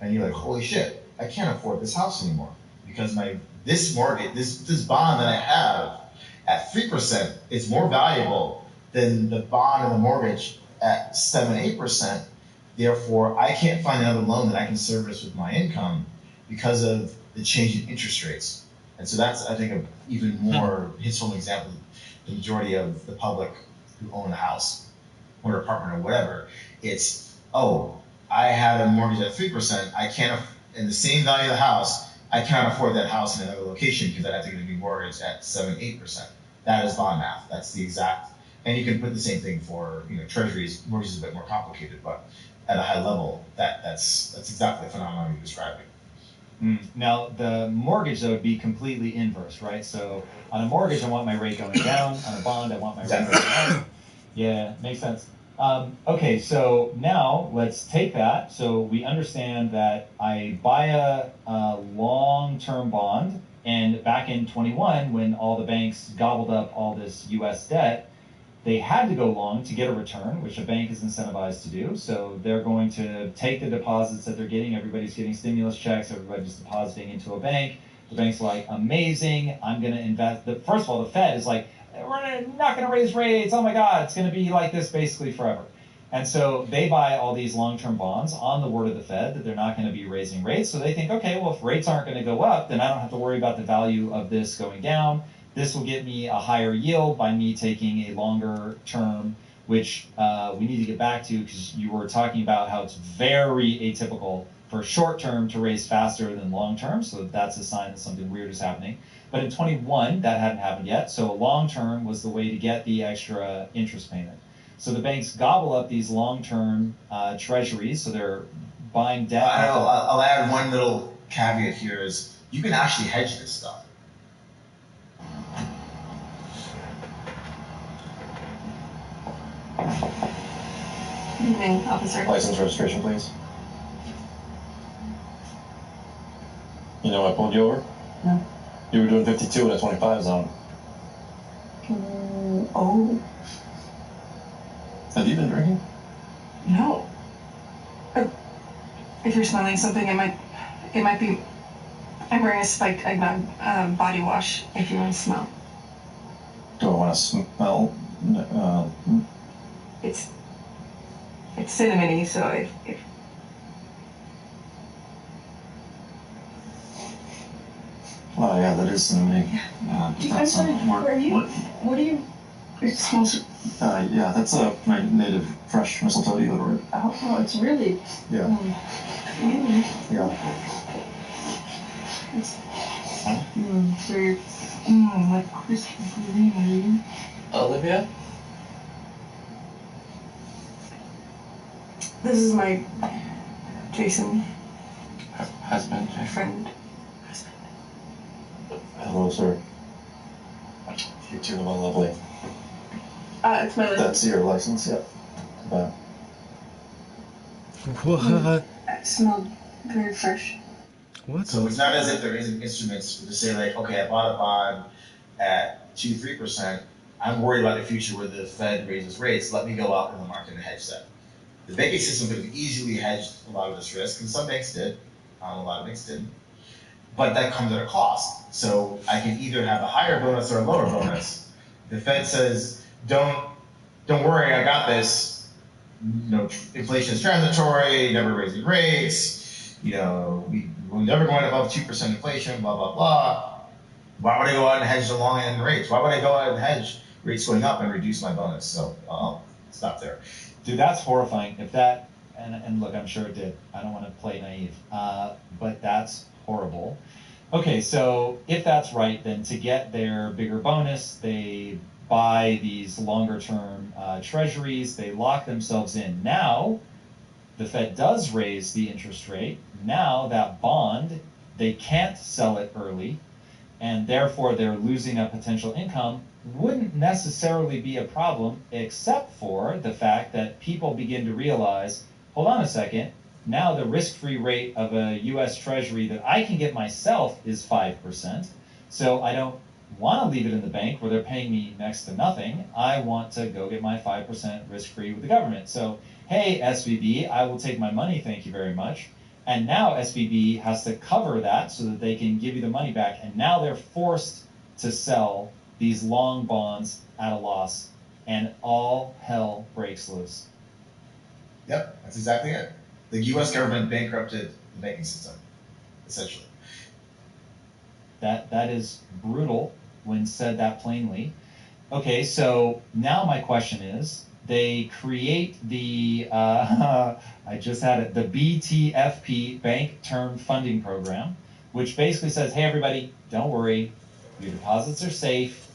Speaker 12: and you're like, holy shit, I can't afford this house anymore because this mortgage, this bond that I have at 3% is more valuable than the bond and the mortgage at 7-8%. Therefore, I can't find another loan that I can service with my income because of the change in interest rates. And so that's, I think, an even more hits home example. The majority of the public who own a house or an apartment or whatever, it's, oh, I had a mortgage at 3%. I can't, in the same value of the house, I can't afford that house in another location because I have to get a new mortgage at 7-8%. That is bond math. That's the exact, and you can put the same thing for treasuries. Mortgages is a bit more complicated, but at a high level, that's exactly the phenomenon you're describing.
Speaker 11: Now, the mortgage, though, would be completely inverse, right? So on a mortgage, I want my rate going down. On a bond, I want my rate going up. Yeah, makes sense. Okay, so now let's take that. So we understand that I buy a long-term bond, and back in 21, when all the banks gobbled up all this U.S. debt, they had to go long to get a return, which a bank is incentivized to do. So they're going to take the deposits that they're getting. Everybody's getting stimulus checks. Everybody's depositing into a bank. The bank's like, amazing. I'm going to invest. First of all, the Fed is like, we're not going to raise rates. Oh my God, it's going to be like this basically forever. And so they buy all these long-term bonds on the word of the Fed that they're not going to be raising rates. So they think, okay, well, if rates aren't going to go up, then I don't have to worry about the value of this going down. This will get me a higher yield by me taking a longer term, which we need to get back to because you were talking about how it's very atypical for short term to raise faster than long term. So that's a sign that something weird is happening. But in 21, that hadn't happened yet. So long term was the way to get the extra interest payment. So the banks gobble up these long term treasuries. So they're buying debt.
Speaker 12: I'll add one little caveat here is you can actually hedge this stuff.
Speaker 13: Good evening, officer.
Speaker 14: License registration, please. You know I pulled you over?
Speaker 13: No.
Speaker 14: You were doing 52 in a 25 zone.
Speaker 13: Oh.
Speaker 14: Have you been drinking?
Speaker 13: No. If you're smelling something, it might be. I'm wearing a spiked eggnog body wash. If you want to smell.
Speaker 14: Do I want to smell?
Speaker 13: It's cinnamony, so if
Speaker 14: Oh yeah, that is cinnamony.
Speaker 13: I'm sorry. Where are you? What are you? It smells.
Speaker 14: Yeah, that's my native fresh mistletoe deodorant.
Speaker 13: Oh, it's really.
Speaker 14: Yeah. Yeah.
Speaker 13: It's very like crispy green.
Speaker 14: Olivia?
Speaker 13: This is my Jason.
Speaker 14: Husband.
Speaker 13: Friend.
Speaker 14: Hello, sir. You two are lovely.
Speaker 13: It's my license.
Speaker 14: That's your license, yep. Bye.
Speaker 1: What?
Speaker 13: It smelled very fresh.
Speaker 1: What?
Speaker 12: So it's not as if there isn't instruments to say like, okay, I bought a bond at 2-3%. I'm worried about the future where the Fed raises rates. Let me go out in the market and hedge that. The banking system could have easily hedged a lot of this risk, and some banks did. A lot of banks didn't. But that comes at a cost. So I can either have a higher bonus or a lower bonus. The Fed says, don't worry, I got this. Inflation is transitory, never raising rates. We're never going above 2% inflation, blah, blah, blah. Why would I go out and hedge the long end rates? Why would I go out and hedge rates going up and reduce my bonus? So stop there.
Speaker 11: Dude, that's horrifying. If that, and look, I'm sure it did. I don't want to play naive, but that's horrible. Okay, so if that's right, then to get their bigger bonus, they buy these longer-term treasuries. They lock themselves in. Now, the Fed does raise the interest rate. Now that bond, they can't sell it early, and therefore they're losing a potential income. Wouldn't necessarily be a problem, except for the fact that people begin to realize, hold on a second, now the risk-free rate of a U.S. Treasury that I can get myself is 5%. So I don't want to leave it in the bank where they're paying me next to nothing. I want to go get my 5% risk-free with the government. So, hey, SVB, I will take my money, thank you very much. And now SVB has to cover that so that they can give you the money back. And now they're forced to sell these long bonds at a loss, and all hell breaks loose.
Speaker 12: Yep, that's exactly it. The U.S. government bankrupted the banking system, essentially.
Speaker 11: That is brutal when said that plainly. Okay, so now my question is, they create the, I just had it, the BTFP, Bank Term Funding Program, which basically says, hey everybody, don't worry, your deposits are safe.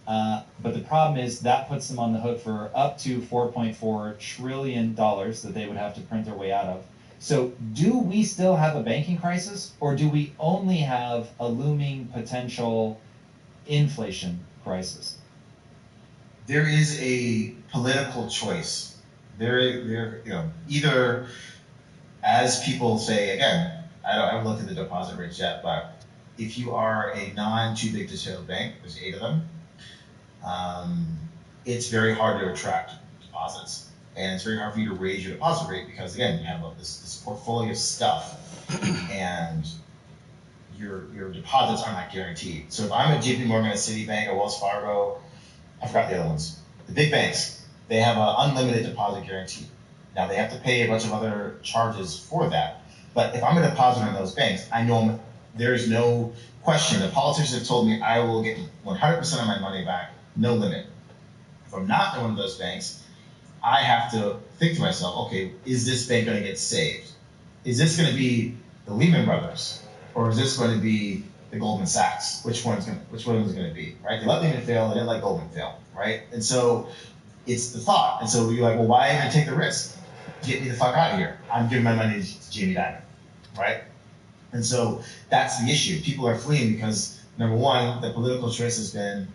Speaker 11: But the problem is that puts them on the hook for up to $4.4 trillion that they would have to print their way out of. So do we still have a banking crisis, or do we only have a looming potential inflation crisis?
Speaker 12: There is a political choice. Either, as people say, again, I haven't looked at the deposit rates yet, but if you are a non-too big to fail bank, there's 8 of them, it's very hard to attract deposits. And it's very hard for you to raise your deposit rate because, again, you have this portfolio of stuff and your deposits are not guaranteed. So if I'm a JP Morgan, a Citibank, a Wells Fargo, I forgot the other ones, the big banks, they have an unlimited deposit guarantee. Now, they have to pay a bunch of other charges for that. But if I'm a depositor in those banks, I know there's no question. The politicians have told me I will get 100% of my money back, no limit. If I'm not in one of those banks, I have to think to myself, okay, is this bank going to get saved? Is this going to be the Lehman Brothers, or is this going to be the Goldman Sachs? Which one is going to be, right? They let Lehman fail, they didn't let Goldman fail, right? And so it's the thought. And so you're like, well, why even take the risk? Get me the fuck out of here. I'm giving my money to Jamie Dimon, right? And so that's the issue. People are fleeing because, number one, the political choice has been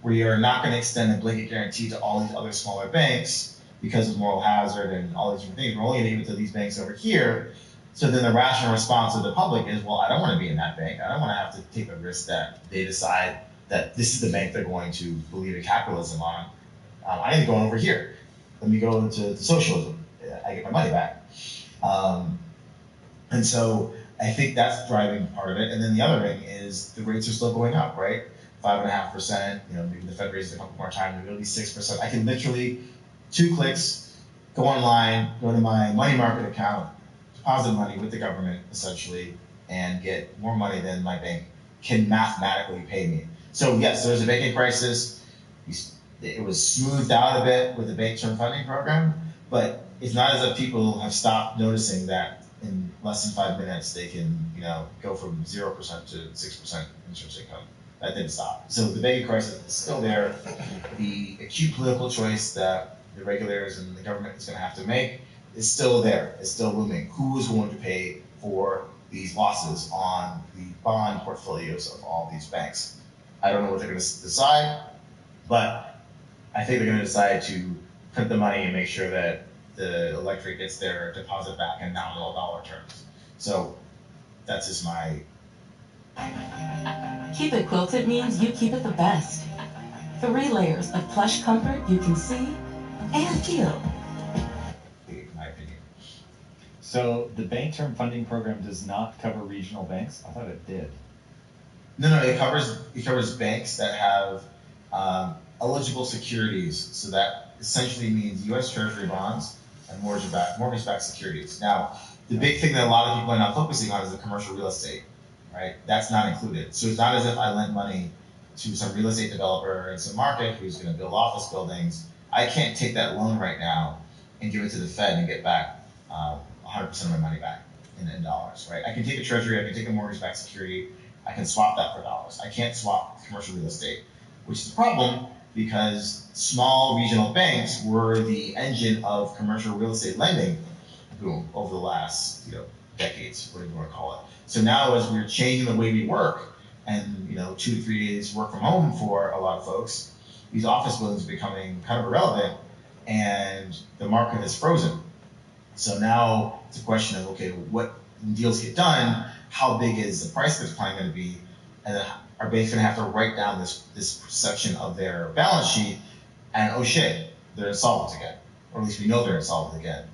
Speaker 12: we are not going to extend a blanket guarantee to all these other smaller banks because of moral hazard and all these different things. We're only going to give it to these banks over here. So then the rational response of the public is, well, I don't want to be in that bank. I don't want to have to take the risk that they decide that this is the bank they're going to believe in capitalism on. I need to go over here. Let me go into socialism. I get my money back. And so I think that's driving part of it. And then the other thing is the rates are still going up, right? 5.5%, maybe the Fed raises a couple more times, maybe it'll be 6%. I can literally 2 clicks, go online, go to my money market account, deposit money with the government essentially, and get more money than my bank can mathematically pay me. So yes, there's a banking crisis. It was smoothed out a bit with the Bank Term Funding Program, but it's not as if people have stopped noticing that in less than 5 minutes they can, go from 0% to 6% interest income. That didn't stop. So the banking crisis is still there. The acute political choice that the regulators and the government is going to have to make is still there. It's still looming. Who is going to pay for these losses on the bond portfolios of all these banks? I don't know what they're going to decide, but I think they're going to decide to print the money and make sure that the electorate gets their deposit back in nominal dollar terms. So that's just my...
Speaker 15: Keep It Quilted means you keep it the best. 3 layers of plush comfort you can see and feel.
Speaker 12: My opinion.
Speaker 11: So the Bank Term Funding Program does not cover regional banks? I thought it did.
Speaker 12: No, it covers banks that have eligible securities. So that essentially means U.S. Treasury bonds and mortgage-backed securities. Now, the big thing that a lot of people are not focusing on is the commercial real estate, right? That's not included. So it's not as if I lent money to some real estate developer in some market who's going to build office buildings. I can't take that loan right now and give it to the Fed and get back 100% of my money back in dollars, right? I can take a treasury, I can take a mortgage-backed security, I can swap that for dollars. I can't swap commercial real estate, which is a problem because small regional banks were the engine of commercial real estate lending boom over the last decades, whatever you want to call it. So now as we're changing the way we work, and 2 to 3 days work from home for a lot of folks, these office buildings are becoming kind of irrelevant, and the market is frozen. So now it's a question of, okay, what deals get done, how big is the price decline going to be, and then are banks going to have to write down this section of their balance sheet, and oh shit, they're insolvent again, or at least we know they're insolvent again.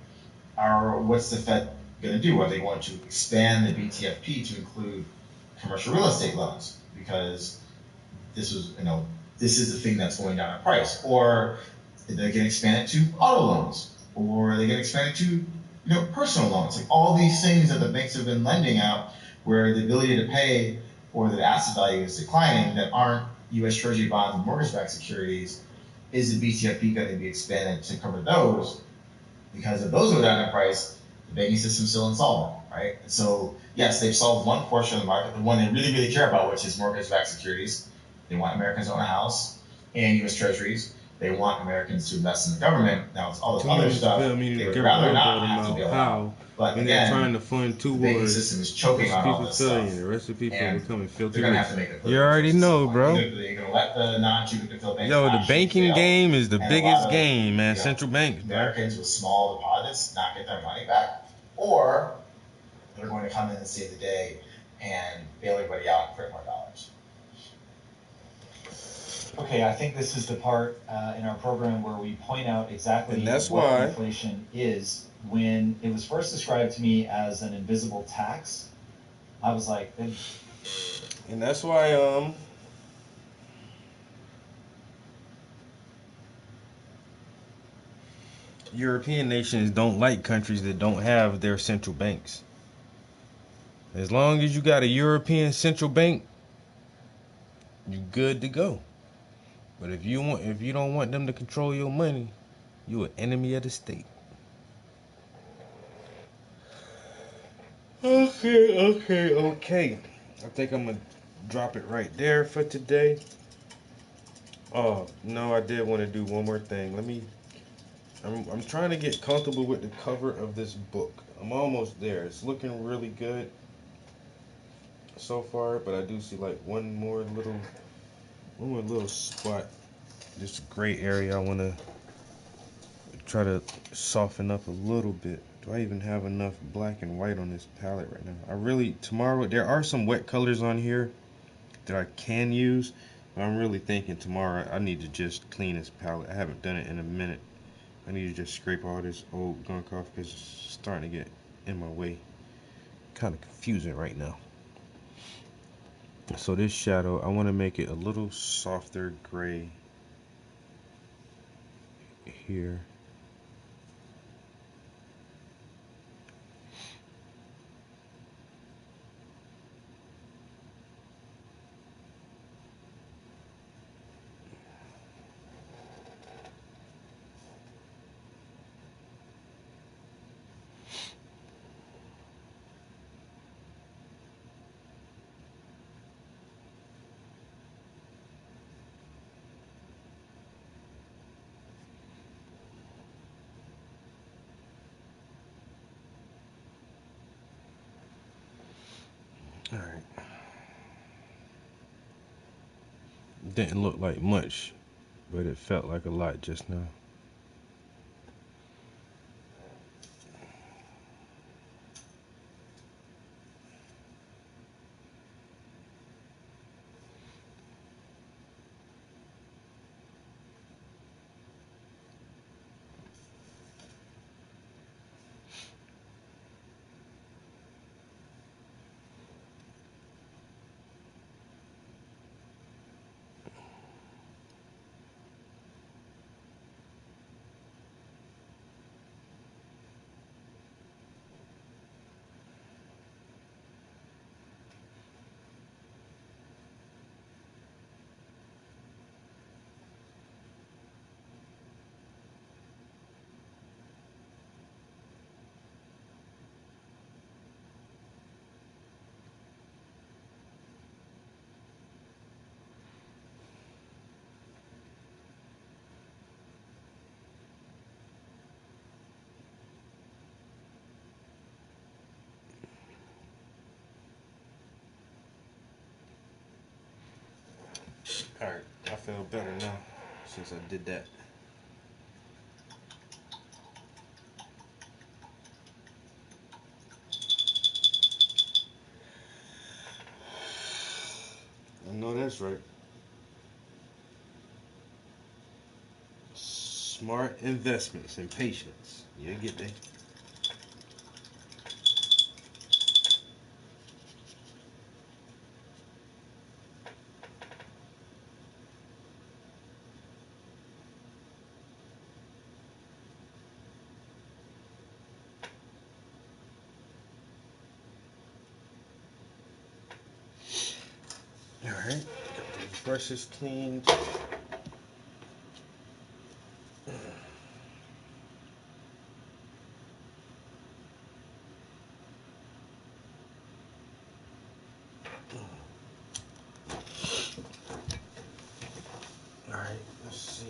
Speaker 12: Or what's the Fed going to do? Are they going to expand the BTFP to include commercial real estate loans? Because this is the thing that's going down in price. Or are they going to expand it to auto loans? Or are they going to expand it to personal loans? Like all these things that the banks have been lending out, where the ability to pay or the asset value is declining, that aren't U.S. Treasury bonds and mortgage-backed securities. Is the BTFP going to be expanded to cover those? Because if those go down in price, the banking system's still insolvent, right? So yes, they've solved one portion of the market, the one they really, really care about, which is mortgage-backed securities. They want Americans to own a house and U.S. Treasuries. They want Americans to invest in the government. Now, it's all this other stuff. They would rather not have to bail out. But
Speaker 1: when
Speaker 12: again,
Speaker 1: they're trying to fund two
Speaker 12: the banking
Speaker 1: wars,
Speaker 12: system is choking on all this stuff.
Speaker 1: The rest of the people are becoming filthy.
Speaker 12: They're going to have to make a
Speaker 1: You already know, bro.
Speaker 12: They're going to let the non-Jupiter banks.
Speaker 1: Yo, the banking game is the biggest game, man.
Speaker 12: You know,
Speaker 1: Central banks,
Speaker 12: Americans with small deposits not get their money back, or they're going to come in and save the day and bail everybody out and print more dollars.
Speaker 11: Okay, I think this is the part in our program where we point out exactly
Speaker 1: And that's
Speaker 11: what
Speaker 1: why
Speaker 11: inflation is. When it was first described to me as an invisible tax, I was like,
Speaker 1: and that's why European nations don't like countries that don't have their central banks. As long as you got a European central bank, you're good to go. But if you don't want them to control your money, you're an enemy of the state. Okay. I think I'm gonna drop it right there for today. Oh no, I did want to do one more thing. I'm trying to get comfortable with the cover of this book. I'm almost there. It's looking really good so far, but I do see like one more little spot, this gray area I want to try to soften up a little bit. Do I even have enough black and white on this palette right now? Tomorrow, there are some wet colors on here that I can use, but I'm really thinking tomorrow I need to just clean this palette. I haven't done it in a minute. I need to just scrape all this old gunk off because it's starting to get in my way. Kind of confusing right now. So this shadow, I want to make it a little softer gray here. All right. Didn't look like much, but it felt like a lot just now. Alright, I feel better now since I did that. I know that's right. Smart investments and patience. You get that. Alright, got these brushes cleaned. Alright, let's see.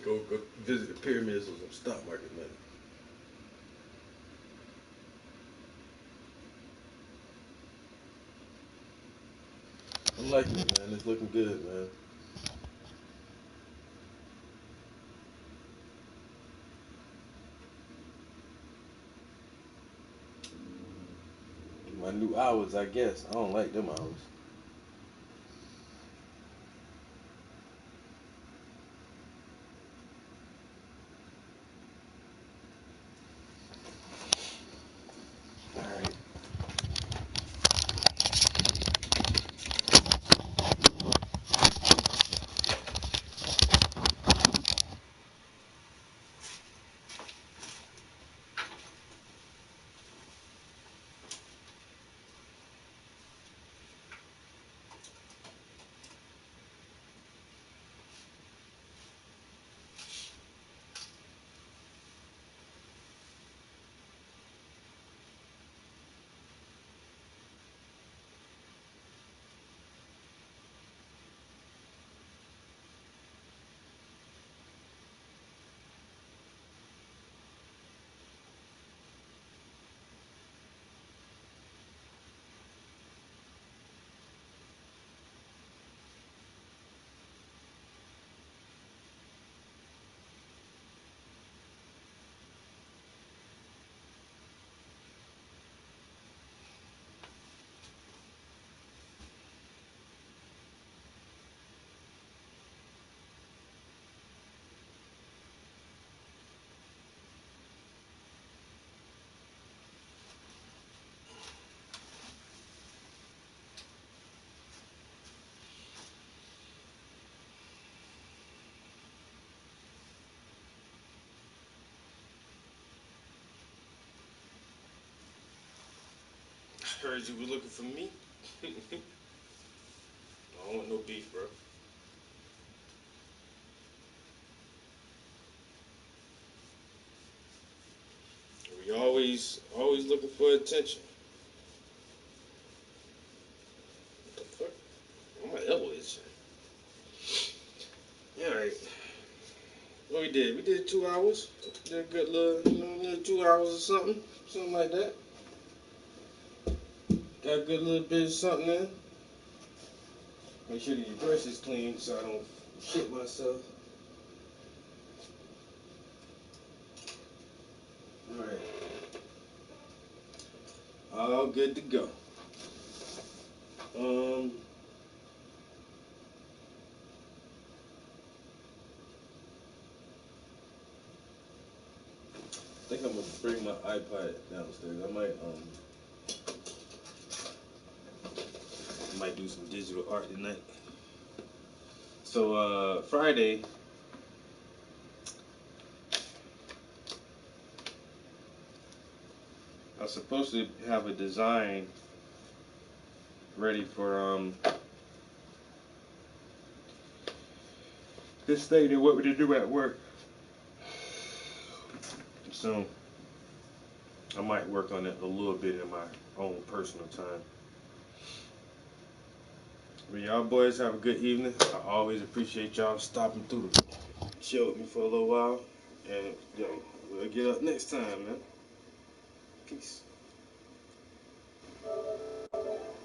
Speaker 1: go visit the pyramids with some stock market money. I'm liking it, man. It's looking good, man. My new hours, I guess. I don't like them hours. Heard you were looking for me. I don't want no beef, bro. We always looking for attention. What the fuck? Oh, my elbow itching. Yeah, all right. What we did? We did 2 hours. Did a good little, 2 hours or something like that. Got a good little bit of something in. Make sure that your brush is clean so I don't shit myself. Alright. All good to go. I think I'm gonna bring my iPad downstairs. I might do some digital art tonight. So Friday, I was supposed to have a design ready for this thing they want me to do at work. So I might work on it a little bit in my own personal time. Well, y'all boys have a good evening. I always appreciate y'all stopping through to chill with me for a little while. And yo, we'll get up next time, man. Peace.